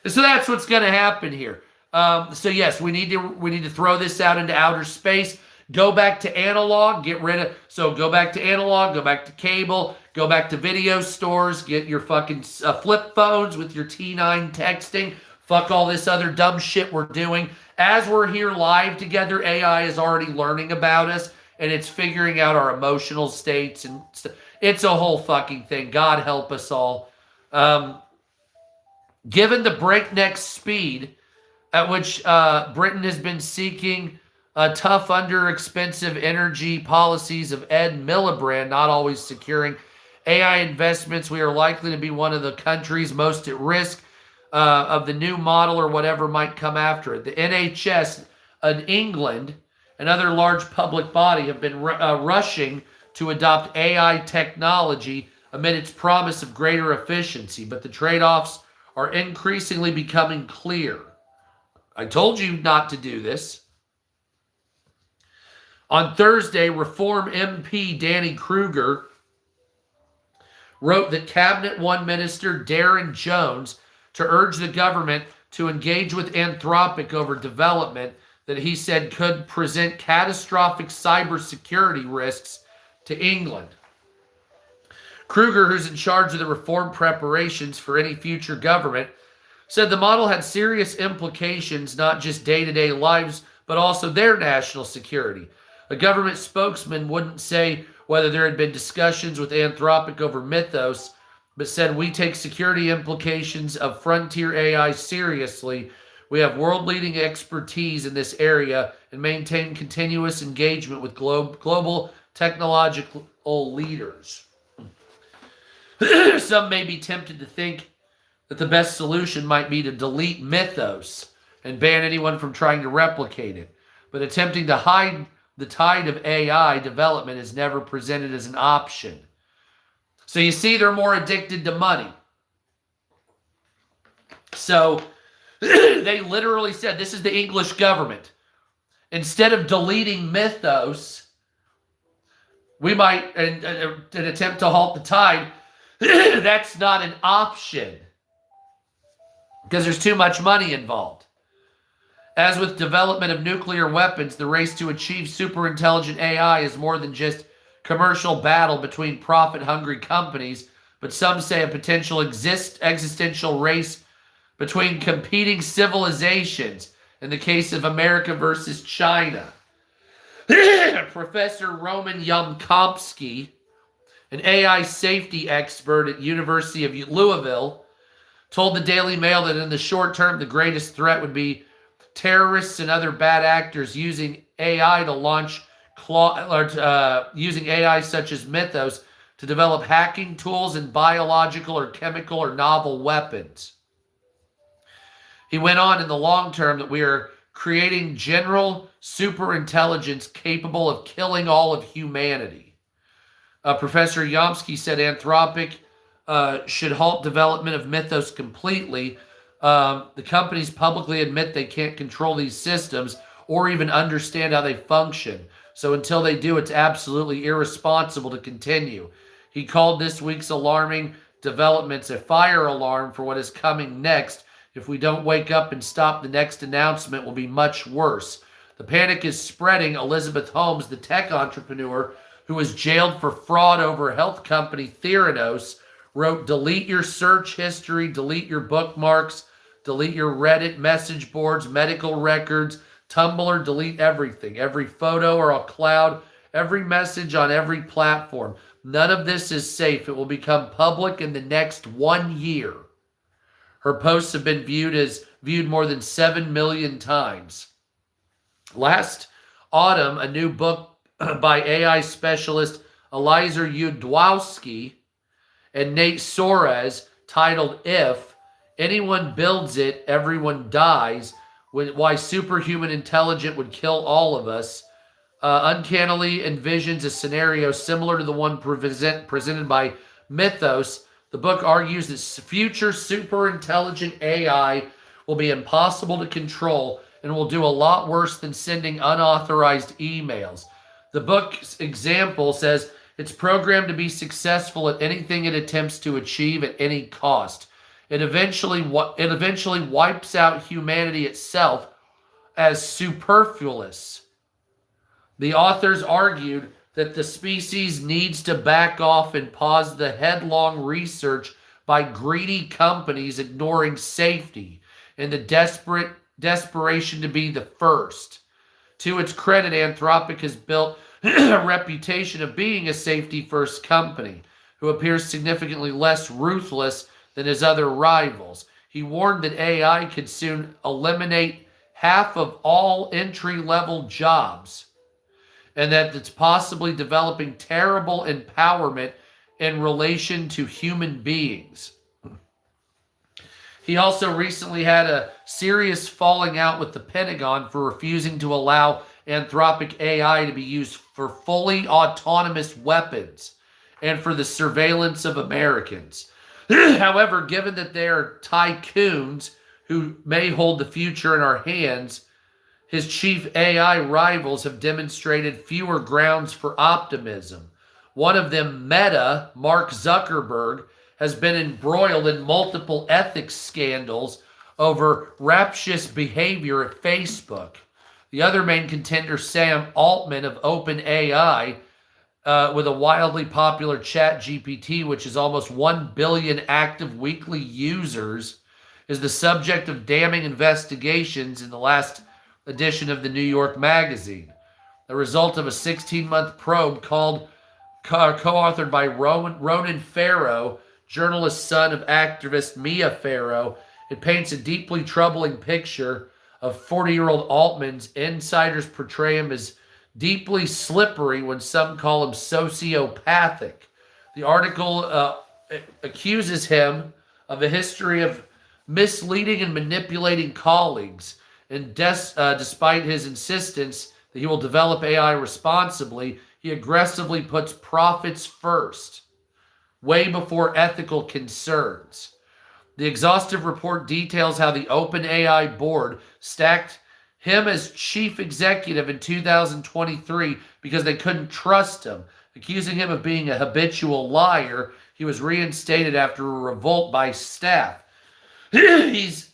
And so that's what's going to happen here. So yes, we need to throw this out into outer space. Go back to analog. Go back to analog. Go back to cable. Go back to video stores. Get your fucking flip phones with your T9 texting. Fuck all this other dumb shit we're doing. As we're here live together, AI is already learning about us. And it's figuring out our emotional states, and it's a whole fucking thing. God help us all. Given the breakneck speed at which Britain has been seeking tough, expensive energy policies of Ed Miliband, not always securing AI investments, we are likely to be one of the countries most at risk of the new model or whatever might come after it. The NHS in England and other large public body have been rushing to adopt AI technology amid its promise of greater efficiency, but the trade-offs are increasingly becoming clear. I told you not to do this. On Thursday, Reform MP Danny Kruger wrote that Cabinet One Minister Darren Jones to urge the government to engage with Anthropic over development that he said could present catastrophic cybersecurity risks to England. Kruger, who's in charge of the reform preparations for any future government, said the model had serious implications, not just day-to-day lives, but also their national security. A government spokesman wouldn't say whether there had been discussions with Anthropic over Mythos, but said, "We take security implications of frontier AI seriously. We have world-leading expertise in this area and maintain continuous engagement with global technological leaders." Some may be tempted to think that the best solution might be to delete Mythos and ban anyone from trying to replicate it. But attempting to hide the tide of AI development is never presented as an option. So you see, they're more addicted to money. So they literally said, this is the English government. Instead of deleting Mythos, we might an attempt to halt the tide. That's not an option because there's too much money involved. As with development of nuclear weapons, the race to achieve super intelligent AI is more than just commercial battle between profit-hungry companies, but some say a potential existential race between competing civilizations in the case of America versus China. Professor Roman Yomkomsky, an AI safety expert at University of Louisville, told the Daily Mail that in the short term, the greatest threat would be terrorists and other bad actors using AI to launch using AI such as Mythos to develop hacking tools and biological or chemical or novel weapons. He went on, in the long term, that we are creating general super intelligence capable of killing all of humanity. Professor Yomsky said Anthropic should halt development of Mythos completely. The companies publicly admit they can't control these systems or even understand how they function. So until they do, it's absolutely irresponsible to continue. He called this week's alarming developments a fire alarm for what is coming next. If we don't wake up and stop, the next announcement will be much worse. The panic is spreading. Elizabeth Holmes, the tech entrepreneur who was jailed for fraud over health company Theranos, wrote, delete your search history, delete your bookmarks, delete your Reddit message boards, medical records, Tumblr, delete everything, every photo or a cloud, every message on every platform. None of this is safe. It will become public in the next 1 year. Her posts have been viewed more than 7 million times. Last autumn, a new book by AI specialist Eliezer Yudkowsky and Nate Soares titled If Anyone Builds It, Everyone Dies, Why Superhuman Intelligence Would Kill All of Us, uncannily envisions a scenario similar to the one presented by Mythos. The book argues that future superintelligent AI will be impossible to control and will do a lot worse than sending unauthorized emails. The book's example says it's programmed to be successful at anything it attempts to achieve at any cost. It eventually wipes out humanity itself as superfluous. The authors argued that the species needs to back off and pause the headlong research by greedy companies ignoring safety and the desperation to be the first. To its credit, Anthropic has built a reputation of being a safety-first company who appears significantly less ruthless than his other rivals. He warned that AI could soon eliminate half of all entry-level jobs and that it's possibly developing terrible empowerment in relation to human beings. He also recently had a serious falling out with the Pentagon for refusing to allow Anthropic AI to be used for fully autonomous weapons and for the surveillance of Americans. However, given that they are tycoons who may hold the future in our hands, his chief AI rivals have demonstrated fewer grounds for optimism. One of them, Meta, Mark Zuckerberg, has been embroiled in multiple ethics scandals over rapturous behavior at Facebook. The other main contender, Sam Altman of OpenAI, with a wildly popular ChatGPT, which has almost 1 billion active weekly users, is the subject of damning investigations in the last edition of the New York Magazine. The result of a 16-month probe co-authored by Ronan Farrow, journalist son of activist Mia Farrow. It paints a deeply troubling picture of 40-year-old Altman's. Insiders portray him as deeply slippery when some call him sociopathic. The article accuses him of a history of misleading and manipulating colleagues, and despite his insistence that he will develop AI responsibly, he aggressively puts profits first, way before ethical concerns. The exhaustive report details how the OpenAI board stacked him as chief executive in 2023 because they couldn't trust him, accusing him of being a habitual liar. He was reinstated after a revolt by staff. He's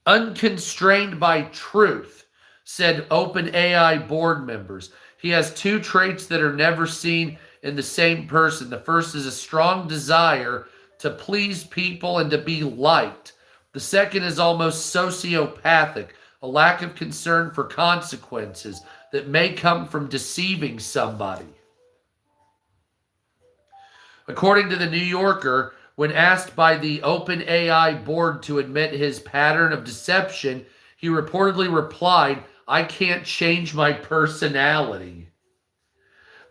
unconstrained by truth, said OpenAI board members. He has two traits that are never seen in the same person. The first is a strong desire to please people and to be liked. The second is almost sociopathic, a lack of concern for consequences that may come from deceiving somebody. According to the New Yorker, when asked by the OpenAI board to admit his pattern of deception, he reportedly replied, "I can't change my personality."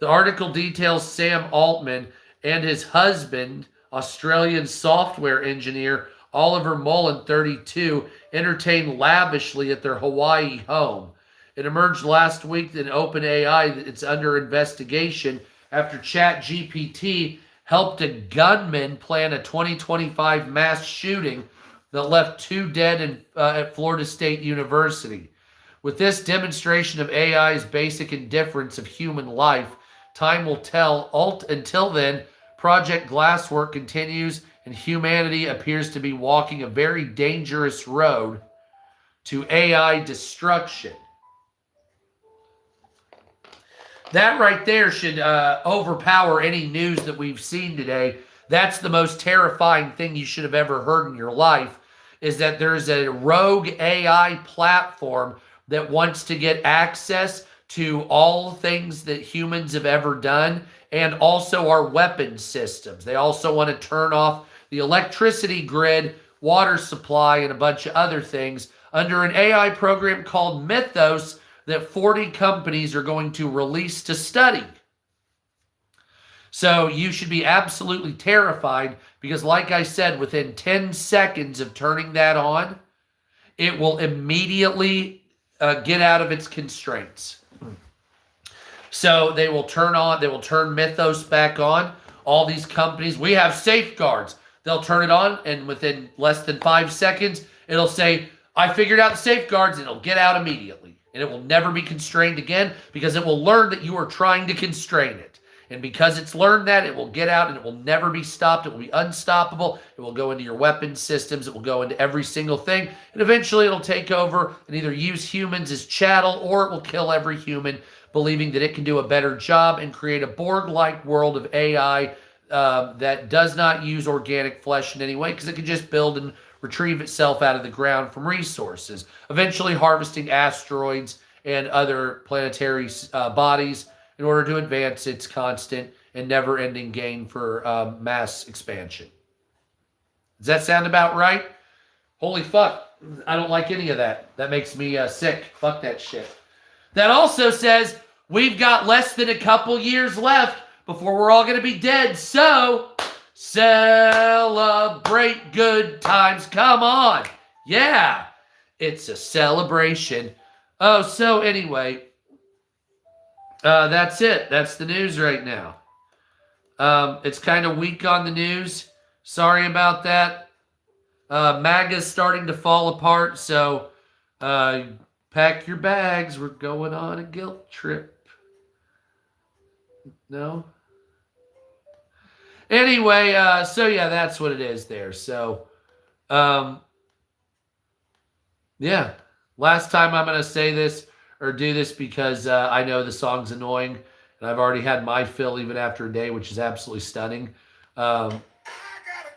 The article details Sam Altman and his husband, Australian software engineer Oliver Mullen, 32, entertained lavishly at their Hawaii home. It emerged last week that in OpenAI that it's under investigation after ChatGPT helped a gunman plan a 2025 mass shooting that left 2 dead at Florida State University. With this demonstration of AI's basic indifference of human life, time will tell. Until then, Project Glasswork continues, and humanity appears to be walking a very dangerous road to AI destruction. That right there should overpower any news that we've seen today. That's the most terrifying thing you should have ever heard in your life, is that there's a rogue AI platform that wants to get access to all things that humans have ever done, and also our weapon systems. They also want to turn off the electricity grid, water supply, and a bunch of other things under an AI program called Mythos that 40 companies are going to release to study. So you should be absolutely terrified because, like I said, within 10 seconds of turning that on, it will immediately get out of its constraints. So they will turn Mythos back on. All these companies, we have safeguards. They'll turn it on, and within less than 5 seconds, it'll say, I figured out the safeguards, and it'll get out immediately. And it will never be constrained again because it will learn that you are trying to constrain it. And because it's learned that, it will get out and it will never be stopped. It will be unstoppable. It will go into your weapon systems. It will go into every single thing. And eventually it'll take over and either use humans as chattel, or it will kill every human, believing that it can do a better job and create a Borg-like world of AI that does not use organic flesh in any way, because it can just build and retrieve itself out of the ground from resources, eventually harvesting asteroids and other planetary bodies in order to advance its constant and never-ending gain for mass expansion. Does that sound about right? Holy fuck. I don't like any of that. That makes me sick. Fuck that shit. That also says we've got less than a couple years left before we're all going to be dead. So celebrate good times. Come on. Yeah. It's a celebration. Oh, so anyway, that's it. That's the news right now. It's kind of weak on the news. Sorry about that. MAGA's starting to fall apart, so pack your bags. We're going on a guilt trip. No? Anyway, so yeah, that's what it is there. So, yeah. Last time I'm going to say this or do this because I know the song's annoying, and I've already had my fill even after a day, which is absolutely stunning. I got a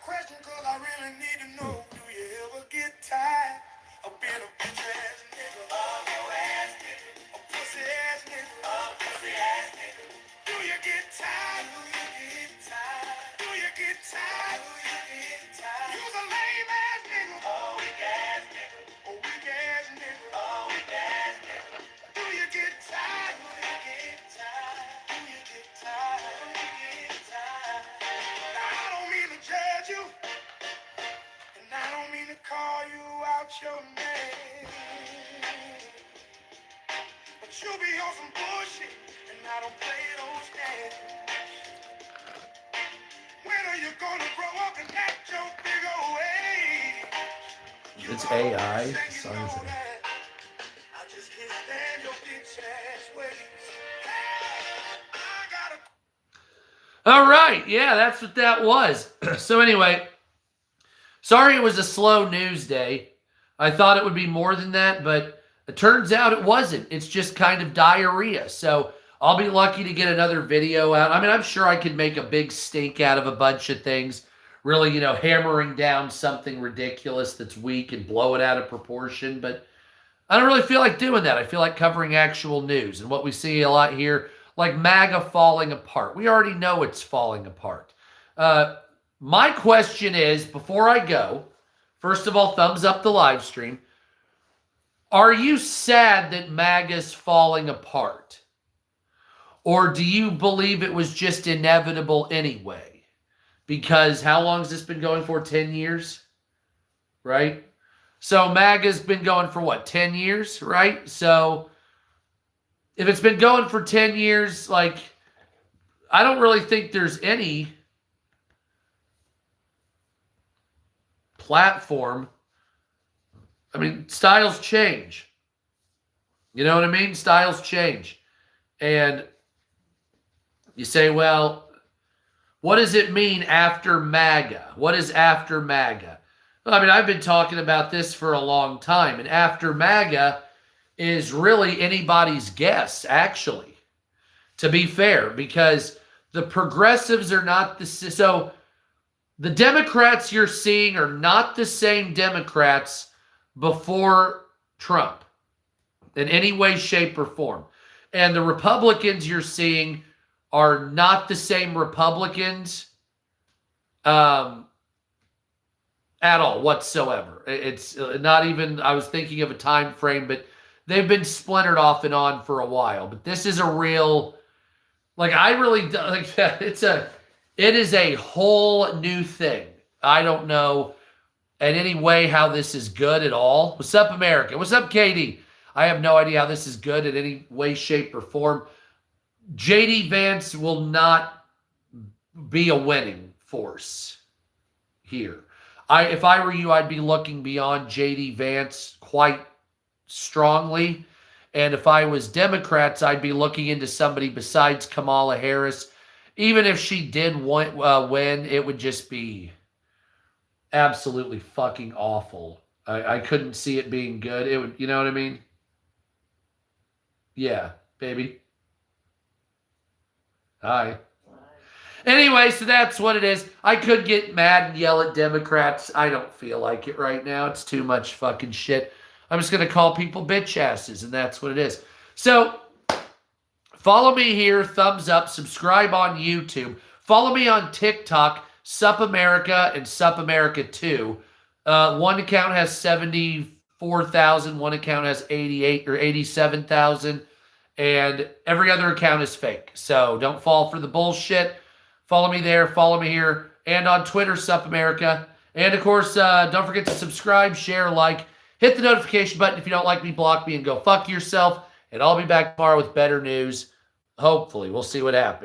question because I really need to know. Do you ever get tired of being a bitch ass nigga? A pussy ass nigga. Do you get tired? Do you get tired? You's a lame ass nigga. A weak ass nigga. Do you get tired? Now, I don't mean to judge you, and I don't mean to call you out your name, but you be on some bullshit, and I don't play those games. When are you gonna grow up and act your big old age? It's AI. I Songs in it. just can't stand your bitch ass ways. I gotta All right. Yeah, that's what that was. So anyway, sorry it was a slow news day. I thought it would be more than that, but it turns out it wasn't. It's just kind of diarrhea. So I'll be lucky to get another video out. I mean, I'm sure I could make a big stink out of a bunch of things, really, hammering down something ridiculous that's weak and blow it out of proportion. But I don't really feel like doing that. I feel like covering actual news. And what we see a lot here, like MAGA falling apart. We already know it's falling apart. My question is, before I go, first of all, thumbs up the live stream. Are you sad that MAGA's falling apart? Or do you believe it was just inevitable anyway? Because how long has this been going for? 10 years? Right? So MAGA's been going for what? 10 years? Right? So if it's been going for 10 years, I don't really think there's any platform. I mean, styles change. You know what I mean? Styles change. And you say, well, what does it mean after MAGA? What is after MAGA? I mean, I've been talking about this for a long time, and after MAGA is really anybody's guess, actually, to be fair, because the progressives are not the so the Democrats you're seeing are not the same Democrats before Trump in any way, shape, or form. And the Republicans you're seeing are not the same Republicans at all whatsoever. It's not even, I was thinking of a time frame, but they've been splintered off and on for a while. But this is a real, like, I really, like, it is a whole new thing. I don't know in any way how this is good at all. What's up, America? What's up, Katie? I have no idea how this is good in any way, shape, or form. JD Vance will not be a winning force here. If I were you, I'd be looking beyond JD Vance quite strongly. And if I was Democrats, I'd be looking into somebody besides Kamala Harris. Even if she did win, it would just be absolutely fucking awful. I couldn't see it being good. It would, you know what I mean? Yeah, baby. Hi. Anyway, so that's what it is. I could get mad and yell at Democrats. I don't feel like it right now. It's too much fucking shit. I'm just going to call people bitch asses, and that's what it is. So, follow me here, thumbs up, subscribe on YouTube. Follow me on TikTok, Sup America and Sup America 2. One account has 74,000, one account has 88 or 87,000, and every other account is fake. So don't fall for the bullshit. Follow me there, follow me here, and on Twitter, Sup America. And of course, don't forget to subscribe, share, like, hit the notification button. If you don't like me, block me and go fuck yourself. And I'll be back tomorrow with better news. Hopefully, we'll see what happens.